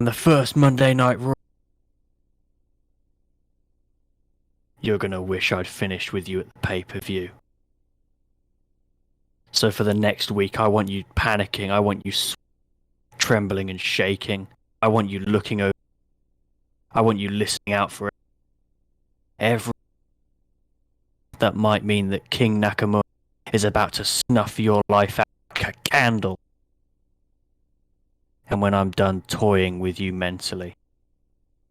on the first Monday Night Raw. You're gonna wish I'd finished with you at the pay-per-view. So for the next week, I want you panicking, I want you trembling and shaking, I want you looking over, I want you listening out for every that might mean that King Nakamura is about to snuff your life out like a candle. And when I'm done toying with you mentally,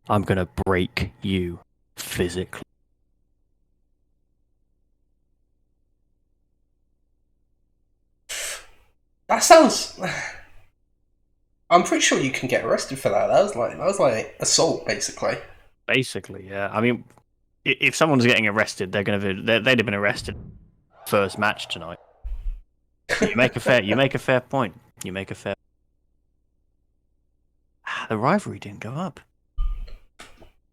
I'm gonna break you physically. That sounds. I'm pretty sure you can get arrested for that. That was like assault, basically. Basically, yeah. I mean, if someone's getting arrested, they'd have been arrested first match tonight. You make a fair point. The rivalry didn't go up.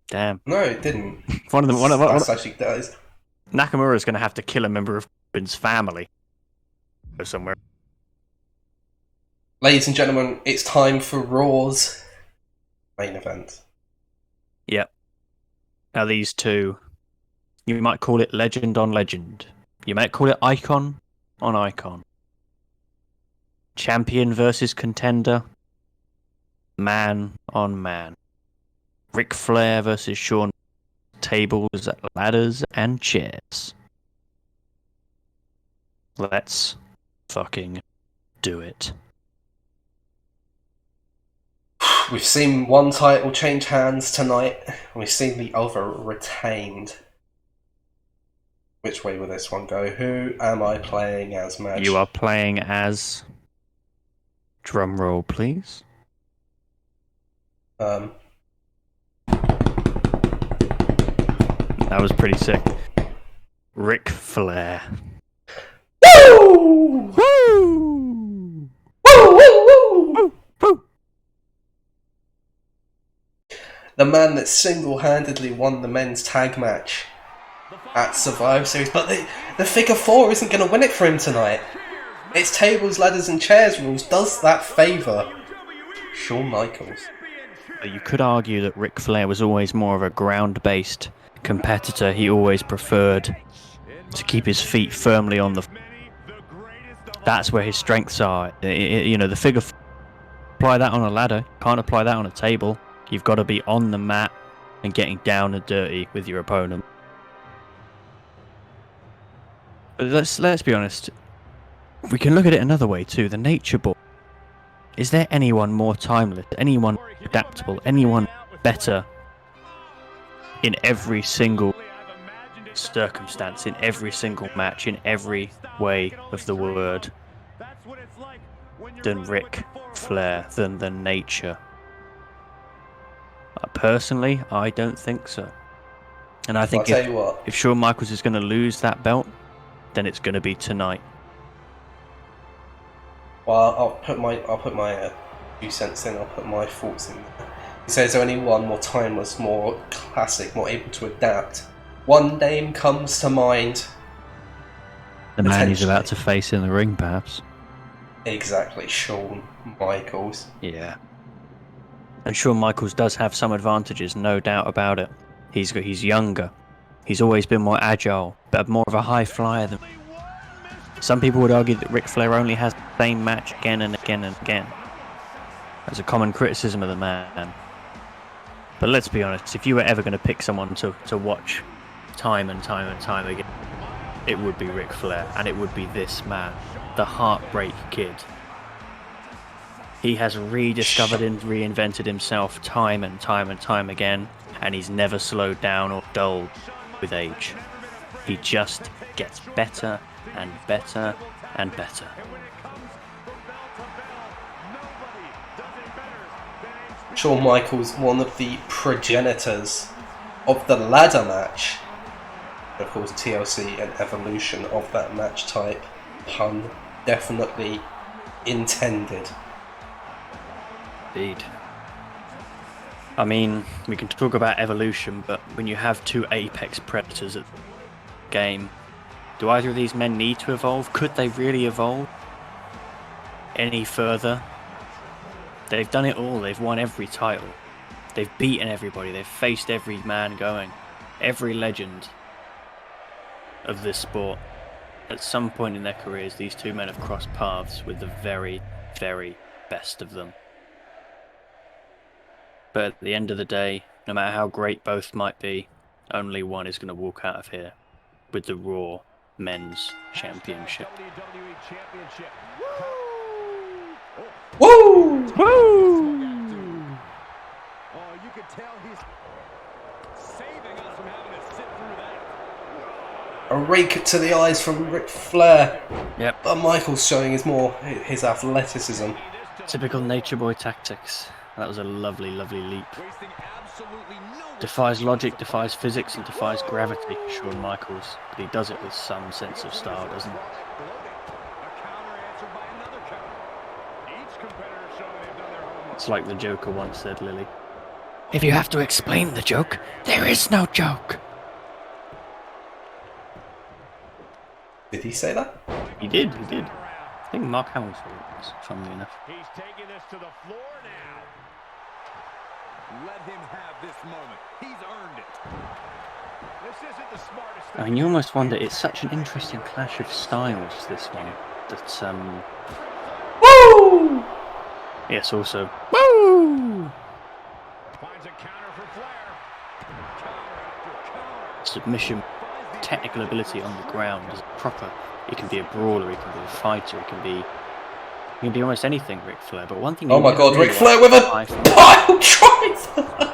Damn. No, it didn't. That's actually does. Nakamura's going to have to kill a member of Corbin's family. Go somewhere. Ladies and gentlemen, it's time for Raws. main event. Yep. Now these two, you might call it legend on legend. You might call it icon on icon. Champion versus contender. Man on man. Ric Flair versus Shawn. Tables, ladders, and chairs. Let's fucking do it. We've seen one title change hands tonight. We've seen the other retained. Which way will this one go? Who am I playing as, Madge? You are playing as... Drum roll, please. Um, That was pretty sick. Ric Flair. Woo! Woo! Woo! Woo! Woo! Woo! The man that single-handedly won the men's tag match at Survivor Series, but the figure four isn't going to win it for him tonight. It's tables, ladders, and chairs rules. Does that favour Shawn Michaels? You could argue that Ric Flair was always more of a ground-based competitor. He always preferred to keep his feet firmly on the... That's where his strengths are. You know, the figure... Apply that on a ladder. Can't apply that on a table. You've got to be on the mat and getting down and dirty with your opponent. But let's be honest. We can look at it another way too. The Nature Boy. Is there anyone more timeless? Anyone adaptable? Anyone better in every single circumstance, in every single match, in every way of the word than Ric Flair, than the Nature? Personally, I don't think so. And I think if Shawn Michaels is going to lose that belt, then it's going to be tonight. Well, I'll put my 2 cents in. I'll put my thoughts in there. He says, "Is there anyone more timeless, more classic, more able to adapt?" One name comes to mind. The man he's about to face in the ring, perhaps. Exactly, Shawn Michaels. Yeah. And Shawn Michaels does have some advantages, no doubt about it. He's younger. He's always been more agile, but more of a high flyer than... Some people would argue that Ric Flair only has the same match again and again and again. That's a common criticism of the man. But let's be honest, if you were ever going to pick someone to watch time and time and time again, it would be Ric Flair, and it would be this man, the Heartbreak Kid. He has rediscovered and reinvented himself time and time and time again, and he's never slowed down or dulled with age. He just gets better and better and better. Shawn Michaels, one of the progenitors of the ladder match. Of course, TLC and Evolution of that match type. Pun definitely intended. Indeed. I mean, we can talk about Evolution, but when you have two apex predators at the game, do either of these men need to evolve? Could they really evolve any further? They've done it all. They've won every title. They've beaten everybody. They've faced every man going. Every legend of this sport. At some point in their careers, these two men have crossed paths with the very, very best of them. But at the end of the day, no matter how great both might be, only one is going to walk out of here with the Raw Men's Championship. Woo! Woo! Oh, you can tell he's saving us from having to sit through that. A rake to the eyes from Ric Flair. Yep. But Michaels showing his athleticism. Typical Nature Boy tactics. That was a lovely, lovely leap. Defies logic, defies physics, and defies gravity, Shawn Michaels. But he does it with some sense of style, doesn't he? It's like the Joker once said, Lily. If you have to explain the joke, there is no joke. Did he say that? He did. I think Mark Hamill said it, funnily enough. He's taking this to the floor now. Let him have this moment. He's earned it. This isn't the smartest thing. And you almost wonder, it's such an interesting clash of styles, this one, that, Woo! yes, also, woo! Finds a counter for Flair. Counter after counter. Submission, technical ability on the ground is proper. He can be a brawler, he can be a fighter, he can be almost anything, Ric Flair. But one thing. Oh my God, Ric Flair with a pile driver!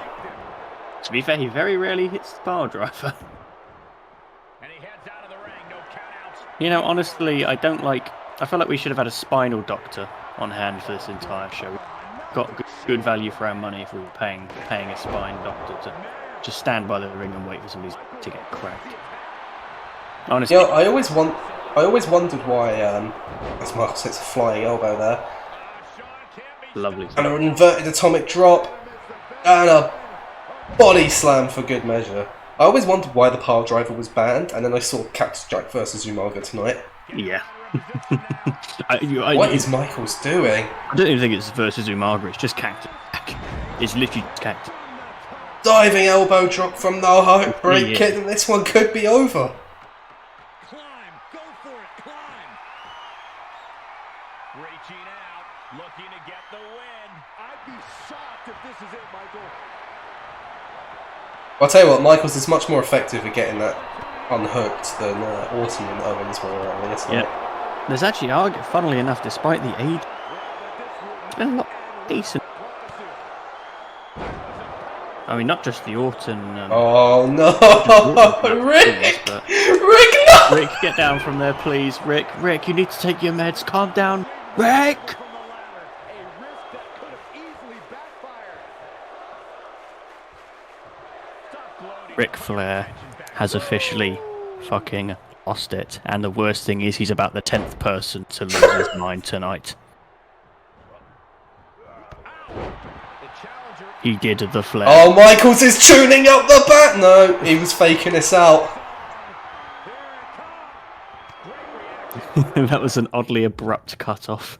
To be fair, he very rarely hits the pile driver. And he heads out of the ring. No countouts. You know, honestly, I feel like we should have had a spinal doctor on hand for this entire show. We got good value for our money if we were paying a spine doctor to just stand by the ring and wait for somebody to get cracked. Honestly, You know, I always wondered why, as Michaels hits a flying elbow there, lovely. and an inverted atomic drop, and a body slam for good measure. I always wondered why the pile driver was banned, and then I saw Cactus Jack versus Umaga tonight. Yeah. What is Michaels doing? I don't even think it's versus Umaga, it's just Cactus Jack. It's literally just Cactus. Diving elbow drop from the Heartbreak Yeah. Kid, and this one could be over. Climb. Go for it. Climb. Reaching out. Looking to get the win. I'd be shocked if this is it, Michael. I'll tell you what, Michaels is much more effective at getting that unhooked than Orton and Owens were earlier. So. Yeah. There's actually, funnily enough, despite the age, it's been a lot decent. I mean, not just the Orton. Oh no, Rick! But Rick, no! Rick, get down from there, please. Rick, you need to take your meds. Calm down, Rick. From the ladder. A risk that could have easily backfired. Stop gloating. Ric Flair has officially fucking lost it, and the worst thing is he's about the 10th person to lose his mind tonight. The challenger. He did the Flair. Oh, Michaels is tuning up the bat. No, he was faking us out. That was an oddly abrupt cut-off.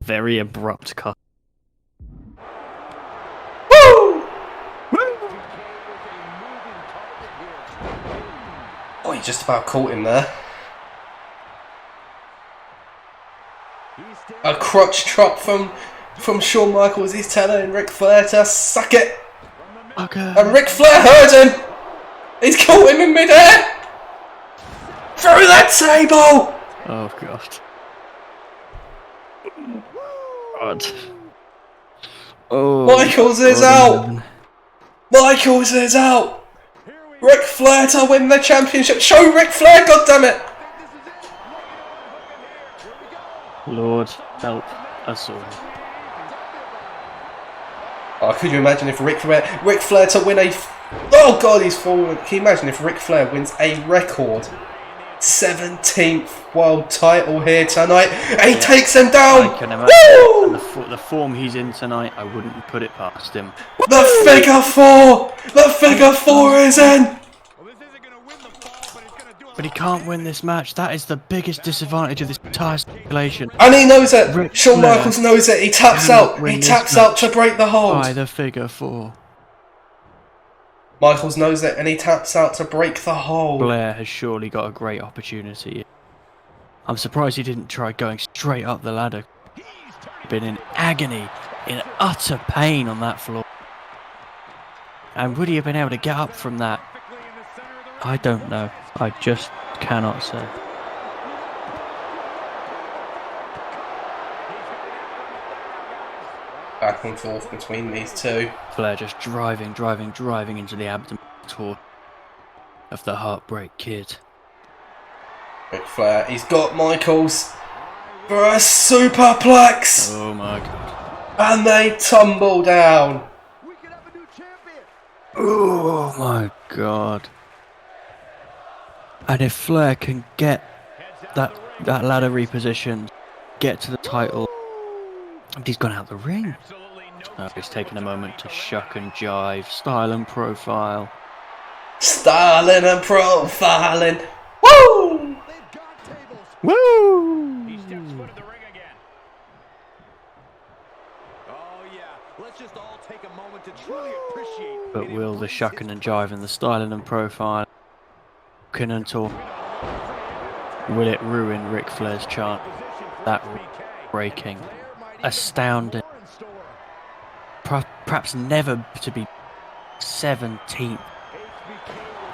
Very abrupt cut. Woo! Oh, he just about caught him there. A crotch chop from Shawn Michaels. He's telling Ric Flair to suck it. Okay. And Ric Flair heard him. He's caught him in midair. Through that table. Oh god. God. Oh. Michaels is out. Michaels is out. Ric Flair to win the championship. Show Ric Flair, goddammit. Lord, help us all. Oh, could you imagine if Ric Flair to win a... Oh god, he's fallen. Can you imagine if Ric Flair wins a record 17th world title here tonight and he takes him down? I can imagine. Woo! And the form he's in tonight, I wouldn't put it past him. The figure four! The figure four is in! Well, this isn't going to win the fall, but it's going to do it. But he can't win this match. That is the biggest disadvantage of this entire stipulation. And he knows it. Ric Shawn Flair Michaels knows it. He taps cannot out. win He this taps out match to break the hold. by the figure four. Michaels knows it and he taps out to break the hold. Blair has surely got a great opportunity. I'm surprised he didn't try going straight up the ladder. Been in agony, in utter pain on that floor. And would he have been able to get up from that? I don't know. I just cannot say. Back and forth between these two. Flair just driving into the abdomen tour of the Heartbreak Kid. Ric Flair, he's got Michaels for a superplex! Oh my god. And they tumble down. We could have a new champion. Oh my god. And if Flair can get that ladder repositioned, get to the title, he's gone out the ring. He's taken a moment to shuck and jive, style and profile. Styling and profiling. Woo! They've got tables. Woo! He steps foot in the ring again. Oh, yeah. Let's just all take a moment to truly appreciate. But will the shucking and jiving, the styling and profile, Continental, will it ruin Ric Flair's chant? That breaking, astounding, perhaps never to be 17th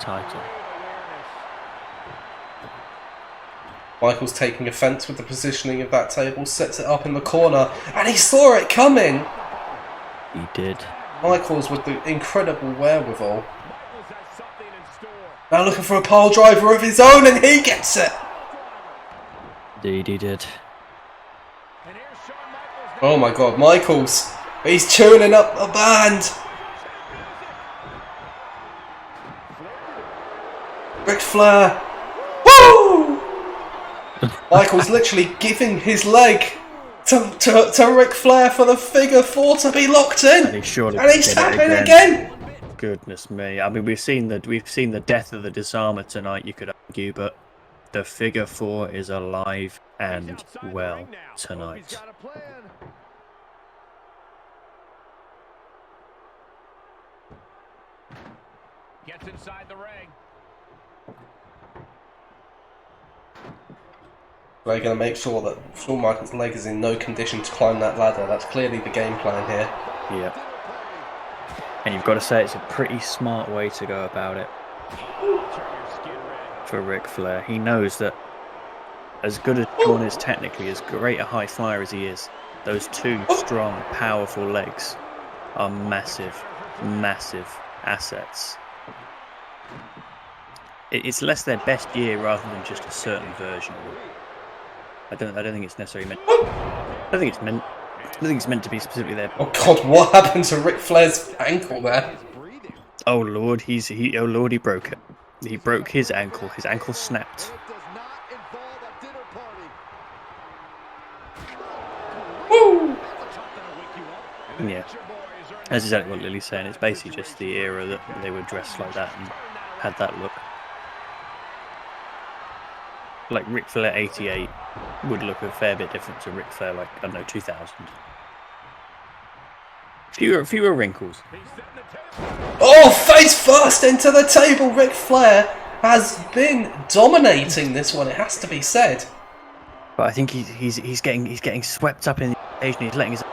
title. Michaels taking offence with the positioning of that table, sets it up in the corner, and he saw it coming! He did. Michaels with the incredible wherewithal. Now looking for a pile driver of his own, and he gets it! Indeed he did. Oh my god, Michaels! He's tuning up the band! Ric Flair! Woo! Michaels literally giving his leg to Ric Flair for the figure 4 to be locked in, and he's tapping again. Goodness me! I mean, we've seen the death of the disarmer tonight. You could argue, but the figure 4 is alive and well tonight. Gets inside the ring. They're going to make sure that Shawn Michaels' leg is in no condition to climb that ladder. That's clearly the game plan here. Yeah. And you've got to say it's a pretty smart way to go about it for Ric Flair. He knows that as good as Shawn is technically, as great a high flyer as he is, those two strong, powerful legs are massive, massive assets. It's less their best year rather than just a certain version of it. I don't think it's necessarily meant. I don't think it's meant to be specifically there. Oh god, what happened to Ric Flair's ankle there? Oh lord, he broke it. He broke his ankle. His ankle snapped. Woo! Yeah. That's exactly what Lily's saying. It's basically just the era that they were dressed like that and had that look. Like Ric Flair 88 would look a fair bit different to Ric Flair, like, I don't know, 2000. Fewer wrinkles. Oh, face first into the table. Ric Flair has been dominating this one, it has to be said. But I think he's getting swept up in the occasion. He's letting his.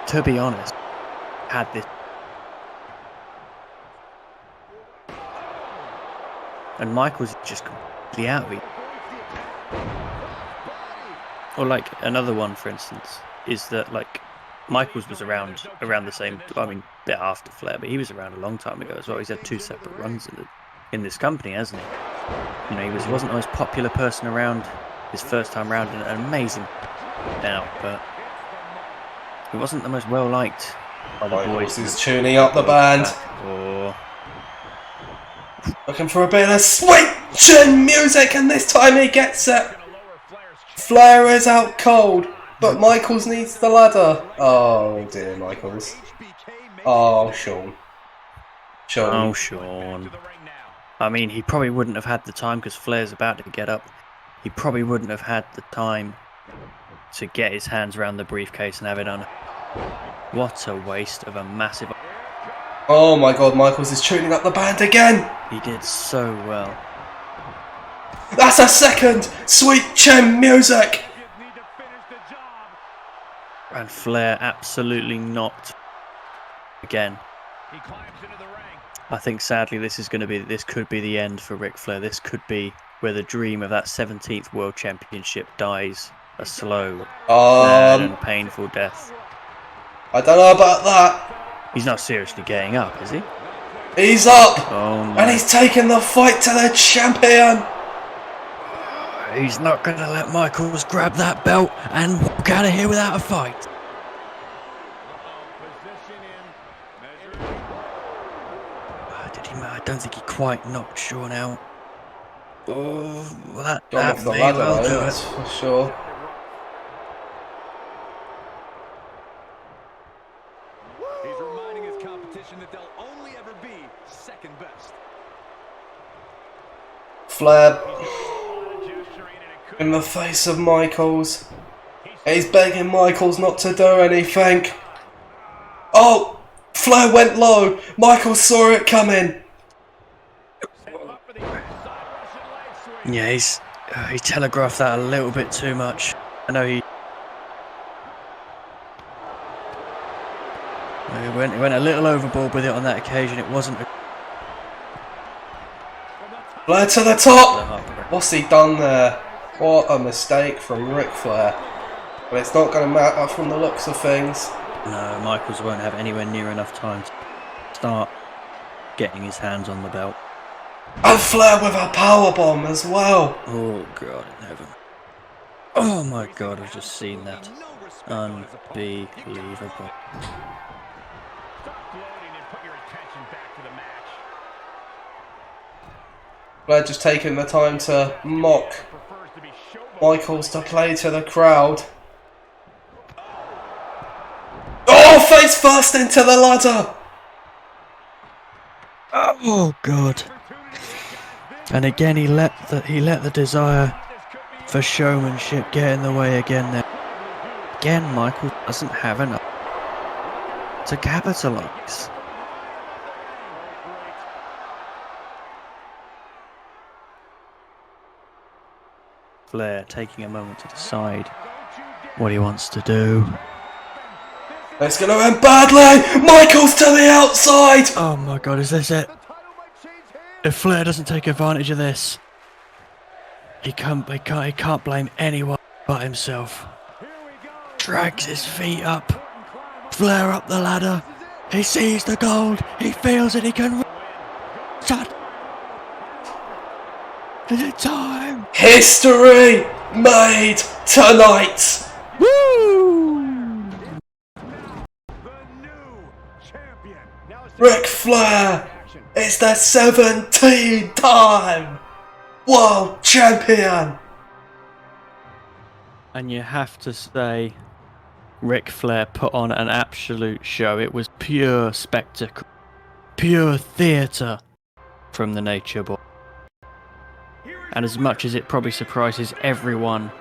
To be honest, had this. And Michael's just completely out of it. Or like another one, for instance, is that like Michaels was around the same. I mean, a bit after Flair, but he was around a long time ago as well. He's had 2 separate runs in this company, hasn't he? You know, he wasn't the most popular person around his first time round, and an amazing doubt, but he wasn't the most well liked by the boys. He's tuning up the band. Or looking for a bit of switching music, and this time he gets it. Flair is out cold, but Michaels needs the ladder. Oh dear, Michaels. Oh, Shawn. Oh, Shawn. I mean, he probably wouldn't have had the time because Flair's about to get up. He probably wouldn't have had the time to get his hands around the briefcase and have it on. What a waste of a massive. Oh my god, Michaels is tuning up the band again! He did so well. That's a second! Sweet chin music! And Flair absolutely knocked again. I think sadly this could be the end for Ric Flair. This could be where the dream of that 17th World Championship dies a slow, sad and painful death. I don't know about that. He's not seriously getting up, is he? He's up! Oh no. And he's taking the fight to the champion! He's not going to let Michaels grab that belt and walk out of here without a fight. I don't think he quite knocked Shawn out. Oh, that may well do it. For sure. He's reminding his competition that they'll only ever be second best. Flair in the face of Michaels. He's begging Michaels not to do anything. Oh! Flair went low. Michaels saw it coming. Yeah, he telegraphed that a little bit too much. I know he went a little overboard with it on that occasion. It wasn't a Flair to the top. What's he done there? What a mistake from Ric Flair. But it's not going to matter from the looks of things. No, Michaels won't have anywhere near enough time to start getting his hands on the belt. And Flair with a powerbomb as well. Oh God in heaven. Oh my God, I've just seen that. Unbelievable. Flair just taking the time to mock Michaels to play to the crowd. Oh, face first into the ladder. Oh God. And again he let the desire for showmanship get in the way again there. Again, Michael doesn't have enough to capitalise. Flair taking a moment to decide what he wants to do. It's going to end badly. Michaels to the outside. Oh my God, is this it? If Flair doesn't take advantage of this, he can't blame anyone but himself. Drags his feet up. Flair up the ladder. He sees the gold. He feels it. He can. Shut. Is it time? History made tonight. Woo! Ric Flair is the 17-time world champion. And you have to say, Ric Flair put on an absolute show. It was pure spectacle, pure theatre from the Nature Boy. And as much as it probably surprises everyone,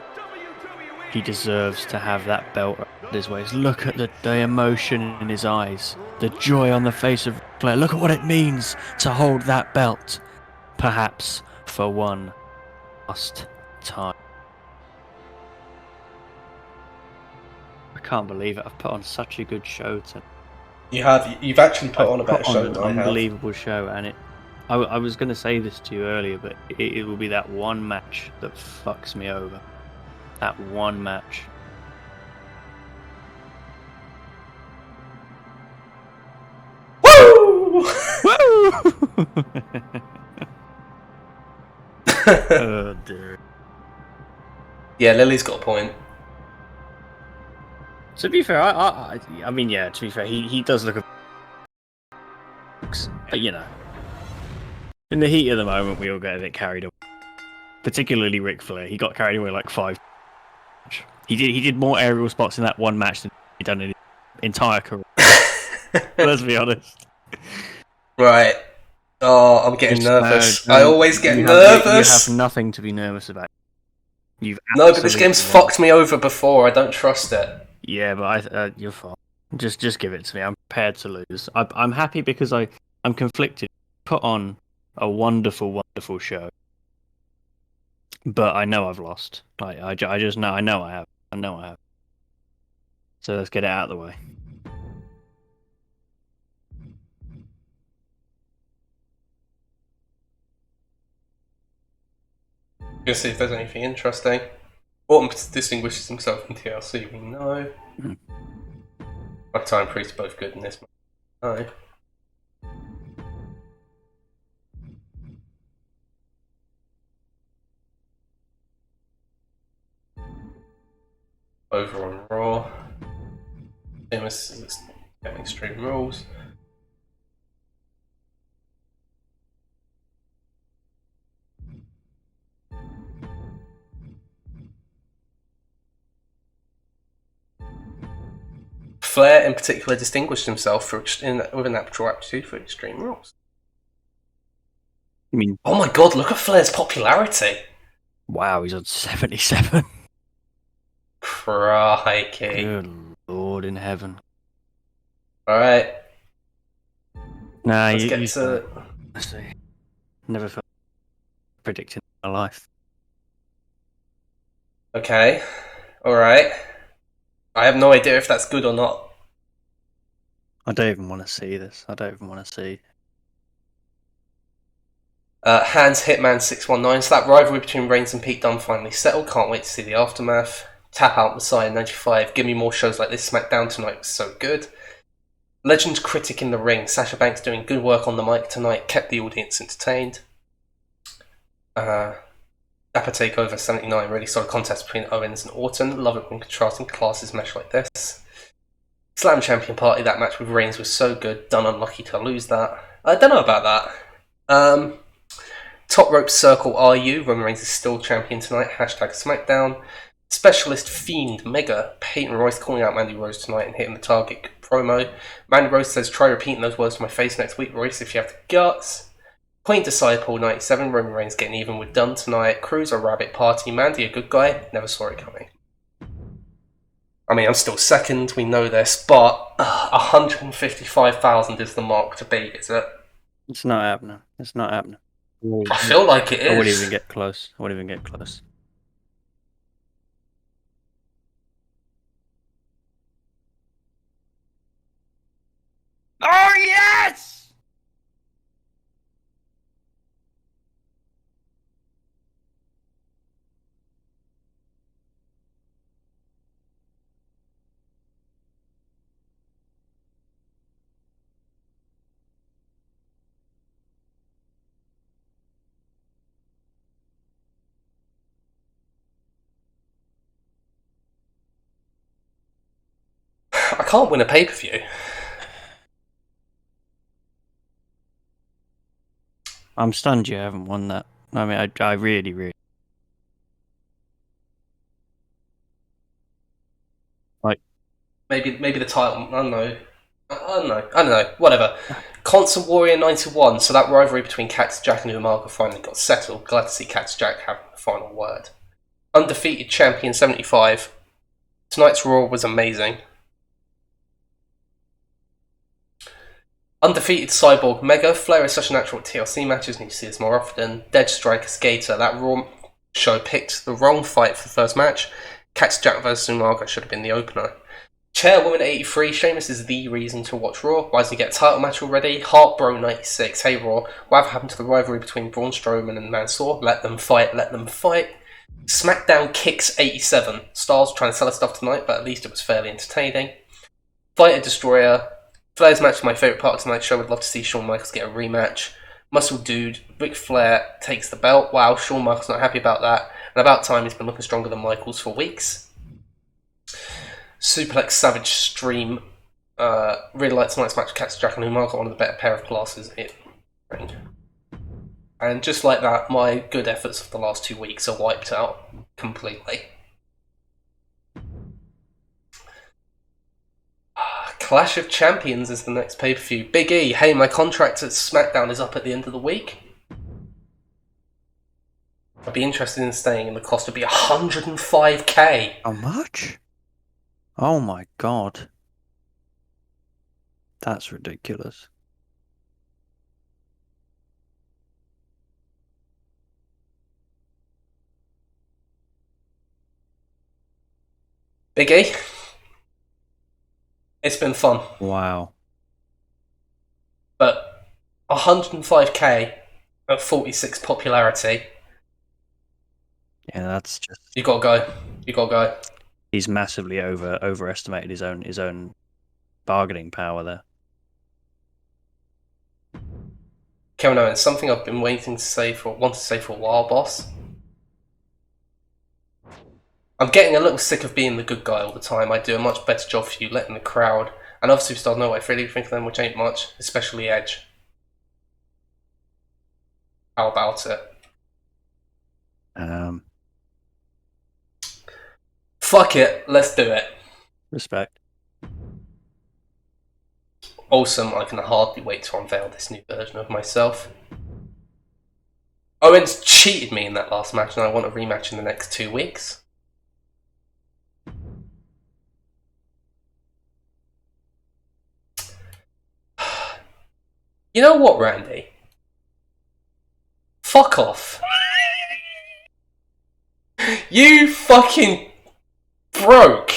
he deserves to have that belt around his waist. Look at the emotion in his eyes, the joy on the face of Ric Flair. Look at what it means to hold that belt, perhaps for one last time. I can't believe it. I've put on such a good show tonight. You've actually put on a better show than I have. An unbelievable show, and I was going to say this to you earlier, but it will be that one match that fucks me over. That one match. Woo! Woo! Oh dear. Yeah, Lily's got a point. To be fair, I mean, yeah. To be fair, he does look but you know, in the heat of the moment, we all get a bit carried away. Particularly Ric Flair, he got carried away like 5. He did more aerial spots in that one match than he'd done in his entire career. Let's be honest. Right. Oh, I'm getting nervous. No, I always get nervous. You have nothing to be nervous about. No, but this game's fucked me over before. I don't trust it. Yeah, but you're fine. Just give it to me. I'm prepared to lose. I'm happy because I'm conflicted. Put on a wonderful, wonderful show, but I know I've lost. I just know. I know I have. So let's get it out of the way. Gonna see if there's anything interesting. Orton distinguishes himself in TLC. We know. McIntyre and Priest are both good in this. No. Over on Raw. Famous is getting Extreme Rules. Flair in particular distinguished himself with an actual aptitude for Extreme Rules. I mean, oh my god, look at Flair's popularity. Wow, he's on 77. Crikey. Good Lord in heaven. Alright, Nah, let's you get to... honestly, never felt predicting in my life. Okay, alright. I have no idea if that's good or not. I don't even want to see this. I don't even want to see. Hands Hitman 619. So that rivalry between Reigns and Pete Dunne finally settled. Can't wait to see the aftermath. Tap Out Messiah 95. Give me more shows like this. SmackDown tonight was so good. Legend critic in the ring. Sasha Banks doing good work on the mic tonight. Kept the audience entertained. Dapper Takeover 79. Really solid contest between Owens and Orton. Love it when contrasting classes mesh like this. Slam Champion Party. That match with Reigns was so good. Dunne unlucky to lose that. I don't know about that. Top Rope Circle RU. Roman Reigns is still champion tonight. Hashtag SmackDown. Specialist Fiend Mega. Peyton Royce calling out Mandy Rose tonight and hitting the target promo. Mandy Rose says, try repeating those words to my face next week, Royce, if you have the guts. Queen Disciple 97. Roman Reigns getting even with Dunne tonight. Cruiser Rabbit Party. Mandy a good guy. Never saw it coming. I mean, I'm still second. We know this. But 155,000 is the mark to beat, is it? It's not happening. It's not happening. I feel like it is. I wouldn't even get close. I wouldn't even get close. Oh, yes! I can't win a pay-per-view. I'm stunned you haven't won that. I mean, I really... Like, Maybe the title. I don't know. Whatever. Constant Warrior 91. So that rivalry between Cactus Jack and Umaga finally got settled. Glad to see Cactus Jack have the final word. Undefeated Champion 75. Tonight's Raw was amazing. Undefeated Cyborg Mega. Flair is such a natural at TLC matches, and you see this more often. Dead Striker Skater. That Raw show picked the wrong fight for the first match. Cactus Jack vs Umaga should have been the opener. Chairwoman 83, Sheamus is the reason to watch Raw. Why doesn't he get a title match already? Heartbro 96, hey Raw, whatever happened to the rivalry between Braun Strowman and Mansoor? Let them fight, let them fight. SmackDown Kicks 87, Styles trying to sell us stuff tonight, but at least it was fairly entertaining. Fighter Destroyer, Flair's match is my favourite part of tonight's show. Would love to see Shawn Michaels get a rematch. Muscle Dude, Ric Flair takes the belt. Wow, Shawn Michaels not happy about that. And about time, he's been looking stronger than Michaels for weeks. Suplex Savage Stream. Really like tonight's match. Cactus Jack and Umaga, one of the better pair of classes in ring. And just like that, my good efforts of the last 2 weeks are wiped out completely. Clash of Champions is the next pay-per-view. Big E, hey, my contract at SmackDown is up at the end of the week. I'd be interested in staying, and the cost would be $105k. how much? Oh my god. That's ridiculous. Big E, it's been fun. Wow. But 105k at 46 popularity. Yeah, that's just... You gotta go. You gotta go. He's massively overestimated his own bargaining power there. Kevin Owens, something I've been want to say for a while, boss. I'm getting a little sick of being the good guy all the time. I do a much better job for you, letting the crowd and other superstars know what I really think of them, which ain't much, especially Edge. How about it? Fuck it, let's do it. Respect. Awesome, I can hardly wait to unveil this new version of myself. Owens cheated me in that last match, and I want a rematch in the next 2 weeks. You know what, Randy? Fuck off. You fucking broke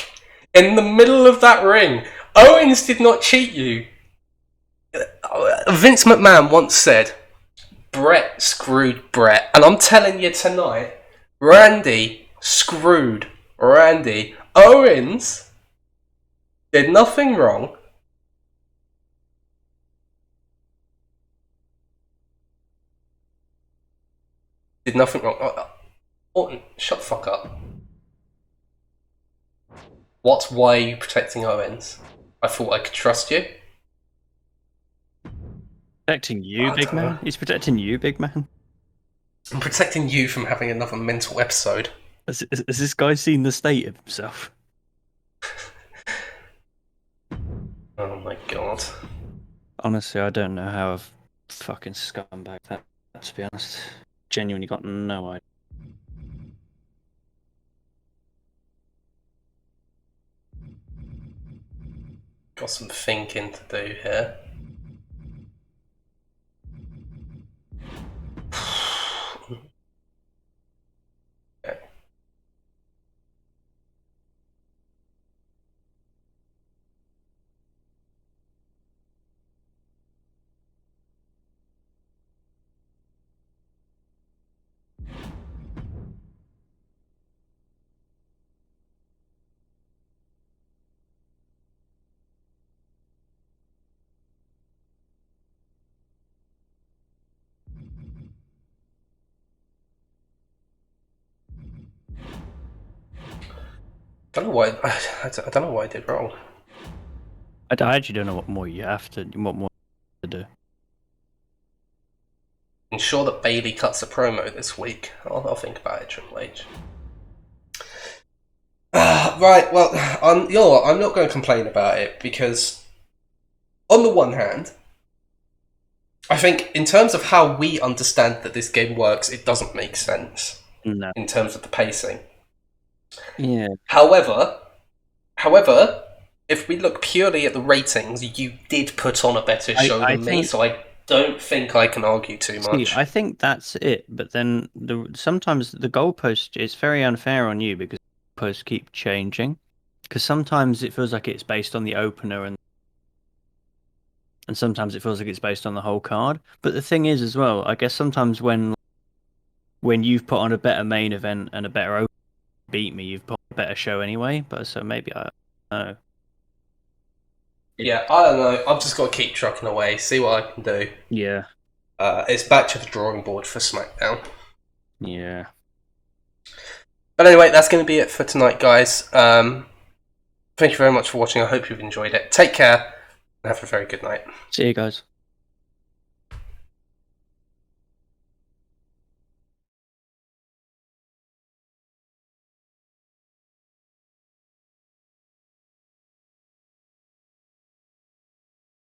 in the middle of that ring. Owens did not cheat you. Vince McMahon once said, Brett screwed Brett. And I'm telling you tonight, Randy screwed Randy. Owens did nothing wrong. Did nothing wrong. Orton, shut the fuck up. What? Why are you protecting Owens? I thought I could trust you. Protecting you, big man? He's protecting you, big man? I'm protecting you from having another mental episode. Has this guy seen the state of himself? Oh my god. Honestly, I don't know how a fucking scumbag that, to be honest. Genuinely got no idea. Got some thinking to do here. Okay. Don't know why. I don't know what I did wrong. I actually don't know what more to do. Ensure that Bailey cuts a promo this week. I'll think about it, Triple H. Right, well, you know what? I'm not going to complain about it because, on the one hand, I think in terms of how we understand that this game works, it doesn't make sense. No. In terms of the pacing. Yeah. However, if we look purely at the ratings, you did put on a better show than me, so I don't think I can argue too much. See, I think that's it, but then sometimes the goalpost is very unfair on you because the goalposts keep changing. Because sometimes it feels like it's based on the opener and sometimes it feels like it's based on the whole card. But the thing is as well, I guess sometimes when you've put on a better main event and a better opener beat me, you've put on a better show anyway. But so maybe I don't know. Yeah, I don't know. I've just got to keep trucking away, see what I can do. Yeah. It's back to the drawing board for SmackDown. Yeah. But anyway, that's going to be it for tonight, guys. Thank you very much for watching. I hope you've enjoyed it. Take care and have a very good night. See you guys.